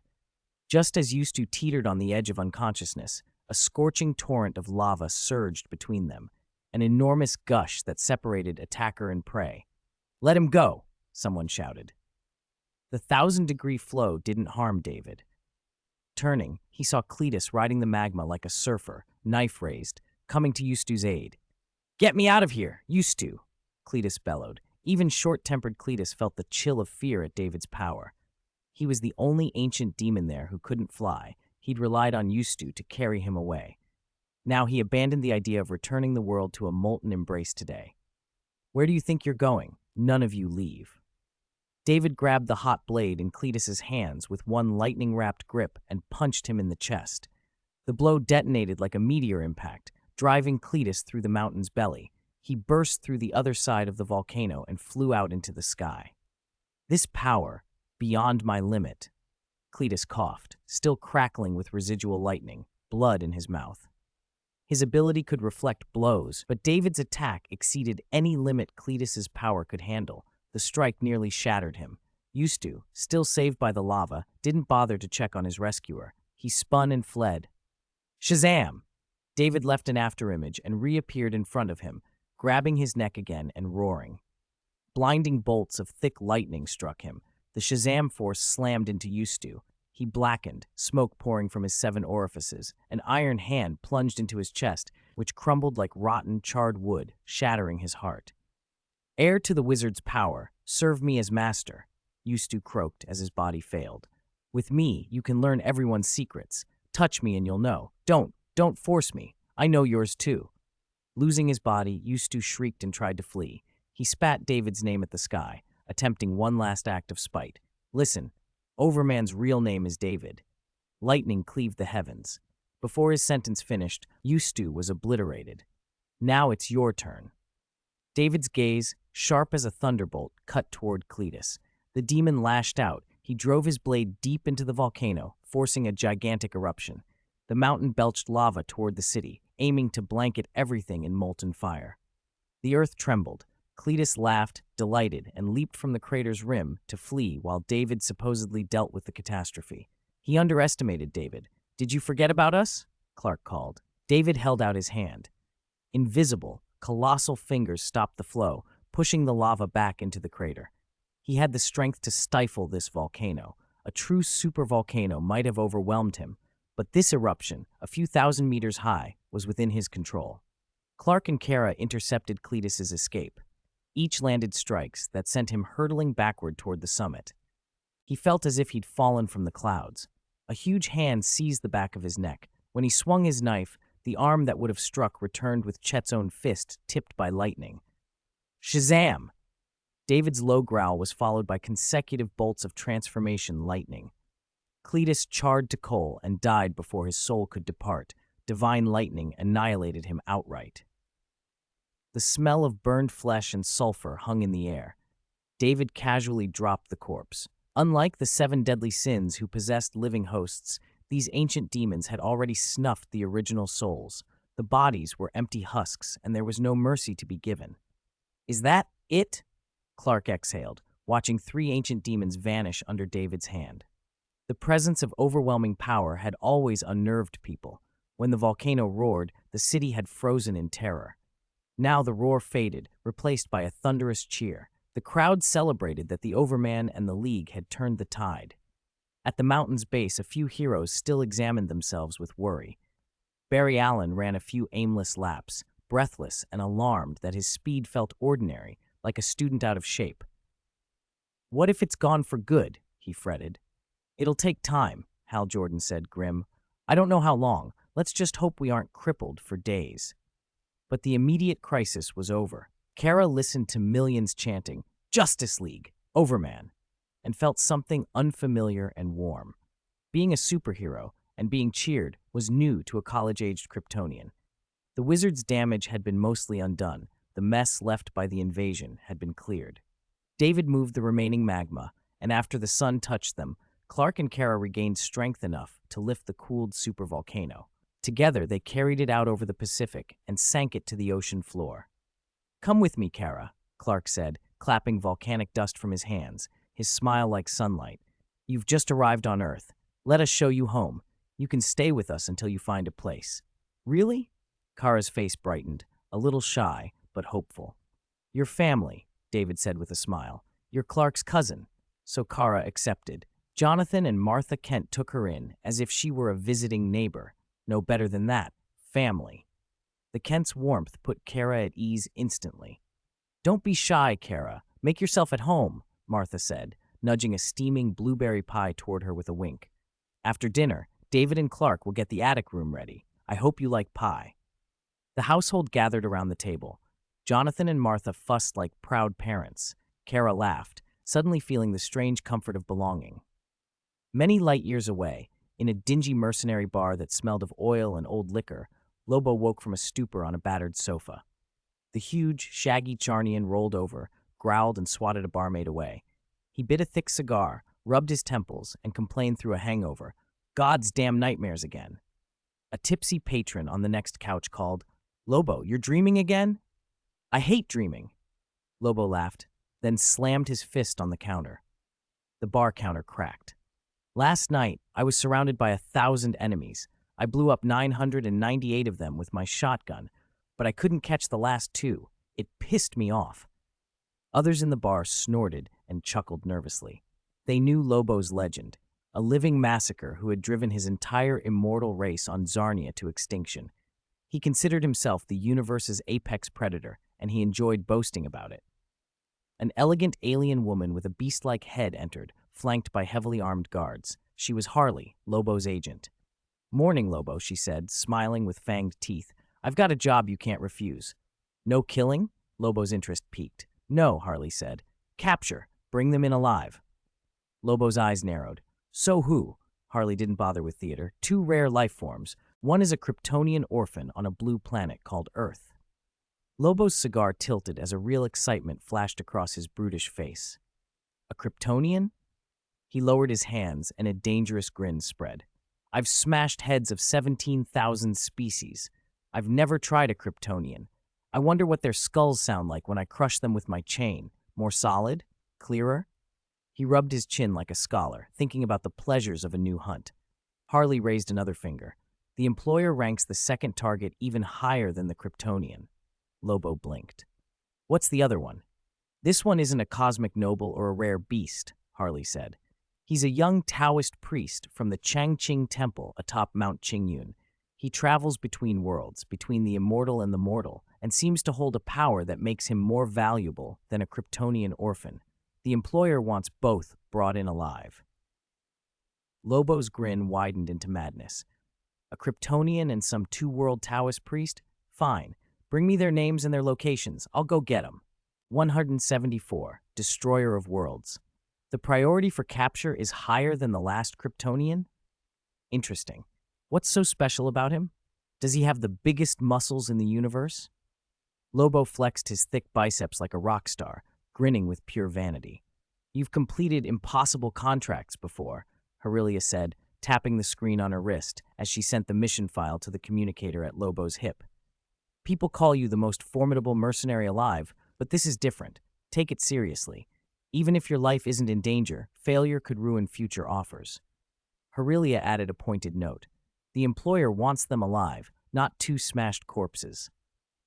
Just as Yustu teetered on the edge of unconsciousness, a scorching torrent of lava surged between them, an enormous gush that separated attacker and prey. "Let him go," someone shouted. The 1,000-degree flow didn't harm David. Turning, he saw Cletus riding the magma like a surfer, knife raised, coming to Yustu's aid. "Get me out of here, Yustu," Cletus bellowed. Even short-tempered Cletus felt the chill of fear at David's power. He was the only ancient demon there who couldn't fly. He'd relied on Yustu to carry him away. Now he abandoned the idea of returning the world to a molten embrace today. "Where do you think you're going? None of you leave." David grabbed the hot blade in Cletus's hands with one lightning-wrapped grip and punched him in the chest. The blow detonated like a meteor impact, driving Cletus through the mountain's belly. He burst through the other side of the volcano and flew out into the sky. "This power, beyond my limit," Cletus coughed, still crackling with residual lightning, blood in his mouth. His ability could reflect blows, but David's attack exceeded any limit Cletus's power could handle. The strike nearly shattered him. Yustu, still saved by the lava, didn't bother to check on his rescuer. He spun and fled. Shazam! David left an afterimage and reappeared in front of him, grabbing his neck again and roaring. Blinding bolts of thick lightning struck him. The Shazam force slammed into Yustu. He blackened, smoke pouring from his 7 orifices. An iron hand plunged into his chest, which crumbled like rotten, charred wood, shattering his heart. Heir to the wizard's power, serve me as master, Yustu croaked as his body failed. With me, you can learn everyone's secrets. Touch me and you'll know. Don't force me. I know yours too. Losing his body, Yustu shrieked and tried to flee. He spat David's name at the sky, attempting one last act of spite. Listen, Overman's real name is David. Lightning cleaved the heavens. Before his sentence finished, Yustu was obliterated. Now it's your turn. David's gaze, sharp as a thunderbolt, cut toward Cletus. The demon lashed out. He drove his blade deep into the volcano, forcing a gigantic eruption. The mountain belched lava toward the city, aiming to blanket everything in molten fire. The earth trembled. Cletus laughed, delighted, and leaped from the crater's rim to flee while David supposedly dealt with the catastrophe. He underestimated David. Did you forget about us? Clark called. David held out his hand. Invisible, colossal fingers stopped the flow, pushing the lava back into the crater. He had the strength to stifle this volcano. A true supervolcano might have overwhelmed him, but this eruption, a few thousand meters high, was within his control. Clark and Kara intercepted Cletus's escape. Each landed strikes that sent him hurtling backward toward the summit. He felt as if he'd fallen from the clouds. A huge hand seized the back of his neck. When he swung his knife, the arm that would have struck returned with Chet's own fist tipped by lightning. Shazam! David's low growl was followed by consecutive bolts of transformation lightning. Cletus charred to coal and died before his soul could depart. Divine lightning annihilated him outright. The smell of burned flesh and sulfur hung in the air. David casually dropped the corpse. Unlike the 7 deadly sins who possessed living hosts, these ancient demons had already snuffed the original souls. The bodies were empty husks, and there was no mercy to be given. Is that it? Clark exhaled, watching 3 ancient demons vanish under David's hand. The presence of overwhelming power had always unnerved people. When the volcano roared, the city had frozen in terror. Now the roar faded, replaced by a thunderous cheer. The crowd celebrated that the Overman and the League had turned the tide. At the mountain's base, a few heroes still examined themselves with worry. Barry Allen ran a few aimless laps, breathless and alarmed that his speed felt ordinary, like a student out of shape. What if it's gone for good? He fretted. It'll take time, Hal Jordan said, grim. I don't know how long. Let's just hope we aren't crippled for days. But the immediate crisis was over. Kara listened to millions chanting, Justice League, Overman, and felt something unfamiliar and warm. Being a superhero and being cheered was new to a college-aged Kryptonian. The wizard's damage had been mostly undone. The mess left by the invasion had been cleared. David moved the remaining magma, and after the sun touched them, Clark and Kara regained strength enough to lift the cooled supervolcano. Together, they carried it out over the Pacific and sank it to the ocean floor. Come with me, Kara, Clark said, clapping volcanic dust from his hands, his smile like sunlight. You've just arrived on Earth. Let us show you home. You can stay with us until you find a place. Really? Kara's face brightened, a little shy, but hopeful. Your family, David said with a smile. You're Clark's cousin. So Kara accepted. Jonathan and Martha Kent took her in as if she were a visiting neighbor. No better than that. Family. The Kent's warmth put Kara at ease instantly. Don't be shy, Kara. Make yourself at home, Martha said, nudging a steaming blueberry pie toward her with a wink. After dinner, David and Clark will get the attic room ready. I hope you like pie. The household gathered around the table. Jonathan and Martha fussed like proud parents. Kara laughed, suddenly feeling the strange comfort of belonging. Many light years away, in a dingy mercenary bar that smelled of oil and old liquor, Lobo woke from a stupor on a battered sofa. The huge, shaggy Charnian rolled over, growled and swatted a barmaid away. He bit a thick cigar, rubbed his temples, and complained through a hangover. God's damn nightmares again. A tipsy patron on the next couch called, Lobo, you're dreaming again? I hate dreaming. Lobo laughed, then slammed his fist on the counter. The bar counter cracked. Last night, I was surrounded by 1,000 enemies. I blew up 998 of them with my shotgun, but I couldn't catch the last two. It pissed me off. Others in the bar snorted and chuckled nervously. They knew Lobo's legend, a living massacre who had driven his entire immortal race on Zarnia to extinction. He considered himself the universe's apex predator, and he enjoyed boasting about it. An elegant alien woman with a beast-like head entered, flanked by heavily armed guards. She was Harley, Lobo's agent. "Morning, Lobo," she said, smiling with fanged teeth. "I've got a job you can't refuse." "No killing?" Lobo's interest piqued. "No," Harley said. "Capture. Bring them in alive." Lobo's eyes narrowed. "So who?" Harley didn't bother with theater. "Two rare life forms. One is a Kryptonian orphan on a blue planet called Earth." Lobo's cigar tilted as a real excitement flashed across his brutish face. "A Kryptonian?" He lowered his hands, and a dangerous grin spread. "I've smashed heads of 17,000 species. I've never tried a Kryptonian. I wonder what their skulls sound like when I crush them with my chain. More solid? Clearer?" He rubbed his chin like a scholar, thinking about the pleasures of a new hunt. Harley raised another finger. "The employer ranks the second target even higher than the Kryptonian." Lobo blinked. "What's the other one?" "This one isn't a cosmic noble or a rare beast," Harley said. "He's a young Taoist priest from the Changqing Temple atop Mount Qingyun. He travels between worlds, between the immortal and the mortal, and seems to hold a power that makes him more valuable than a Kryptonian orphan. The employer wants both brought in alive." Lobo's grin widened into madness. "A Kryptonian and some two-world Taoist priest? Fine. Bring me their names and their locations. I'll go get them." 174, Destroyer of Worlds. "The priority for capture is higher than the last Kryptonian?" "Interesting. What's so special about him? Does he have the biggest muscles in the universe?" Lobo flexed his thick biceps like a rock star, grinning with pure vanity. "You've completed impossible contracts before," Aurelia said, tapping the screen on her wrist as she sent the mission file to the communicator at Lobo's hip. "People call you the most formidable mercenary alive, but this is different. Take it seriously. Even if your life isn't in danger, failure could ruin future offers." Aurelia added a pointed note. "The employer wants them alive, not two smashed corpses."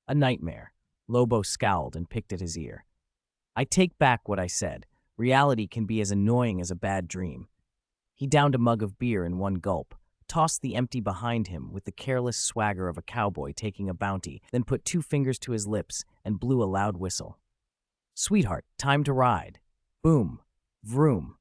"A nightmare." Lobo scowled and picked at his ear. "I take back what I said. Reality can be as annoying as a bad dream." He downed a mug of beer in one gulp, tossed the empty behind him with the careless swagger of a cowboy taking a bounty, then put two fingers to his lips and blew a loud whistle. "Sweetheart, time to ride." Boom. Vroom.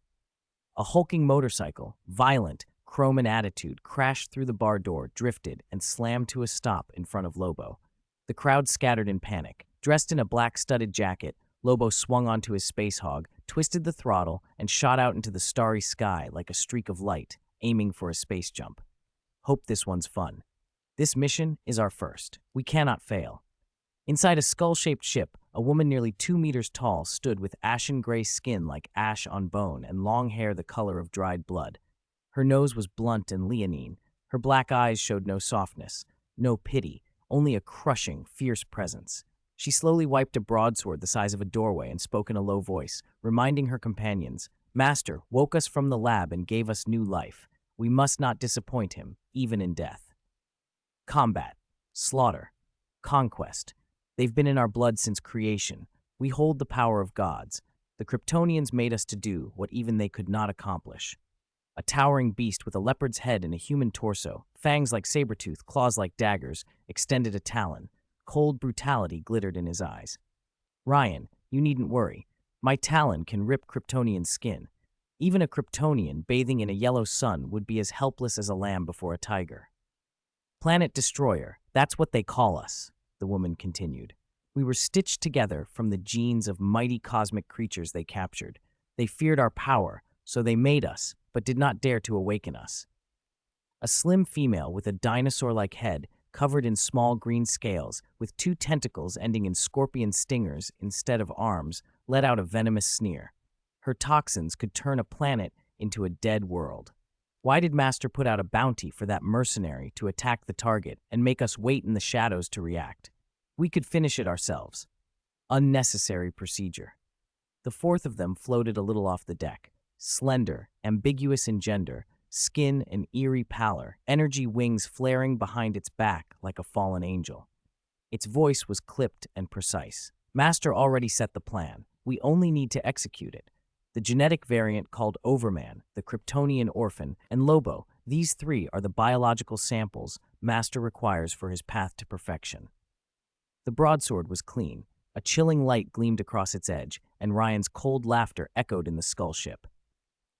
A hulking motorcycle, violent, chrome in attitude, crashed through the bar door, drifted, and slammed to a stop in front of Lobo. The crowd scattered in panic. Dressed in a black studded jacket, Lobo swung onto his space hog, twisted the throttle, and shot out into the starry sky like a streak of light, aiming for a space jump. "Hope this one's fun. This mission is our first. We cannot fail." Inside a skull-shaped ship, a woman nearly 2 meters tall stood with ashen-gray skin like ash on bone and long hair the color of dried blood. Her nose was blunt and leonine. Her black eyes showed no softness, no pity, only a crushing, fierce presence. She slowly wiped a broadsword the size of a doorway and spoke in a low voice, reminding her companions, "Master woke us from the lab and gave us new life. We must not disappoint him, even in death." Combat, slaughter, conquest. They've been in our blood since creation. We hold the power of gods. The Kryptonians made us to do what even they could not accomplish. A towering beast with a leopard's head and a human torso, fangs like saber-tooth, claws like daggers, extended a talon. Cold brutality glittered in his eyes. "Ryan, you needn't worry. My talon can rip Kryptonian skin. Even a Kryptonian bathing in a yellow sun would be as helpless as a lamb before a tiger." "Planet Destroyer, that's what they call us," the woman continued. "We were stitched together from the genes of mighty cosmic creatures they captured. They feared our power, so they made us, but did not dare to awaken us." A slim female with a dinosaur-like head, covered in small green scales, with 2 tentacles ending in scorpion stingers instead of arms, let out a venomous sneer. Her toxins could turn a planet into a dead world. Why did Master put out a bounty for that mercenary to attack the target and make us wait in the shadows to react? We could finish it ourselves. Unnecessary procedure. The fourth of them floated a little off the deck. slender, ambiguous in gender, skin an eerie pallor, energy wings flaring behind its back like a fallen angel. Its voice was clipped and precise. Master already set the plan. We only need to execute it. The genetic variant called Overman, the Kryptonian Orphan, and Lobo, these three are the biological samples Master requires for his path to perfection. The broadsword was clean. A chilling light gleamed across its edge, and Ryan's cold laughter echoed in the skull ship.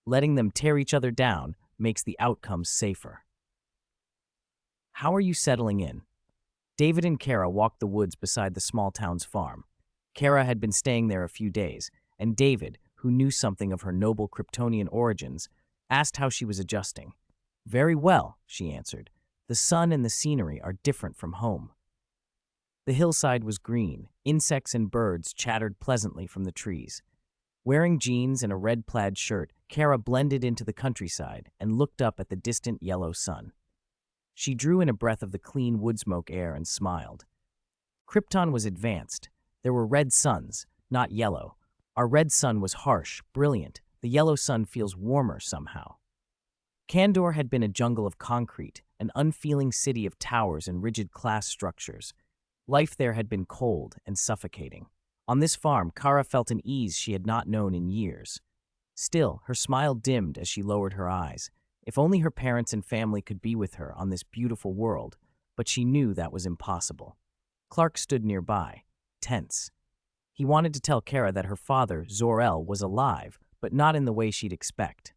Letting them tear each other down makes the outcomes safer. How are you settling in? David and Kara walked the woods beside the small town's farm. Kara had been staying there a few days, and David, who knew something of her noble Kryptonian origins, asked how she was adjusting. Very well, she answered. The sun and the scenery are different from home. The hillside was green. Insects and birds chattered pleasantly from the trees. Wearing jeans and a red plaid shirt, Kara blended into the countryside and looked up at the distant yellow sun. She drew in a breath of the clean wood smoke air and smiled. Krypton was advanced. There were red suns, not yellow. Our red sun was harsh, brilliant. The yellow sun feels warmer somehow. Kandor had been a jungle of concrete, an unfeeling city of towers and rigid class structures. Life there had been cold and suffocating. On this farm, Kara felt an ease she had not known in years. Still, her smile dimmed as she lowered her eyes. If only her parents and family could be with her on this beautiful world, but she knew that was impossible. Clark stood nearby, tense. He wanted to tell Kara that her father, Zor-El, was alive, but not in the way she'd expect.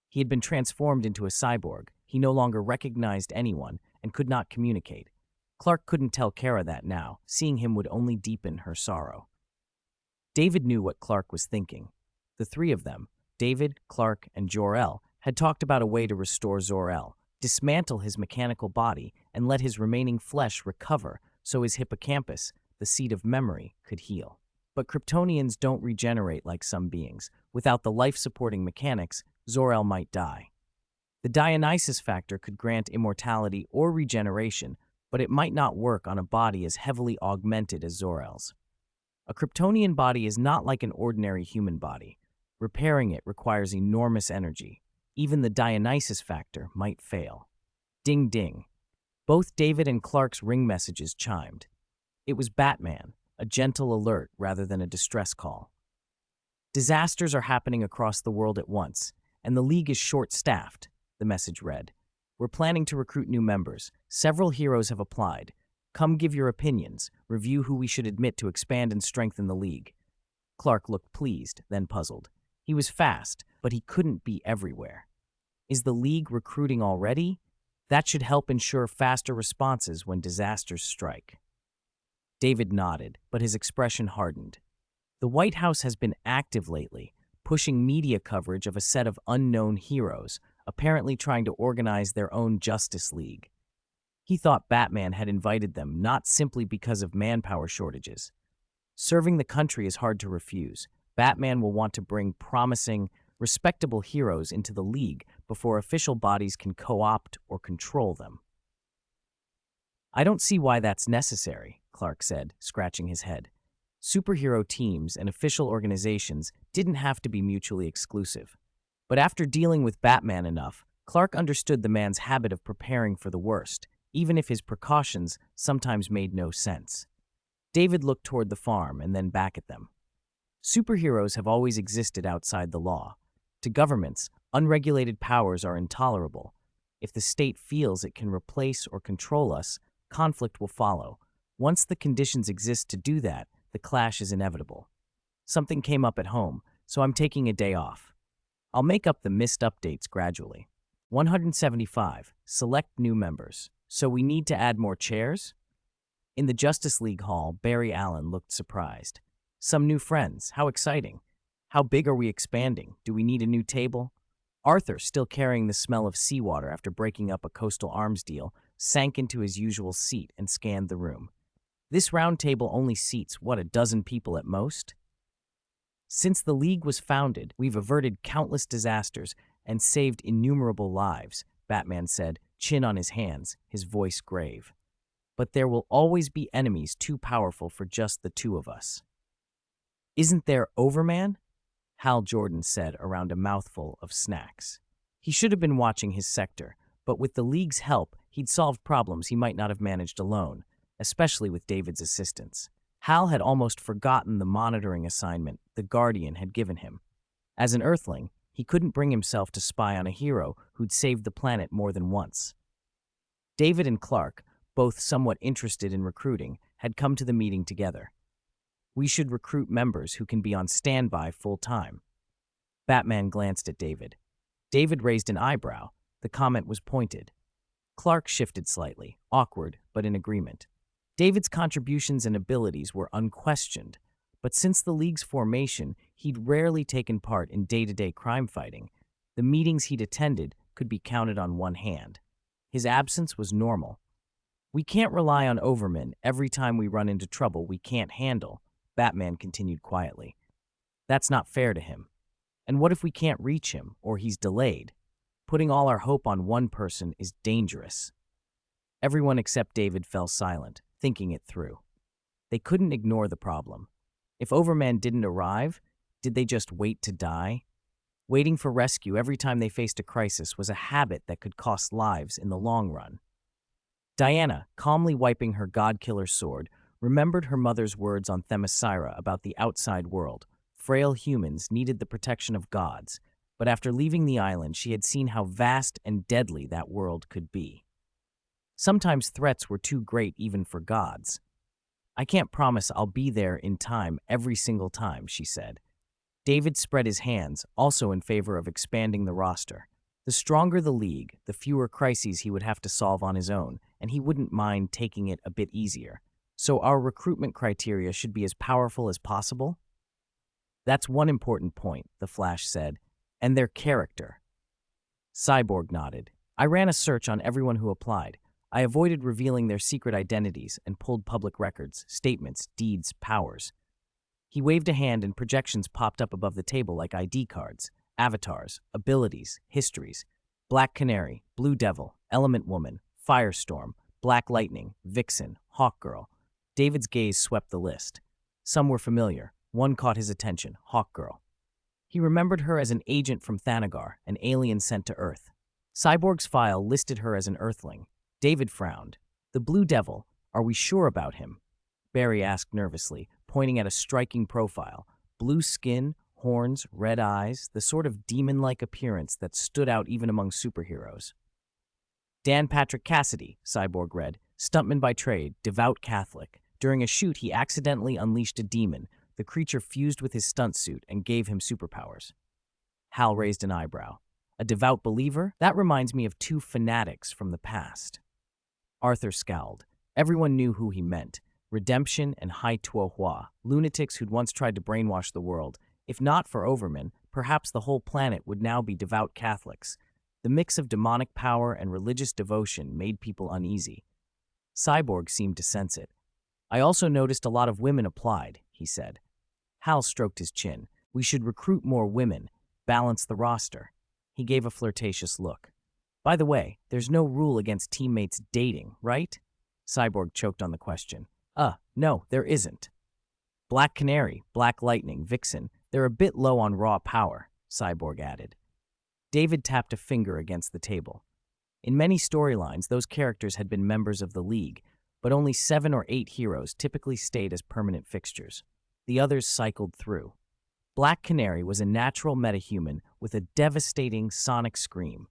He had been transformed into a cyborg. He no longer recognized anyone and could not communicate. Clark couldn't tell Kara that now. Seeing him would only deepen her sorrow. David knew what Clark was thinking. The three of them, David, Clark, and Jor-El, had talked about a way to restore Zor-El, dismantle his mechanical body, and let his remaining flesh recover so his hippocampus, the seat of memory, could heal. But Kryptonians don't regenerate like some beings. Without the life-supporting mechanics, Zor-El might die. The Dionysus factor could grant immortality or regeneration, but it might not work on a body as heavily augmented as Zor-El's. A Kryptonian body is not like an ordinary human body. Repairing it requires enormous energy. Even the Dionysus factor might fail. Ding ding. Both David and Clark's ring messages chimed. It was Batman, a gentle alert rather than a distress call. Disasters are happening across the world at once, and the League is short-staffed, the message read. We're planning to recruit new members. Several heroes have applied. Come give your opinions, review who we should admit to expand and strengthen the League. Clark looked pleased, then puzzled. He was fast, but he couldn't be everywhere. Is the League recruiting already? That should help ensure faster responses when disasters strike. David nodded, but his expression hardened. The White House has been active lately, pushing media coverage of a set of unknown heroes, apparently trying to organize their own Justice League. He thought Batman had invited them not simply because of manpower shortages. Serving the country is hard to refuse. Batman will want to bring promising, respectable heroes into the League before official bodies can co-opt or control them. I don't see why that's necessary, Clark said, scratching his head. Superhero teams and official organizations didn't have to be mutually exclusive. But after dealing with Batman enough, Clark understood the man's habit of preparing for the worst, even if his precautions sometimes made no sense. David looked toward the farm and then back at them. Superheroes have always existed outside the law. To governments, unregulated powers are intolerable. If the state feels it can replace or control us, conflict will follow. Once the conditions exist to do that, the clash is inevitable. Something came up at home, so I'm taking a day off. I'll make up the missed updates gradually. 175. Select new members. So we need to add more chairs? In the Justice League hall, Barry Allen looked surprised. Some new friends. How exciting. How big are we expanding? Do we need a new table? Arthur, still carrying the smell of seawater after breaking up a coastal arms deal, sank into his usual seat and scanned the room. This round table only seats, a dozen people at most? Since the League was founded, we've averted countless disasters and saved innumerable lives, Batman said, chin on his hands, his voice grave. But there will always be enemies too powerful for just the two of us. Isn't there Overman? Hal Jordan said around a mouthful of snacks. He should have been watching his sector, but with the League's help, he'd solved problems he might not have managed alone, especially with David's assistance. Hal had almost forgotten the monitoring assignment the Guardian had given him. As an Earthling, he couldn't bring himself to spy on a hero who'd saved the planet more than once. David and Clark, both somewhat interested in recruiting, had come to the meeting together. We should recruit members who can be on standby full-time. Batman glanced at David. David raised an eyebrow. The comment was pointed. Clark shifted slightly, awkward, but in agreement. David's contributions and abilities were unquestioned, but since the League's formation, he'd rarely taken part in day-to-day crime fighting. The meetings he'd attended could be counted on one hand. His absence was normal. We can't rely on Overman every time we run into trouble we can't handle, Batman continued quietly. That's not fair to him. And what if we can't reach him, or he's delayed? Putting all our hope on one person is dangerous. Everyone except David fell silent, thinking it through. They couldn't ignore the problem. If Overman didn't arrive, did they just wait to die? Waiting for rescue every time they faced a crisis was a habit that could cost lives in the long run. Diana, calmly wiping her god-killer sword, remembered her mother's words on Themyscira about the outside world. Frail humans needed the protection of gods, but after leaving the island, she had seen how vast and deadly that world could be. Sometimes threats were too great even for gods. I can't promise I'll be there in time every single time, she said. David spread his hands, also in favor of expanding the roster. The stronger the League, the fewer crises he would have to solve on his own, and he wouldn't mind taking it a bit easier. So our recruitment criteria should be as powerful as possible? That's one important point, the Flash said, and their character. Cyborg nodded. I ran a search on everyone who applied. I avoided revealing their secret identities and pulled public records, statements, deeds, powers. He waved a hand and projections popped up above the table like ID cards, avatars, abilities, histories. Black Canary, Blue Devil, Element Woman, Firestorm, Black Lightning, Vixen, Hawkgirl. David's gaze swept the list. Some were familiar. One caught his attention, Hawkgirl. He remembered her as an agent from Thanagar, an alien sent to Earth. Cyborg's file listed her as an Earthling. David frowned. The Blue Devil, are we sure about him? Barry asked nervously, pointing at a striking profile. Blue skin, horns, red eyes, the sort of demon-like appearance that stood out even among superheroes. Dan Patrick Cassidy, Cyborg read, stuntman by trade, devout Catholic. During a shoot, he accidentally unleashed a demon. The creature fused with his stunt suit and gave him superpowers. Hal raised an eyebrow. A devout believer? That reminds me of two fanatics from the past. Arthur scowled. Everyone knew who he meant. Redemption and Hai Tuo Hua, lunatics who'd once tried to brainwash the world. If not for Overman, perhaps the whole planet would now be devout Catholics. The mix of demonic power and religious devotion made people uneasy. Cyborg seemed to sense it. I also noticed a lot of women applied, he said. Hal stroked his chin. We should recruit more women, balance the roster. He gave a flirtatious look. By the way, there's no rule against teammates dating, right? Cyborg choked on the question. No, there isn't. Black Canary, Black Lightning, Vixen, they're a bit low on raw power, Cyborg added. David tapped a finger against the table. In many storylines, those characters had been members of the League, but only 7 or 8 heroes typically stayed as permanent fixtures. The others cycled through. Black Canary was a natural metahuman with a devastating sonic scream.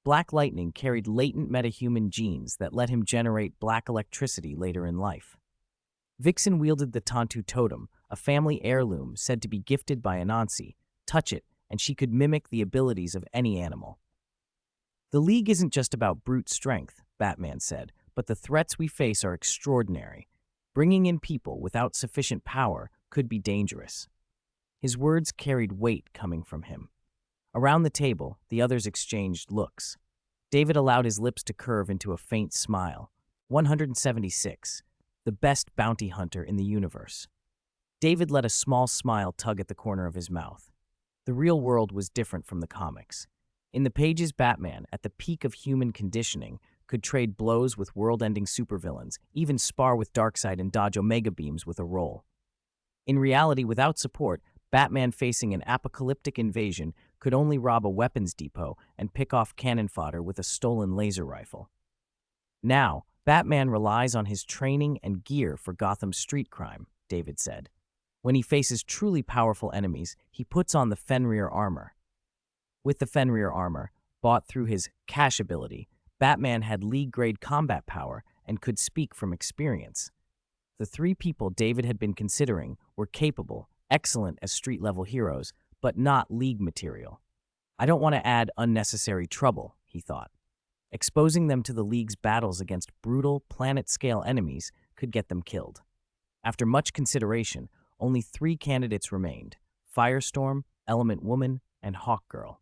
Black Lightning carried latent metahuman genes that let him generate black electricity later in life. Vixen wielded the Tantu Totem, a family heirloom said to be gifted by Anansi. Touch it, and she could mimic the abilities of any animal. The League isn't just about brute strength, Batman said, but the threats we face are extraordinary. Bringing in people without sufficient power could be dangerous. His words carried weight coming from him. Around the table, the others exchanged looks. David allowed his lips to curve into a faint smile. 176. The best bounty hunter in the universe. David let a small smile tug at the corner of his mouth. The real world was different from the comics. In the pages, Batman, at the peak of human conditioning, could trade blows with world-ending supervillains, even spar with Darkseid and dodge Omega beams with a roll. In reality, without support, Batman, facing an apocalyptic invasion, could only rob a weapons depot and pick off cannon fodder with a stolen laser rifle. Now, Batman relies on his training and gear for Gotham's street crime, David said. When he faces truly powerful enemies, he puts on the Fenrir armor. With the Fenrir armor, bought through his cash ability, Batman had League-grade combat power and could speak from experience. The three people David had been considering were capable, excellent as street-level heroes, but not League material. I don't want to add unnecessary trouble, he thought. Exposing them to the League's battles against brutal, planet-scale enemies could get them killed. After much consideration, only 3 candidates remained: Firestorm, Element Woman, and Hawkgirl.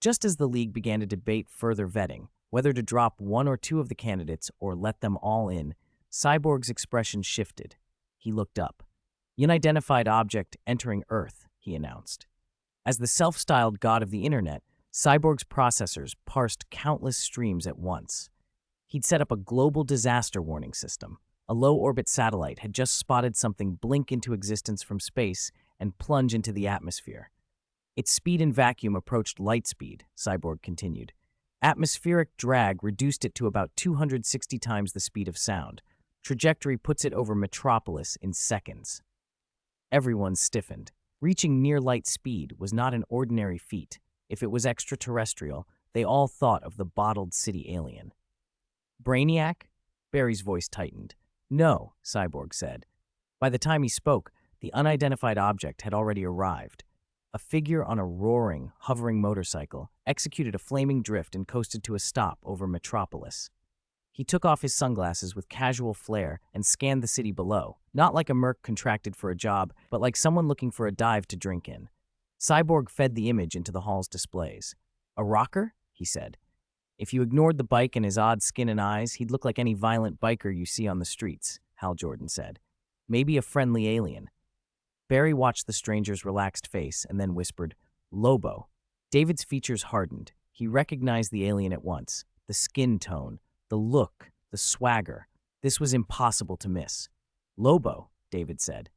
Just as the League began to debate further vetting, whether to drop 1 or 2 of the candidates or let them all in, Cyborg's expression shifted. He looked up. "Unidentified object entering Earth," he announced. As the self-styled god of the internet, Cyborg's processors parsed countless streams at once. He'd set up a global disaster warning system. A low-orbit satellite had just spotted something blink into existence from space and plunge into the atmosphere. Its speed and vacuum approached light speed, Cyborg continued. Atmospheric drag reduced it to about 260 times the speed of sound. Trajectory puts it over Metropolis in seconds. Everyone stiffened. Reaching near light speed was not an ordinary feat. If it was extraterrestrial, they all thought of the bottled city alien. "Brainiac?" Barry's voice tightened. "No," Cyborg said. By the time he spoke, the unidentified object had already arrived. A figure on a roaring, hovering motorcycle executed a flaming drift and coasted to a stop over Metropolis. He took off his sunglasses with casual flair and scanned the city below, not like a merc contracted for a job, but like someone looking for a dive to drink in. Cyborg fed the image into the hall's displays. "A rocker?" he said. "If you ignored the bike and his odd skin and eyes, he'd look like any violent biker you see on the streets," Hal Jordan said. "Maybe a friendly alien." Barry watched the stranger's relaxed face and then whispered, "Lobo." David's features hardened. He recognized the alien at once. The skin tone, the look, the swagger. This was impossible to miss. "Lobo," David said.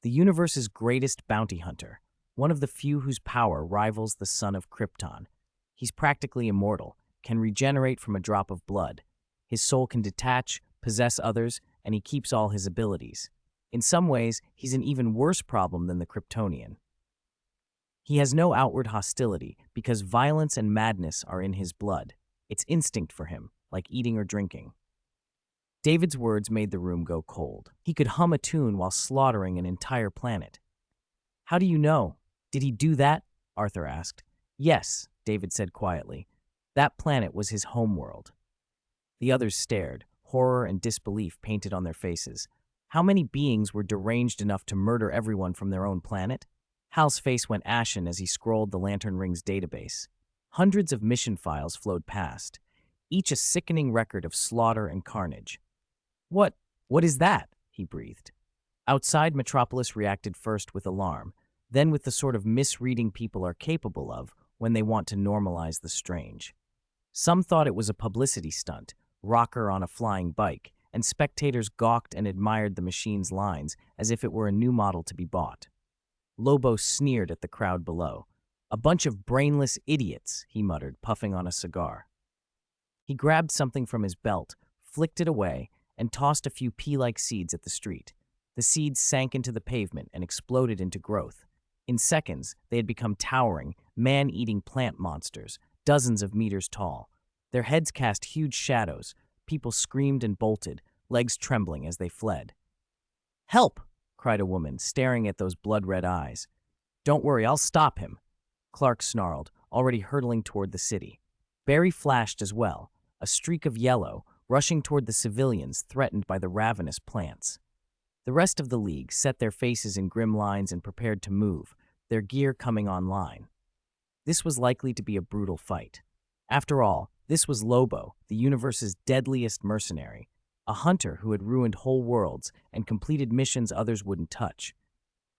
"The universe's greatest bounty hunter. One of the few whose power rivals the son of Krypton. He's practically immortal, can regenerate from a drop of blood. His soul can detach, possess others, and he keeps all his abilities. In some ways, he's an even worse problem than the Kryptonian. He has no outward hostility because violence and madness are in his blood. It's instinct for him, like eating or drinking." David's words made the room go cold. He could hum a tune while slaughtering an entire planet. "How do you know? Did he do that?" Arthur asked. "Yes," David said quietly. "That planet was his homeworld." The others stared, horror and disbelief painted on their faces. How many beings were deranged enough to murder everyone from their own planet? Hal's face went ashen as he scrolled the Lantern Ring's database. Hundreds of mission files flowed past, each a sickening record of slaughter and carnage. What is that?" he breathed. Outside, Metropolis reacted first with alarm, then with the sort of misreading people are capable of when they want to normalize the strange. Some thought it was a publicity stunt, rocker on a flying bike, and spectators gawked and admired the machine's lines as if it were a new model to be bought. Lobo sneered at the crowd below. "A bunch of brainless idiots," he muttered, puffing on a cigar. He grabbed something from his belt, flicked it away, and tossed a few pea-like seeds at the street. The seeds sank into the pavement and exploded into growth. In seconds, they had become towering, man-eating plant monsters, dozens of meters tall. Their heads cast huge shadows. People screamed and bolted, legs trembling as they fled. "Help!" cried a woman, staring at those blood-red eyes. "Don't worry, I'll stop him," Clark snarled, already hurtling toward the city. Barry flashed as well, a streak of yellow, rushing toward the civilians threatened by the ravenous plants. The rest of the League set their faces in grim lines and prepared to move, their gear coming online. This was likely to be a brutal fight. After all, this was Lobo, the universe's deadliest mercenary, a hunter who had ruined whole worlds and completed missions others wouldn't touch.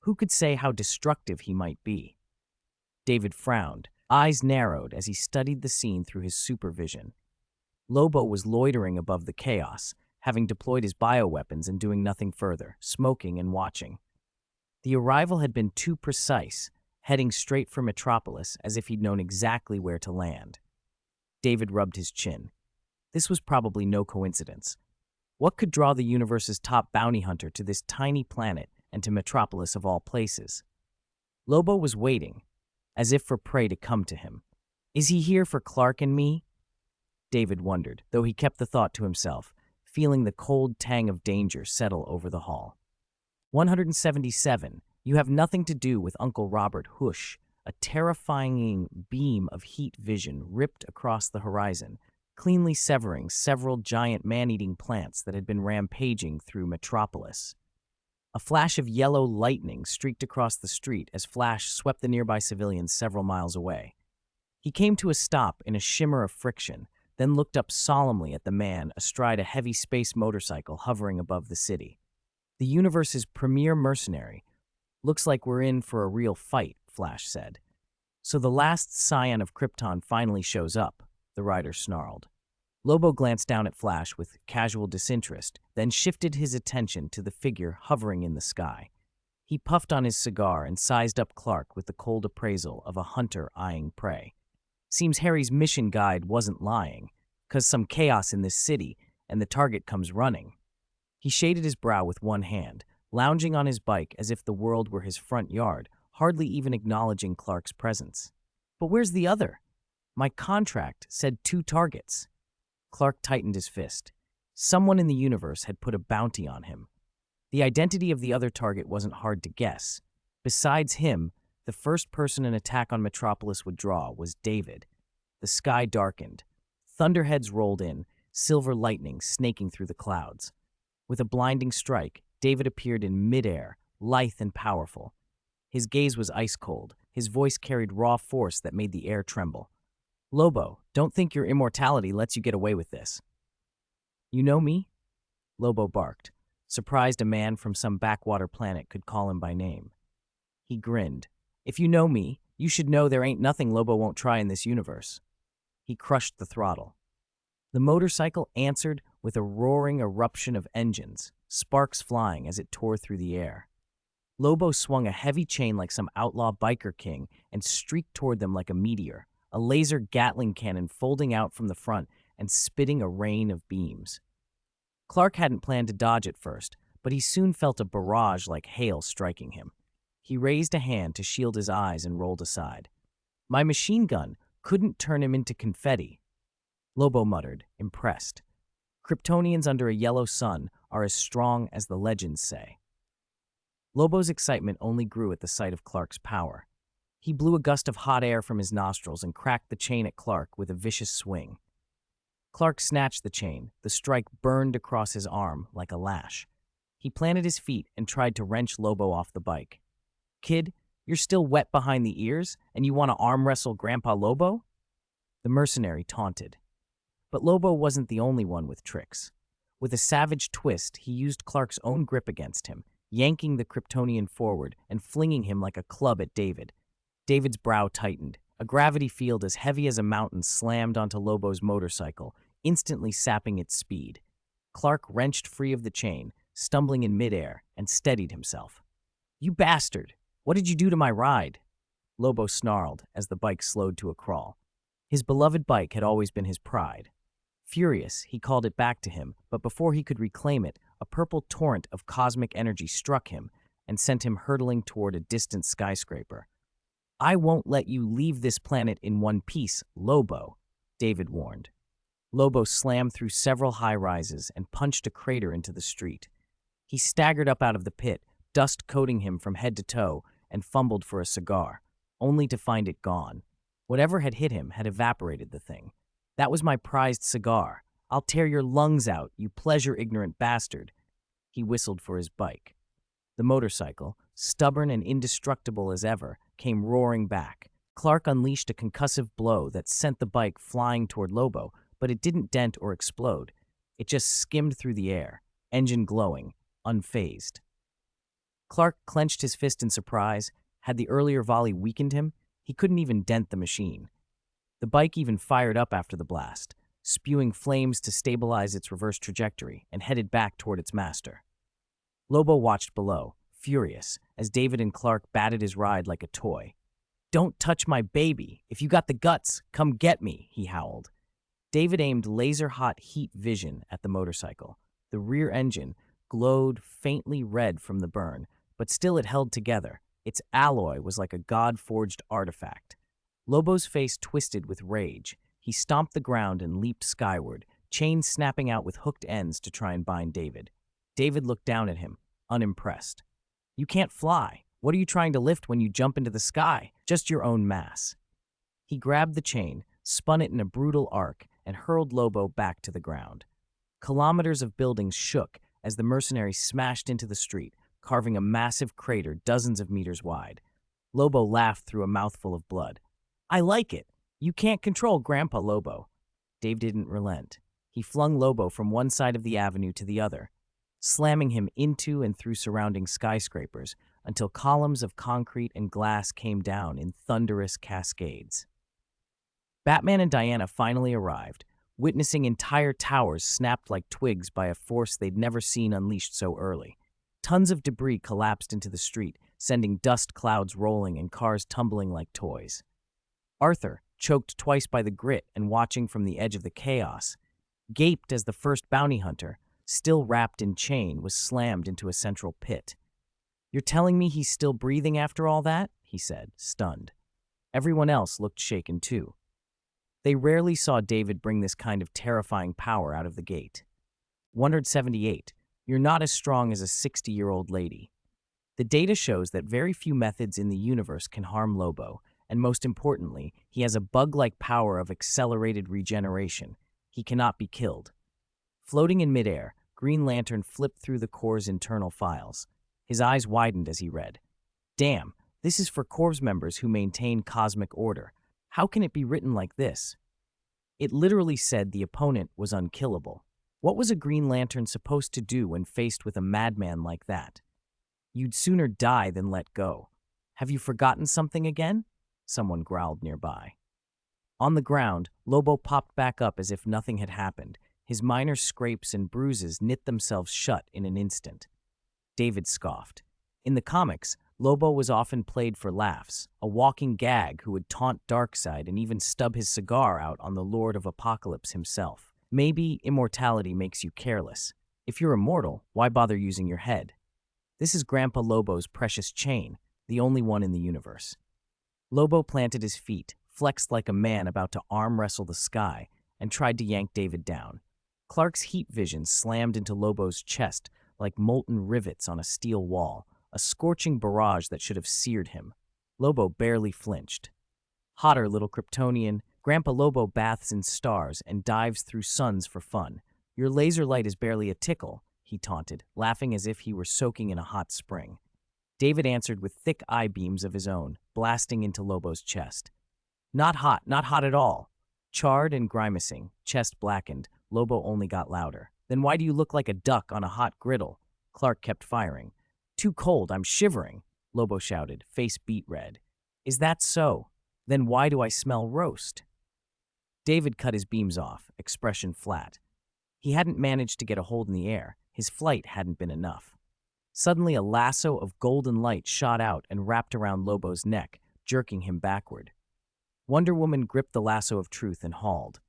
Who could say how destructive he might be? David frowned, eyes narrowed as he studied the scene through his supervision. Lobo was loitering above the chaos, having deployed his bioweapons and doing nothing further, smoking and watching. The arrival had been too precise, heading straight for Metropolis as if he'd known exactly where to land. David rubbed his chin. This was probably no coincidence. What could draw the universe's top bounty hunter to this tiny planet and to Metropolis of all places? Lobo was waiting, as if for prey to come to him. Is he here for Clark and me? David wondered, though he kept the thought to himself, feeling the cold tang of danger settle over the hall. 177. You have nothing to do with Uncle Robert. Whoosh. A terrifying beam of heat vision ripped across the horizon, cleanly severing several giant man-eating plants that had been rampaging through Metropolis. A flash of yellow lightning streaked across the street as Flash swept the nearby civilians several miles away. He came to a stop in a shimmer of friction, then looked up solemnly at the man astride a heavy space motorcycle hovering above the city. The universe's premier mercenary. Looks like we're in for a real fight, Flash said. So the last scion of Krypton finally shows up, the rider snarled. Lobo glanced down at Flash with casual disinterest, then shifted his attention to the figure hovering in the sky. He puffed on his cigar and sized up Clark with the cold appraisal of a hunter eyeing prey. Seems Harry's mission guide wasn't lying, 'cause some chaos in this city, and the target comes running. He shaded his brow with one hand, lounging on his bike as if the world were his front yard, hardly even acknowledging Clark's presence. But where's the other? My contract said 2 targets. Clark tightened his fist. Someone in the universe had put a bounty on him. The identity of the other target wasn't hard to guess. Besides him, the first person an attack on Metropolis would draw was David. The sky darkened. Thunderheads rolled in, silver lightning snaking through the clouds. With a blinding strike, David appeared in midair, lithe and powerful. His gaze was ice-cold. His voice carried raw force that made the air tremble. Lobo, don't think your immortality lets you get away with this. You know me? Lobo barked, surprised a man from some backwater planet could call him by name. He grinned. If you know me, you should know there ain't nothing Lobo won't try in this universe. He crushed the throttle. The motorcycle answered with a roaring eruption of engines, sparks flying as it tore through the air. Lobo swung a heavy chain like some outlaw biker king and streaked toward them like a meteor, a laser Gatling cannon folding out from the front and spitting a rain of beams. Clark hadn't planned to dodge at first, but he soon felt a barrage like hail striking him. He raised a hand to shield his eyes and rolled aside. My machine gun couldn't turn him into confetti. Lobo muttered, impressed. Kryptonians under a yellow sun are as strong as the legends say. Lobo's excitement only grew at the sight of Clark's power. He blew a gust of hot air from his nostrils and cracked the chain at Clark with a vicious swing. Clark snatched the chain. The strike burned across his arm like a lash. He planted his feet and tried to wrench Lobo off the bike. Kid, you're still wet behind the ears, and you want to arm wrestle Grandpa Lobo? The mercenary taunted. But Lobo wasn't the only one with tricks. With a savage twist, he used Clark's own grip against him, yanking the Kryptonian forward and flinging him like a club at David. David's brow tightened. A gravity field as heavy as a mountain slammed onto Lobo's motorcycle, instantly sapping its speed. Clark wrenched free of the chain, stumbling in midair, and steadied himself. You bastard! What did you do to my ride? Lobo snarled as the bike slowed to a crawl. His beloved bike had always been his pride. Furious, he called it back to him, but before he could reclaim it, a purple torrent of cosmic energy struck him and sent him hurtling toward a distant skyscraper. I won't let you leave this planet in one piece, Lobo, David warned. Lobo slammed through several high-rises and punched a crater into the street. He staggered up out of the pit, dust coating him from head to toe, and fumbled for a cigar, only to find it gone. Whatever had hit him had evaporated the thing. That was my prized cigar. I'll tear your lungs out, you pleasure-ignorant bastard. He whistled for his bike. The motorcycle, stubborn and indestructible as ever, came roaring back. Clark unleashed a concussive blow that sent the bike flying toward Lobo, but it didn't dent or explode. It just skimmed through the air, engine glowing, unfazed. Clark clenched his fist in surprise. Had the earlier volley weakened him? He couldn't even dent the machine. The bike even fired up after the blast, spewing flames to stabilize its reverse trajectory, and headed back toward its master. Lobo watched below, furious, as David and Clark batted his ride like a toy. "Don't touch my baby. If you got the guts, come get me," he howled. David aimed laser-hot heat vision at the motorcycle. The rear engine glowed faintly red from the burn, but still it held together. Its alloy was like a god-forged artifact. Lobo's face twisted with rage. He stomped the ground and leaped skyward, chains snapping out with hooked ends to try and bind David. David looked down at him, unimpressed. "You can't fly. What are you trying to lift when you jump into the sky? Just your own mass." He grabbed the chain, spun it in a brutal arc, and hurled Lobo back to the ground. Kilometers of buildings shook as the mercenary smashed into the street, carving a massive crater dozens of meters wide. Lobo laughed through a mouthful of blood. "I like it. You can't control Grandpa Lobo." Dave didn't relent. He flung Lobo from one side of the avenue to the other, slamming him into and through surrounding skyscrapers until columns of concrete and glass came down in thunderous cascades. Batman and Diana finally arrived, witnessing entire towers snapped like twigs by a force they'd never seen unleashed so early. Tons of debris collapsed into the street, sending dust clouds rolling and cars tumbling like toys. Arthur, choked twice by the grit and watching from the edge of the chaos, gaped as the first bounty hunter, still wrapped in chain, was slammed into a central pit. "You're telling me he's still breathing after all that?" he said, stunned. Everyone else looked shaken too. They rarely saw David bring this kind of terrifying power out of the gate. 178. You're not as strong as a 60-year-old lady. The data shows that very few methods in the universe can harm Lobo, and most importantly, he has a bug-like power of accelerated regeneration. He cannot be killed. Floating in midair, Green Lantern flipped through the Corps' internal files. His eyes widened as he read. "Damn, this is for Corps members who maintain cosmic order. How can it be written like this?" It literally said the opponent was unkillable. What was a Green Lantern supposed to do when faced with a madman like that? "You'd sooner die than let go. Have you forgotten something again?" Someone growled nearby. On the ground, Lobo popped back up as if nothing had happened. His minor scrapes and bruises knit themselves shut in an instant. David scoffed. In the comics, Lobo was often played for laughs, a walking gag who would taunt Darkseid and even stub his cigar out on the Lord of Apocalypse himself. Maybe immortality makes you careless. If you're immortal, why bother using your head? This is Grandpa Lobo's precious chain, the only one in the universe. Lobo planted his feet, flexed like a man about to arm wrestle the sky, and tried to yank David down. Clark's heat vision slammed into Lobo's chest like molten rivets on a steel wall, a scorching barrage that should have seared him. Lobo barely flinched. "Hotter, little Kryptonian. Grandpa Lobo baths in stars and dives through suns for fun. Your laser light is barely a tickle," he taunted, laughing as if he were soaking in a hot spring. David answered with thick eye beams of his own, blasting into Lobo's chest. Not hot at all." Charred and grimacing, chest blackened, Lobo only got louder. "Then why do you look like a duck on a hot griddle?" Clark kept firing. "Too cold, I'm shivering," Lobo shouted, face beet red. "Is that so? Then why do I smell roast?" David cut his beams off, expression flat. He hadn't managed to get a hold in the air. His flight hadn't been enough. Suddenly, a lasso of golden light shot out and wrapped around Lobo's neck, jerking him backward. Wonder Woman gripped the lasso of truth and hauled.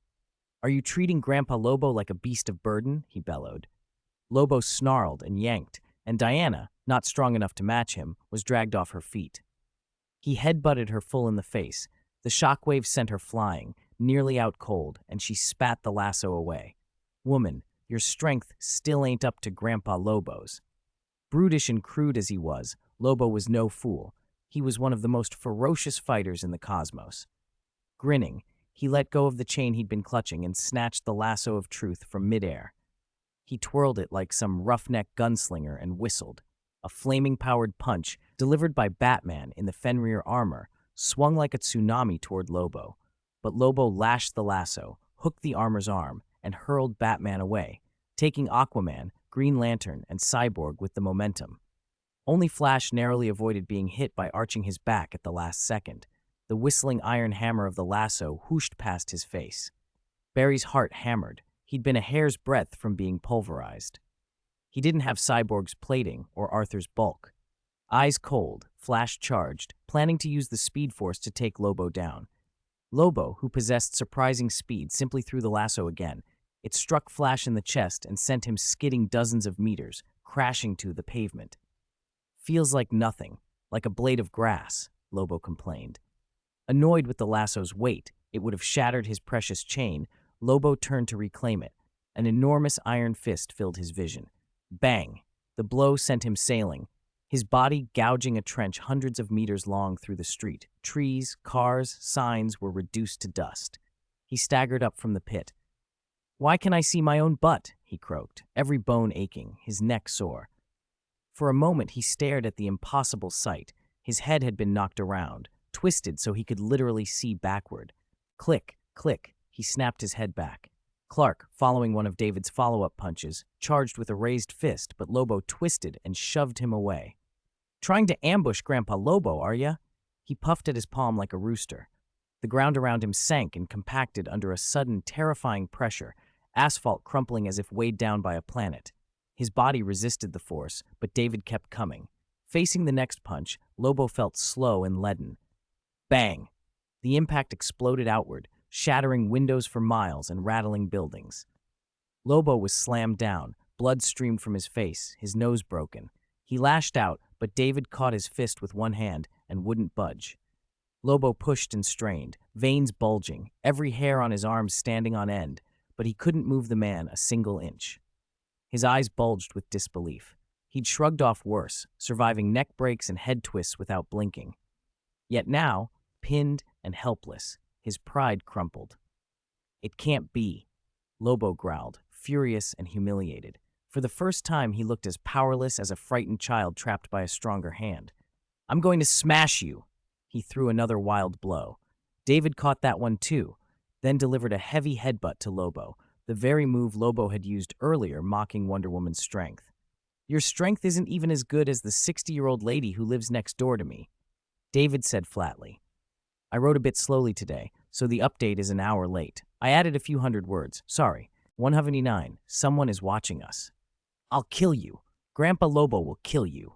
"Are you treating Grandpa Lobo like a beast of burden?" he bellowed. Lobo snarled and yanked, and Diana, not strong enough to match him, was dragged off her feet. He headbutted her full in the face. The shockwave sent her flying, nearly out cold, and she spat the lasso away. "Woman, your strength still ain't up to Grandpa Lobo's." Brutish and crude as he was, Lobo was no fool. He was one of the most ferocious fighters in the cosmos. Grinning, he let go of the chain he'd been clutching and snatched the lasso of truth from midair. He twirled it like some roughneck gunslinger and whistled. A flaming-powered punch, delivered by Batman in the Fenrir armor, swung like a tsunami toward Lobo. But Lobo lashed the lasso, hooked the armor's arm, and hurled Batman away, taking Aquaman, Green Lantern, and Cyborg with the momentum. Only Flash narrowly avoided being hit by arching his back at the last second. The whistling iron hammer of the lasso whooshed past his face. Barry's heart hammered. He'd been a hair's breadth from being pulverized. He didn't have Cyborg's plating or Arthur's bulk. Eyes cold, Flash charged, planning to use the Speed Force to take Lobo down. Lobo, who possessed surprising speed, simply threw the lasso again. It struck Flash in the chest and sent him skidding dozens of meters, crashing to the pavement. Feels like nothing, like a blade of grass, Lobo complained. Annoyed with the lasso's weight, it would have shattered his precious chain. Lobo turned to reclaim it. An enormous iron fist filled his vision. Bang! The blow sent him sailing, his body gouging a trench hundreds of meters long through the street. Trees, cars, signs were reduced to dust. He staggered up from the pit. "Why can I see my own butt?" he croaked, every bone aching, his neck sore. For a moment he stared at the impossible sight. His head had been knocked around, twisted so he could literally see backward. Click, click, he snapped his head back. Clark, following one of David's follow-up punches, charged with a raised fist, but Lobo twisted and shoved him away. "Trying to ambush Grandpa Lobo, are ya?" He puffed at his palm like a rooster. The ground around him sank and compacted under a sudden, terrifying pressure, asphalt crumpling as if weighed down by a planet. His body resisted the force, but David kept coming. Facing the next punch, Lobo felt slow and leaden. Bang! The impact exploded outward, shattering windows for miles and rattling buildings. Lobo was slammed down, blood streamed from his face, his nose broken. He lashed out, but David caught his fist with one hand and wouldn't budge. Lobo pushed and strained, veins bulging, every hair on his arms standing on end, but he couldn't move the man a single inch. His eyes bulged with disbelief. He'd shrugged off worse, surviving neck breaks and head twists without blinking. Yet now, pinned and helpless, his pride crumpled. "It can't be," Lobo growled, furious and humiliated. For the first time, he looked as powerless as a frightened child trapped by a stronger hand. "I'm going to smash you." He threw another wild blow. David caught that one too, then delivered a heavy headbutt to Lobo, the very move Lobo had used earlier, mocking Wonder Woman's strength. "Your strength isn't even as good as the 60-year-old lady who lives next door to me," David said flatly. "I wrote a bit slowly today, so the update is an hour late. I added a few hundred words. Sorry. 179. Someone is watching us. I'll kill you. Grandpa Lobo will kill you."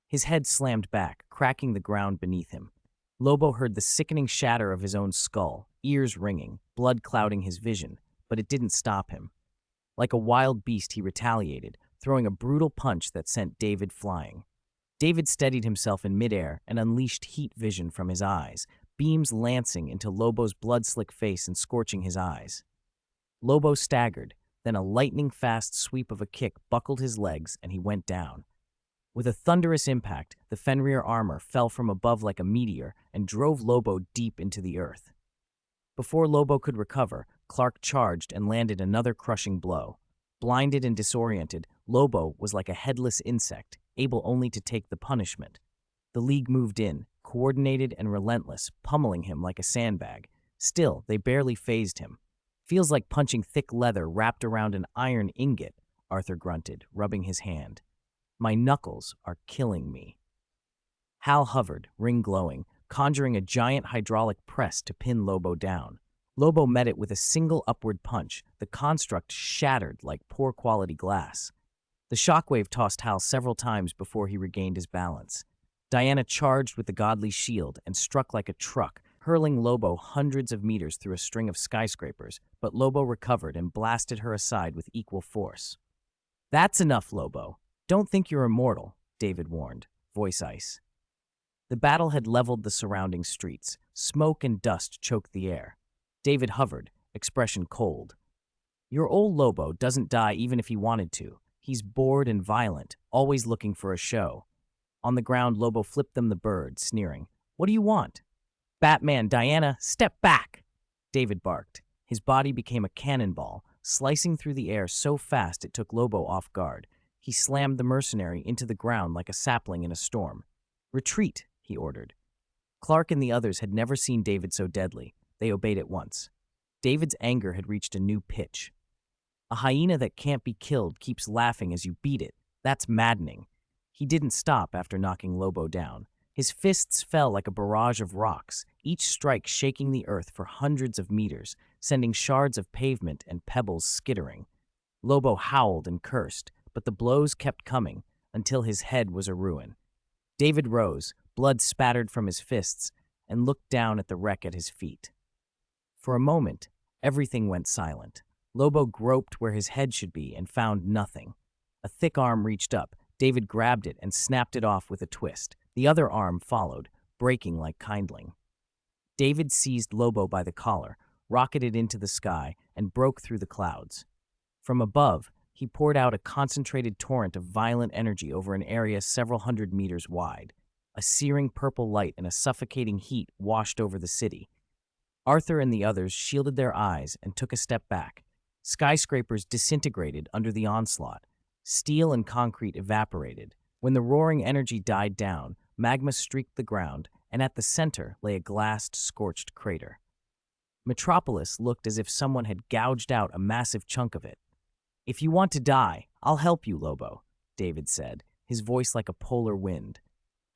His head slammed back, cracking the ground beneath him. Lobo heard the sickening shatter of his own skull, ears ringing, blood clouding his vision, but it didn't stop him. Like a wild beast, he retaliated, throwing a brutal punch that sent David flying. David steadied himself in midair and unleashed heat vision from his eyes, beams lancing into Lobo's blood-slick face and scorching his eyes. Lobo staggered, then a lightning-fast sweep of a kick buckled his legs and he went down. With a thunderous impact, the Fenrir armor fell from above like a meteor and drove Lobo deep into the earth. Before Lobo could recover, Clark charged and landed another crushing blow. Blinded and disoriented, Lobo was like a headless insect, able only to take the punishment. The League moved in, coordinated and relentless, pummeling him like a sandbag. Still, they barely fazed him. "Feels like punching thick leather wrapped around an iron ingot," Arthur grunted, rubbing his hand. "My knuckles are killing me." Hal hovered, ring glowing, conjuring a giant hydraulic press to pin Lobo down. Lobo met it with a single upward punch. The construct shattered like poor-quality glass. The shockwave tossed Hal several times before he regained his balance. Diana charged with the godly shield and struck like a truck, hurling Lobo hundreds of meters through a string of skyscrapers, but Lobo recovered and blasted her aside with equal force. "That's enough, Lobo. Don't think you're immortal," David warned, voice ice. The battle had leveled the surrounding streets. Smoke and dust choked the air. David hovered, expression cold. "Your old Lobo doesn't die even if he wanted to. He's bored and violent, always looking for a show." On the ground, Lobo flipped them the bird, sneering. "What do you want?" "Batman, Diana, step back!" David barked. His body became a cannonball, slicing through the air so fast it took Lobo off guard. He slammed the mercenary into the ground like a sapling in a storm. "Retreat," he ordered. Clark and the others had never seen David so deadly. They obeyed at once. David's anger had reached a new pitch. "A hyena that can't be killed keeps laughing as you beat it. That's maddening." He didn't stop after knocking Lobo down. His fists fell like a barrage of rocks, each strike shaking the earth for hundreds of meters, sending shards of pavement and pebbles skittering. Lobo howled and cursed, but the blows kept coming until his head was a ruin. David rose, blood spattered from his fists, and looked down at the wreck at his feet. For a moment, everything went silent. Lobo groped where his head should be and found nothing. A thick arm reached up. David grabbed it and snapped it off with a twist. The other arm followed, breaking like kindling. David seized Lobo by the collar, rocketed into the sky, and broke through the clouds. From above, he poured out a concentrated torrent of violent energy over an area several hundred meters wide. A searing purple light and a suffocating heat washed over the city. Arthur and the others shielded their eyes and took a step back. Skyscrapers disintegrated under the onslaught. Steel and concrete evaporated. When the roaring energy died down, magma streaked the ground, and at the center lay a glassed, scorched crater. Metropolis looked as if someone had gouged out a massive chunk of it. "If you want to die, I'll help you, Lobo," David said, his voice like a polar wind.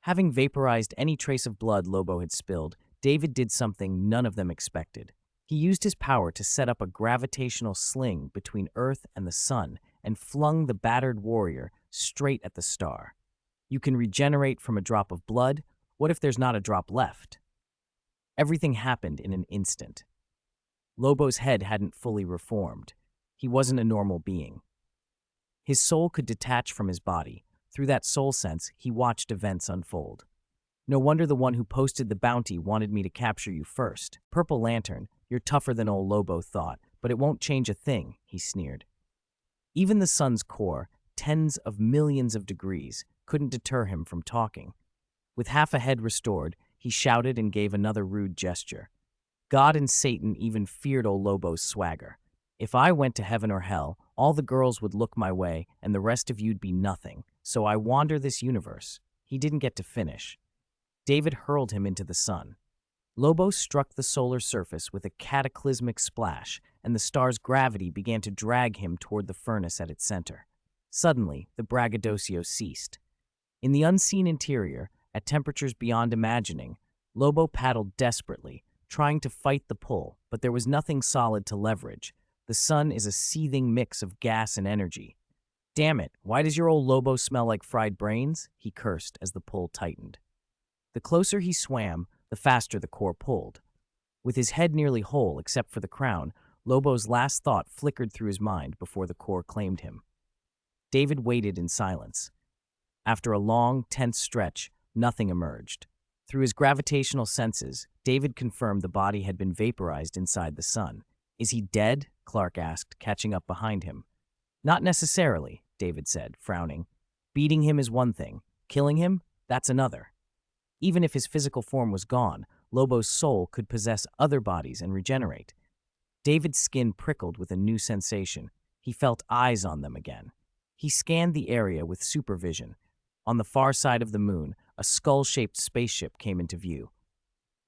Having vaporized any trace of blood Lobo had spilled, David did something none of them expected. He used his power to set up a gravitational sling between Earth and the sun and flung the battered warrior straight at the star. You can regenerate from a drop of blood. What if there's not a drop left? Everything happened in an instant. Lobo's head hadn't fully reformed. He wasn't a normal being. His soul could detach from his body. Through that soul sense, he watched events unfold. "No wonder the one who posted the bounty wanted me to capture you first. Purple Lantern, you're tougher than old Lobo thought, but it won't change a thing," he sneered. Even the sun's core, tens of millions of degrees, couldn't deter him from talking. With half a head restored, he shouted and gave another rude gesture. God and Satan even feared old Lobo's swagger. "If I went to heaven or hell, all the girls would look my way and the rest of you'd be nothing. So I wander this universe." He didn't get to finish. David hurled him into the sun. Lobo struck the solar surface with a cataclysmic splash, and the star's gravity began to drag him toward the furnace at its center. Suddenly, the braggadocio ceased. In the unseen interior, at temperatures beyond imagining, Lobo paddled desperately, trying to fight the pull, but there was nothing solid to leverage. The sun is a seething mix of gas and energy. "Damn it, why does your old Lobo smell like fried brains?" he cursed as the pull tightened. The closer he swam, the faster the core pulled. With his head nearly whole except for the crown, Lobo's last thought flickered through his mind before the core claimed him. David waited in silence. After a long, tense stretch, nothing emerged. Through his gravitational senses, David confirmed the body had been vaporized inside the sun. "Is he dead?" Clark asked, catching up behind him. "Not necessarily," David said, frowning. "Beating him is one thing. Killing him? That's another." Even if his physical form was gone, Lobo's soul could possess other bodies and regenerate. David's skin prickled with a new sensation. He felt eyes on them again. He scanned the area with supervision. On the far side of the moon, a skull-shaped spaceship came into view.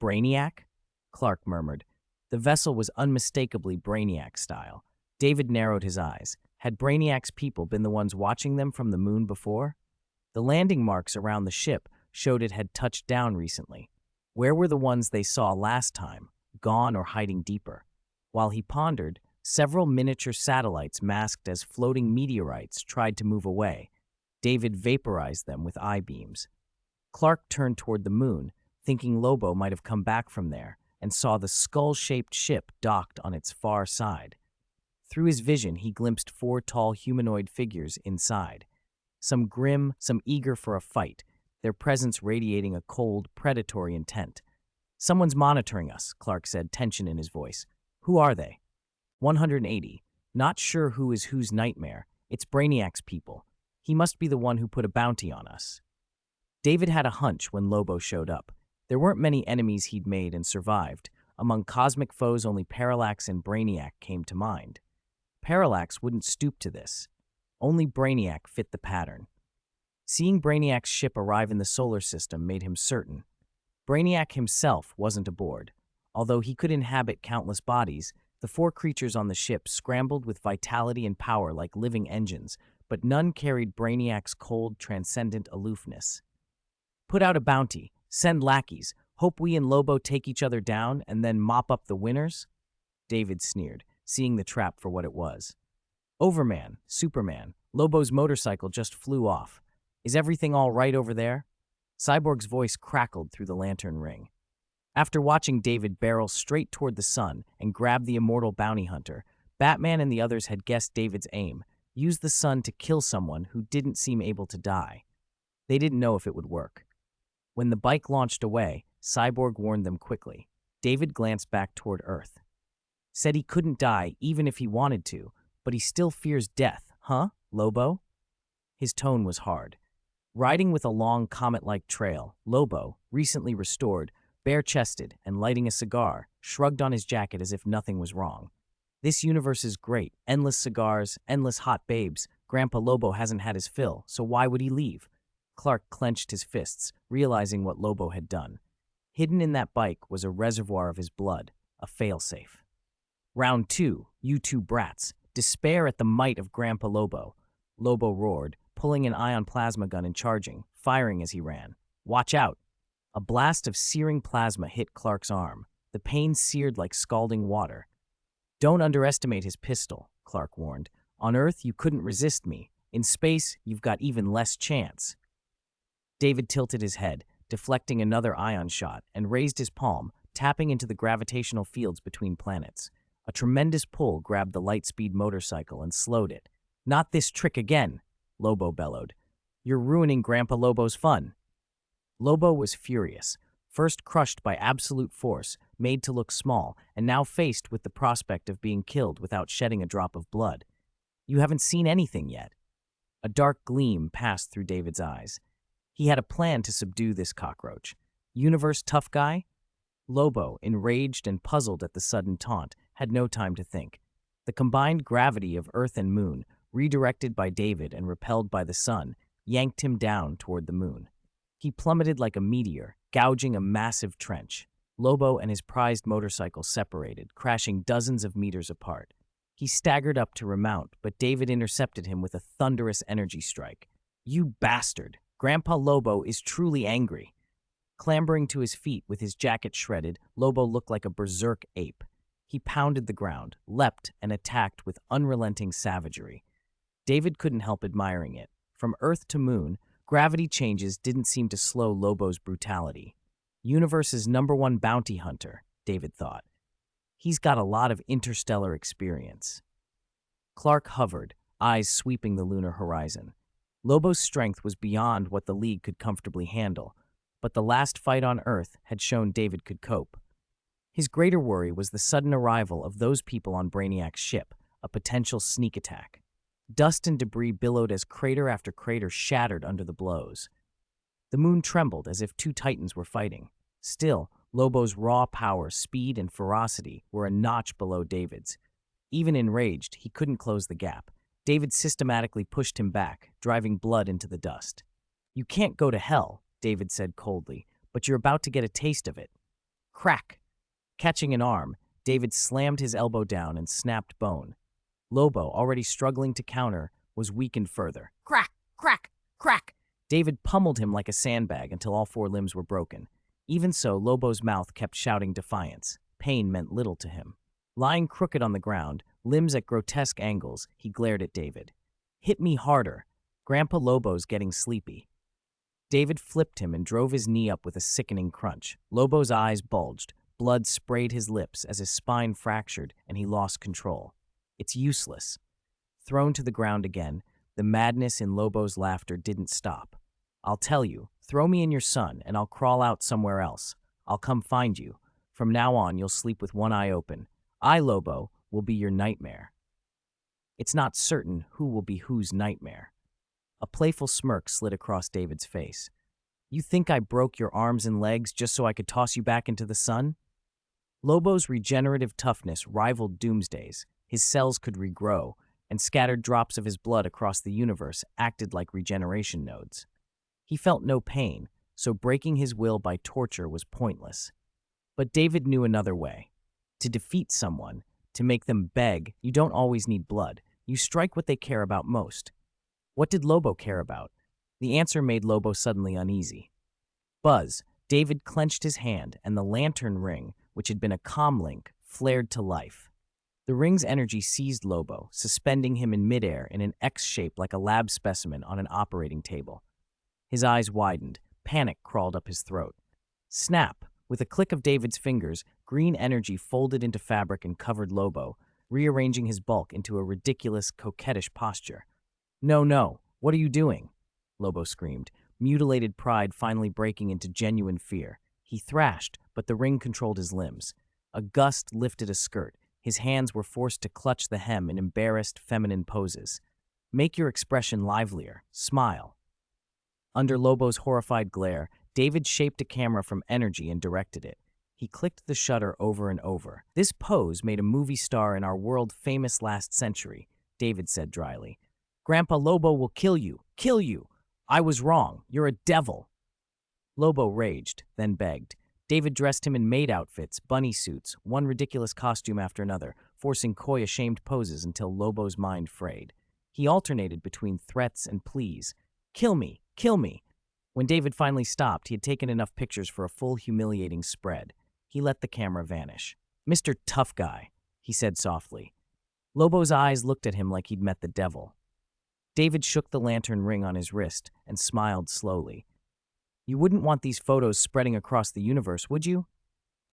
"Brainiac?" Clark murmured. The vessel was unmistakably Brainiac style. David narrowed his eyes. Had Brainiac's people been the ones watching them from the moon before? The landing marks around the ship showed it had touched down recently. Where were the ones they saw last time, gone or hiding deeper? While he pondered, several miniature satellites masked as floating meteorites tried to move away. David vaporized them with eye beams. Clark turned toward the moon, thinking Lobo might have come back from there, and saw the skull-shaped ship docked on its far side. Through his vision, he glimpsed 4 tall humanoid figures inside. Some grim, some eager for a fight, their presence radiating a cold, predatory intent. "Someone's monitoring us," Clark said, tension in his voice. "Who are they?" 180. "Not sure who is whose nightmare. It's Brainiac's people. He must be the one who put a bounty on us." David had a hunch when Lobo showed up. There weren't many enemies he'd made and survived. Among cosmic foes, only Parallax and Brainiac came to mind. Parallax wouldn't stoop to this. Only Brainiac fit the pattern. Seeing Brainiac's ship arrive in the solar system made him certain. Brainiac himself wasn't aboard. Although he could inhabit countless bodies, the 4 creatures on the ship scrambled with vitality and power like living engines, but none carried Brainiac's cold, transcendent aloofness. "Put out a bounty, send lackeys, hope we and Lobo take each other down, and then mop up the winners?" David sneered, seeing the trap for what it was. "Overman, Superman, Lobo's motorcycle just flew off. Is everything all right over there?" Cyborg's voice crackled through the lantern ring. After watching David barrel straight toward the sun and grab the immortal bounty hunter, Batman and the others had guessed David's aim: use the sun to kill someone who didn't seem able to die. They didn't know if it would work. When the bike launched away, Cyborg warned them quickly. David glanced back toward Earth. Said he couldn't die even if he wanted to, but he still fears death, huh, Lobo? His tone was hard. Riding with a long comet-like trail, Lobo, recently restored, bare-chested and lighting a cigar, shrugged on his jacket as if nothing was wrong. This universe is great. Endless cigars, endless hot babes. Grandpa Lobo hasn't had his fill, so why would he leave? Clark clenched his fists, realizing what Lobo had done. Hidden in that bike was a reservoir of his blood, a failsafe. Round 2, you two brats. Despair at the might of Grandpa Lobo. Lobo roared, pulling an ion plasma gun and charging, firing as he ran. Watch out! A blast of searing plasma hit Clark's arm. The pain seared like scalding water. Don't underestimate his pistol, Clark warned. On Earth, you couldn't resist me. In space, you've got even less chance. David tilted his head, deflecting another ion shot, and raised his palm, tapping into the gravitational fields between planets. A tremendous pull grabbed the light-speed motorcycle and slowed it. Not this trick again, Lobo bellowed. You're ruining Grandpa Lobo's fun. Lobo was furious, first crushed by absolute force, made to look small, and now faced with the prospect of being killed without shedding a drop of blood. You haven't seen anything yet. A dark gleam passed through David's eyes. He had a plan to subdue this cockroach. Universe tough guy? Lobo, enraged and puzzled at the sudden taunt, had no time to think. The combined gravity of Earth and Moon, redirected by David and repelled by the sun, yanked him down toward the moon. He plummeted like a meteor, gouging a massive trench. Lobo and his prized motorcycle separated, crashing dozens of meters apart. He staggered up to remount, but David intercepted him with a thunderous energy strike. You bastard! Grandpa Lobo is truly angry. Clambering to his feet with his jacket shredded, Lobo looked like a berserk ape. He pounded the ground, leapt, and attacked with unrelenting savagery. David couldn't help admiring it. From Earth to Moon, gravity changes didn't seem to slow Lobo's brutality. Universe's #1 bounty hunter, David thought. He's got a lot of interstellar experience. Clark hovered, eyes sweeping the lunar horizon. Lobo's strength was beyond what the League could comfortably handle, but the last fight on Earth had shown David could cope. His greater worry was the sudden arrival of those people on Brainiac's ship, a potential sneak attack. Dust and debris billowed as crater after crater shattered under the blows. The moon trembled as if two titans were fighting. Still, Lobo's raw power, speed, and ferocity were a notch below David's. Even enraged, he couldn't close the gap. David systematically pushed him back, driving blood into the dust. You can't go to hell, David said coldly, but you're about to get a taste of it. Crack! Catching an arm, David slammed his elbow down and snapped bone. Lobo, already struggling to counter, was weakened further. Crack! Crack! Crack! David pummeled him like a sandbag until all 4 limbs were broken. Even so, Lobo's mouth kept shouting defiance. Pain meant little to him. Lying crooked on the ground, limbs at grotesque angles, he glared at David. Hit me harder. Grandpa Lobo's getting sleepy. David flipped him and drove his knee up with a sickening crunch. Lobo's eyes bulged. Blood sprayed his lips as his spine fractured and he lost control. It's useless. Thrown to the ground again, the madness in Lobo's laughter didn't stop. I'll tell you, throw me in your sun and I'll crawl out somewhere else. I'll come find you. From now on, you'll sleep with one eye open. I, Lobo, will be your nightmare. It's not certain who will be whose nightmare. A playful smirk slid across David's face. You think I broke your arms and legs just so I could toss you back into the sun? Lobo's regenerative toughness rivaled Doomsday's. His cells could regrow, and scattered drops of his blood across the universe acted like regeneration nodes. He felt no pain, so breaking his will by torture was pointless. But David knew another way. To defeat someone, to make them beg, you don't always need blood. You strike what they care about most. What did Lobo care about? The answer made Lobo suddenly uneasy. Buzz, David clenched his hand, and the lantern ring, which had been a comlink, flared to life. The ring's energy seized Lobo, suspending him in midair in an X shape like a lab specimen on an operating table. His eyes widened. Panic crawled up his throat. Snap! With a click of David's fingers, green energy folded into fabric and covered Lobo, rearranging his bulk into a ridiculous, coquettish posture. No, no, what are you doing? Lobo screamed, mutilated pride finally breaking into genuine fear. He thrashed, but the ring controlled his limbs. A gust lifted a skirt. His hands were forced to clutch the hem in embarrassed, feminine poses. Make your expression livelier. Smile. Under Lobo's horrified glare, David shaped a camera from energy and directed it. He clicked the shutter over and over. This pose made a movie star in our world famous last century, David said dryly. Grandpa Lobo will kill you. Kill you. I was wrong. You're a devil. Lobo raged, then begged. David dressed him in maid outfits, bunny suits, one ridiculous costume after another, forcing coy, ashamed poses until Lobo's mind frayed. He alternated between threats and pleas. Kill me! Kill me! When David finally stopped, he had taken enough pictures for a full humiliating spread. He let the camera vanish. Mr. Tough Guy, he said softly. Lobo's eyes looked at him like he'd met the devil. David shook the lantern ring on his wrist and smiled slowly. You wouldn't want these photos spreading across the universe, would you?